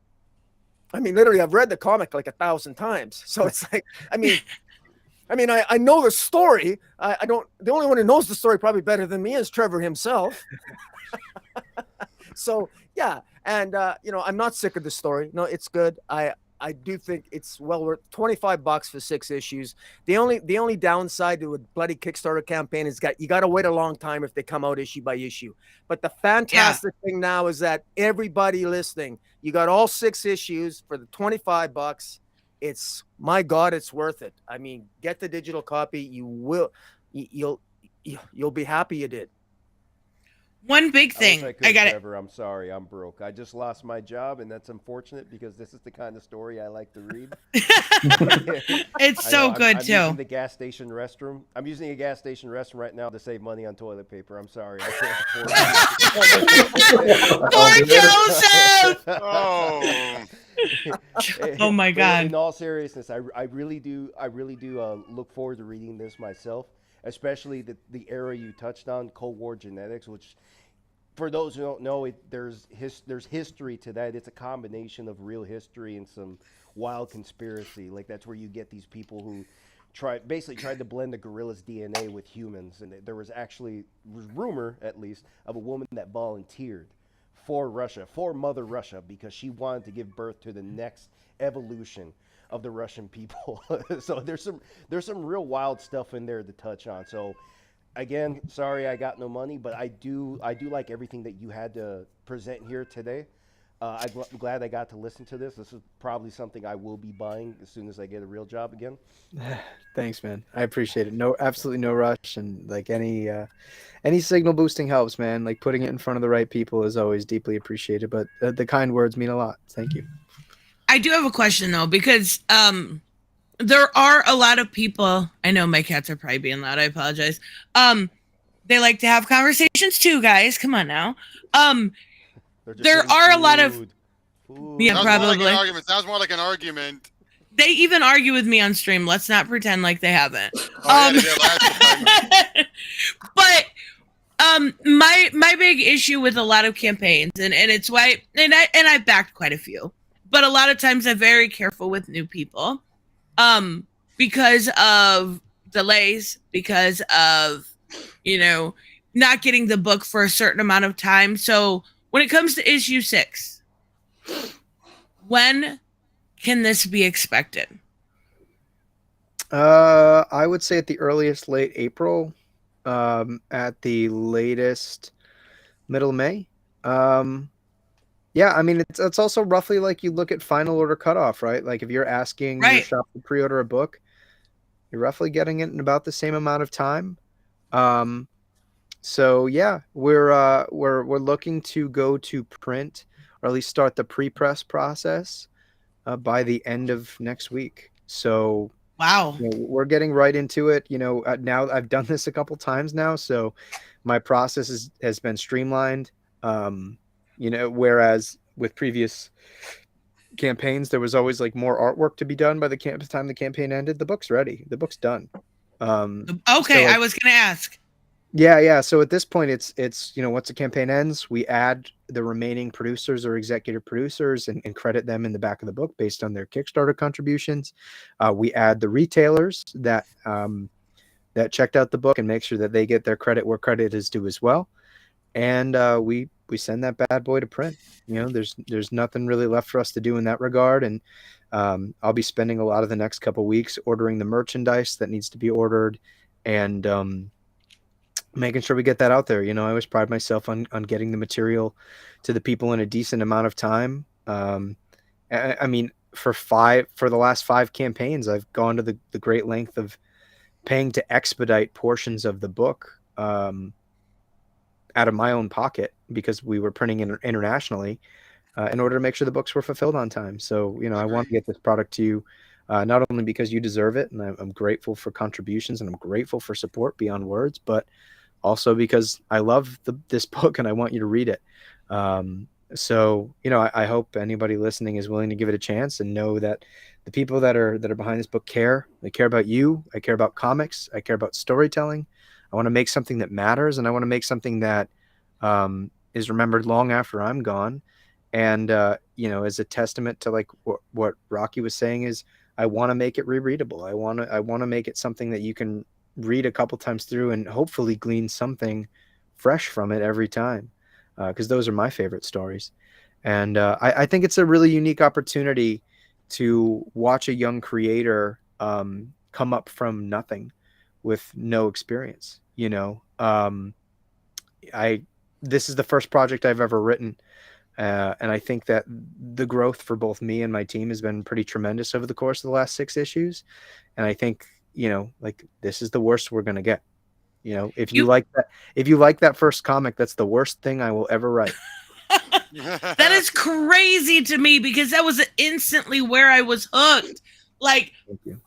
I mean, literally, I've read the comic like 1,000 times. So it's like, I know the story. I don't. The only one who knows the story probably better than me is Trevor himself. So yeah, and I'm not sick of the story. No, it's good. I do think it's well worth $25 for 6 issues. The only downside to a bloody Kickstarter campaign is you got to wait a long time if they come out issue by issue. But the fantastic thing now is that everybody listening, you got all 6 issues for the $25. It's, my God, it's worth it. I mean, get the digital copy. You'll be happy you did. One big I thing. wish I could, I got it. Trevor. I'm sorry, I'm broke. I just lost my job, and that's unfortunate because this is the kind of story I like to read. It's I so know, good I'm too. using the gas station restroom. I'm using a gas station restroom right now to save money on toilet paper. I'm sorry. I can't afford Poor it. Joseph. Oh my God. In all seriousness, I really do look forward to reading this myself, especially the era you touched on, Cold War genetics, which, for those who don't know, there's history to that. It's a combination of real history and some wild conspiracy. Like, that's where you get these people who basically tried to blend the gorilla's DNA with humans. And there was rumor, at least, of a woman that volunteered for Russia, for Mother Russia, because she wanted to give birth to the next evolution of the Russian people. So there's some real wild stuff in there to touch on. So again, sorry I got no money, but I do like everything that you had to present here today. I'm glad I got to listen to this. This is probably something I will be buying as soon as I get a real job again. Thanks, man. I appreciate it. No, absolutely no rush, and like any signal boosting helps, man. Like, putting it in front of the right people is always deeply appreciated. But the kind words mean a lot. Thank you. I do have a question though, because there are a lot of people. I know my cats are probably being loud. I apologize. They like to have conversations too, guys. Come on now. There are a lot of yeah, Sounds probably. more like an argument. Sounds more like an argument. They even argue with me on stream. Let's not pretend like they haven't. Oh, yeah, they did last time. But my big issue with a lot of campaigns, and it's why, and I backed quite a few, but a lot of times I'm very careful with new people, because of delays, because of not getting the book for a certain amount of time. So when it comes to issue 6, when can this be expected? I would say at the earliest late April, at the latest middle May. Yeah, I mean, it's also roughly like you look at final order cutoff, right? Like, if you're asking your shop to pre-order a book, you're roughly getting it in about the same amount of time. So yeah, we're looking to go to print, or at least start the pre-press process by the end of next week. So Wow. we're getting right into it. Now I've done this a couple times now, so my process has been streamlined. Whereas with previous campaigns, there was always like more artwork to be done by the time the campaign ended. The book's ready. The book's done. Okay, I was gonna ask. Yeah. So at this point, it's once the campaign ends, we add the remaining producers or executive producers and credit them in the back of the book based on their Kickstarter contributions. We add the retailers that checked out the book and make sure that they get their credit where credit is due as well. And we send that bad boy to print. There's nothing really left for us to do in that regard. And I'll be spending a lot of the next couple weeks ordering the merchandise that needs to be ordered and making sure we get that out there. I always pride myself on getting the material to the people in a decent amount of time. I mean, for the last 5 campaigns, I've gone to the great length of paying to expedite portions of the book out of my own pocket because we were printing internationally in order to make sure the books were fulfilled on time. So, I want to get this product to you, not only because you deserve it, and I'm grateful for contributions and I'm grateful for support beyond words, but also because I love this book and I want you to read it. So, I hope anybody listening is willing to give it a chance and know that the people that are behind this book care. They care about you. I care about comics. I care about storytelling. I want to make something that matters, and I want to make something that is remembered long after I'm gone. And as a testament to like what Rocky was saying, is I want to make it rereadable. I want to make it something that you can read a couple times through and hopefully glean something fresh from it every time, because those are my favorite stories. And I think it's a really unique opportunity to watch a young creator come up from nothing with no experience. This is the first project I've ever written, and I think that the growth for both me and my team has been pretty tremendous over the course of the last 6 issues. And I think this is the worst we're gonna get. If you like that first comic, that's the worst thing I will ever write. That is crazy to me because that was instantly where I was hooked. Like, Thank you.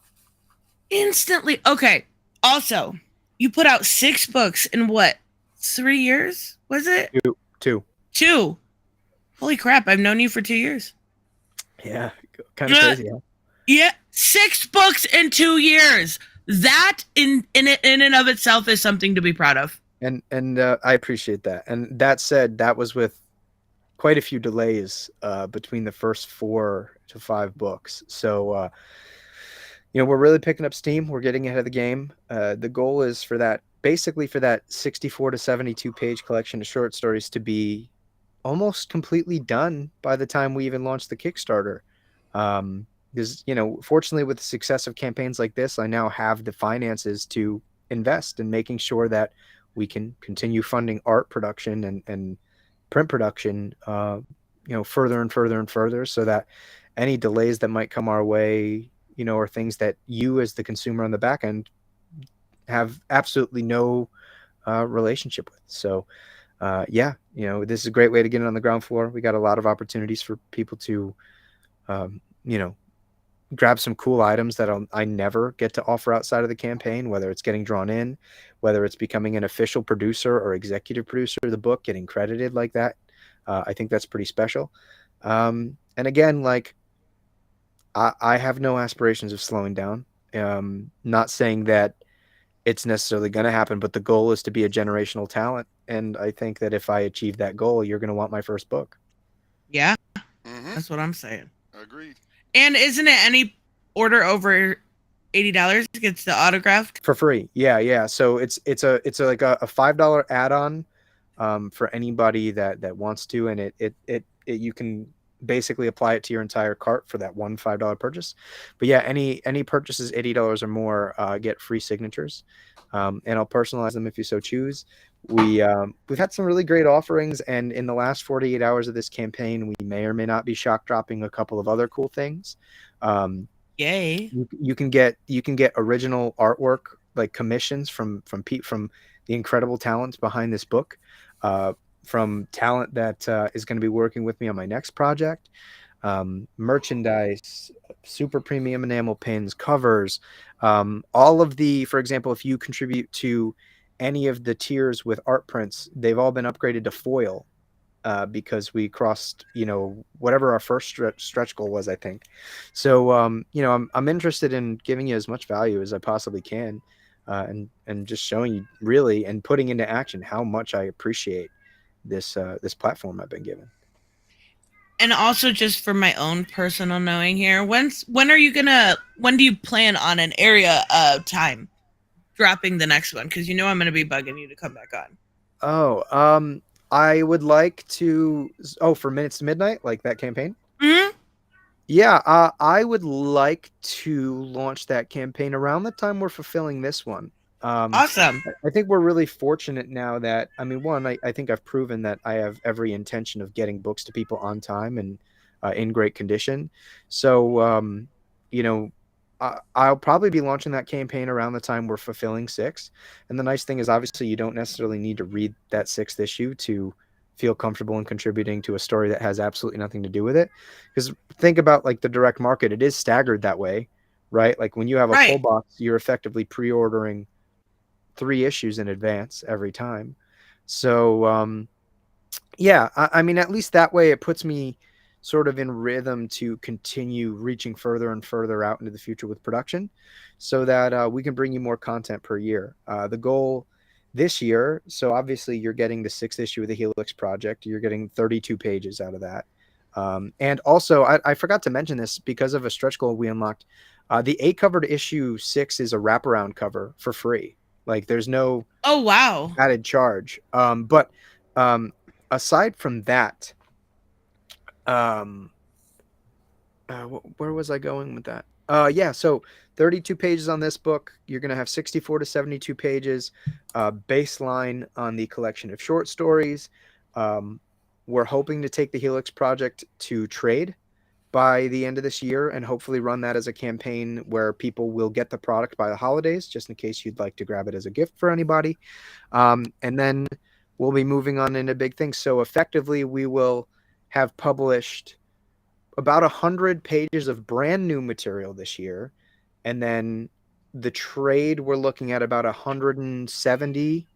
Instantly. Okay. Also, you put out 6 books in what? 3 years? Was it? 2. 2. Holy crap! I've known you for 2 years. Yeah, kind of crazy. Huh? Yeah, 6 books in 2 years. That in and of itself is something to be proud of. And I appreciate that. And that said, that was with quite a few delays between the first 4 to 5 books. So we're really picking up steam. We're getting ahead of the game. The goal is for that 64 to 72 page collection of short stories to be almost completely done by the time we even launch the Kickstarter. Because, fortunately with the success of campaigns like this, I now have the finances to invest in making sure that we can continue funding art production and print production, further and further and further, so that any delays that might come our way, are things that you as the consumer on the back end have absolutely no relationship with. So, this is a great way to get it on the ground floor. We got a lot of opportunities for people to, grab some cool items that I never get to offer outside of the campaign, whether it's getting drawn in, whether it's becoming an official producer or executive producer of the book, getting credited like that. I think that's pretty special. And again, like I have no aspirations of slowing down. Not saying that it's necessarily going to happen, but the goal is to be a generational talent. And I think that if I achieve that goal, you're going to want my first book. Yeah, Mm-hmm. that's what I'm saying. Agreed. And isn't it any order over $80 gets the autographed for free? Yeah. So it's like a $5 add-on for anybody that wants to, and it you can basically apply it to your entire cart for that one $5 purchase. But yeah, any purchases $80 or more get free signatures, and I'll personalize them if you so choose. We've had some really great offerings, and in the last 48 hours of this campaign, we may or may not be shock dropping a couple of other cool things. Yay! You can get original artwork, like commissions from the incredible talents behind this book, from talent that is going to be working with me on my next project. merchandise, super premium enamel pins, covers, all of the, for example, if you contribute to any of the tiers with art prints, they've all been upgraded to foil because we crossed, whatever our first stretch goal was, I think. So, I'm interested in giving you as much value as I possibly can, and just showing you really and putting into action how much I appreciate this platform I've been given. And also, just for my own personal knowing here, when do you plan on an area time dropping the next one? Because I'm gonna be bugging you to come back on. Oh, I would like to. Oh, for Minutes to Midnight, like that campaign. Mm-hmm. Yeah, I would like to launch that campaign around the time we're fulfilling this one. Awesome. I think we're really fortunate now that, one, I think I've proven that I have every intention of getting books to people on time and in great condition. So, I'll probably be launching that campaign around the time we're fulfilling 6. And the nice thing is, obviously, you don't necessarily need to read that 6th issue to feel comfortable in contributing to a story that has absolutely nothing to do with it. Because think about like the direct market, it is staggered that way, right? Like when you have a pull Right. box, you're effectively pre-ordering 3 issues in advance every time. So, yeah, at least that way it puts me sort of in rhythm to continue reaching further and further out into the future with production so that we can bring you more content per year. The goal this year, so obviously you're getting the 6th issue of the Helix project. You're getting 32 pages out of that. And also, I forgot to mention this because of a stretch goal we unlocked. The 8 cover to issue 6 is a wraparound cover for free. Like there's no Oh wow. added charge. But aside from that, where was I going with that? Yeah, so 32 pages on this book. You're going to have 64 to 72 pages baseline on the collection of short stories. We're hoping to take the Helix project to trade by the end of this year and hopefully run that as a campaign where people will get the product by the holidays, just in case you'd like to grab it as a gift for anybody. And then we'll be moving on into big things. So effectively, we will have published about 100 pages of brand new material this year. And then the trade, we're looking at about 170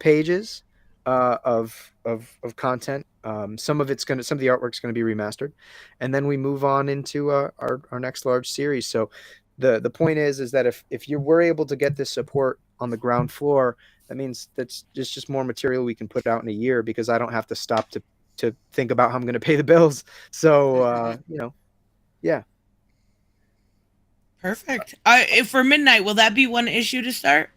pages of content. Some of the artwork's going to be remastered, and then we move on into our next large series. So the point is that if you were able to get this support on the ground floor, that means that's just more material we can put out in a year because I don't have to stop to think about how I'm going to pay the bills. So yeah. Perfect. If for Midnight, will that be one issue to start?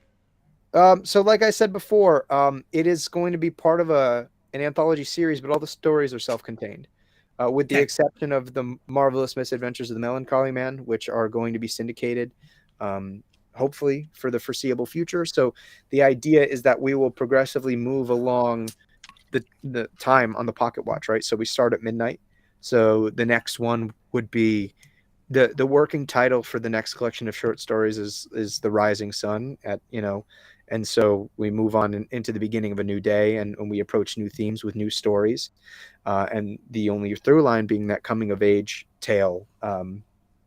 So like I said before, it is going to be part of an anthology series, but all the stories are self-contained, with the Okay. exception of the Marvelous Misadventures of the Melancholy Man, which are going to be syndicated, hopefully for the foreseeable future. So the idea is that we will progressively move along the time on the pocket watch, right? So we start at midnight. So the next one would be the working title for the next collection of short stories is The Rising Sun and so we move on into the beginning of a new day and we approach new themes with new stories. And the only through line being that coming of age tale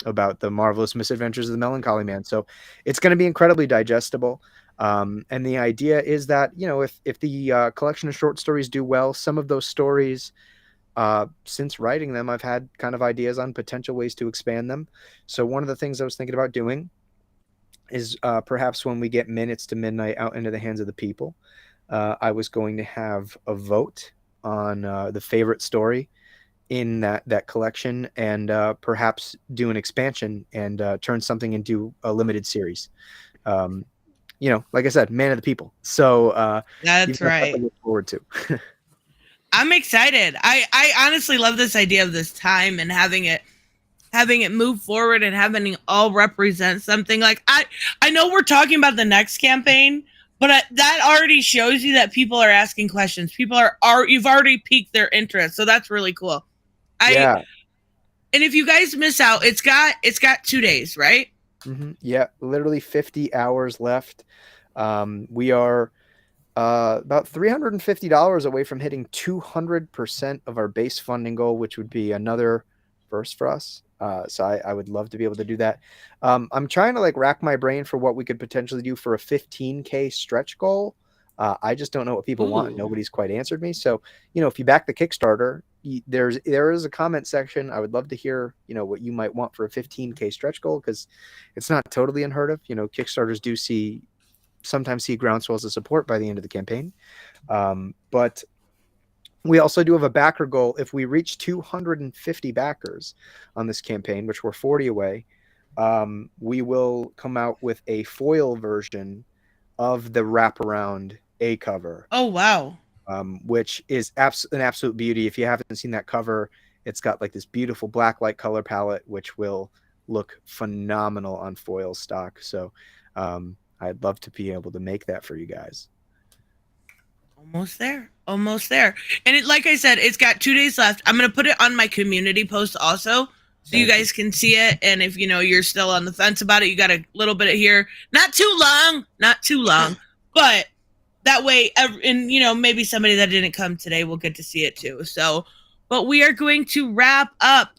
about the Marvelous Misadventures of the Melancholy Man. So it's going to be incredibly digestible. And the idea is that, if the collection of short stories do well, some of those stories, since writing them, I've had kind of ideas on potential ways to expand them. So one of the things I was thinking about doing is perhaps when we get Minutes to Midnight out into the hands of the people, I was going to have a vote on the favorite story in that collection and perhaps do an expansion and turn something into a limited series. Like I said, man of the people. So That's right. to look forward to. I'm excited. I honestly love this idea of this time and having it move forward and having it all represent something. Like I know we're talking about the next campaign, but that already shows you that people are asking questions. People are you've already piqued their interest, so that's really cool. Yeah. And if you guys miss out, it's got 2 days, right? Mm-hmm. Yeah, literally 50 hours left. We are about $350 away from hitting 200% of our base funding goal, which would be another first for us. So I would love to be able to do that. I'm trying to like rack my brain for what we could potentially do for a 15K stretch goal. I just don't know what people want. Ooh. Nobody's quite answered me. So, if you back the Kickstarter, there is a comment section. I would love to hear, what you might want for a 15K stretch goal, because it's not totally unheard of. Kickstarters do sometimes see groundswells of support by the end of the campaign. But we also do have a backer goal. If we reach 250 backers on this campaign, which we're 40 away, we will come out with a foil version of the wraparound A cover. Oh, wow. Which is an absolute beauty. If you haven't seen that cover, it's got like this beautiful black light color palette, which will look phenomenal on foil stock. So I'd love to be able to make that for you guys. Almost there. And like I said, it's got 2 days left. I'm going to put it on my community post also, so you guys can see it. And if, you're still on the fence about it, you got a little bit of here. Not too long, but that way, and, maybe somebody that didn't come today will get to see it too. So, but we are going to wrap up.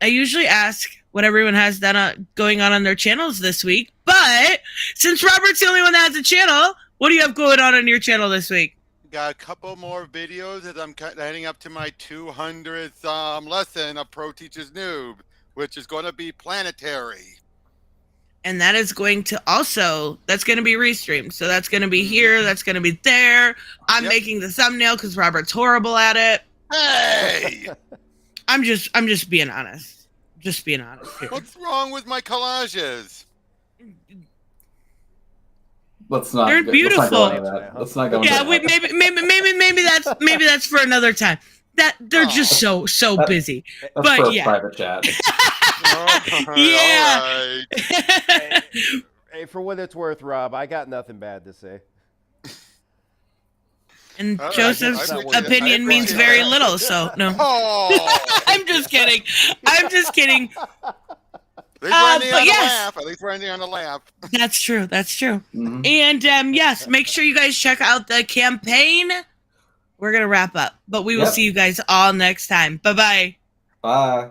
I usually ask what everyone has done going on their channels this week. But since Robert's the only one that has a channel, what do you have going on your channel this week? Got a couple more videos as I'm heading up to my 200th lesson of Pro Teacher's Noob, which is going to be planetary. And that is going to that's going to be restreamed. So that's going to be here. That's going to be there. I'm making the thumbnail because Robert's horrible at it. Hey! I'm just being honest. Just being honest here. What's wrong with my collages? Let's not. They're beautiful. Let's not go. Yeah, into that. maybe that's for another time. That they're just so busy. That's but for a yeah, private chat. yeah. Hey, for what it's worth, Rob, I got nothing bad to say. And All right, Joseph's I appreciate opinion means very that. little. So no, Oh! I'm just kidding. At least we're ending but on yes. a laugh. At least we're ending on a laugh. That's true. Mhm. And yes, make sure you guys check out the campaign. We're gonna wrap up, but we will see you guys all next time. Bye-bye. Bye.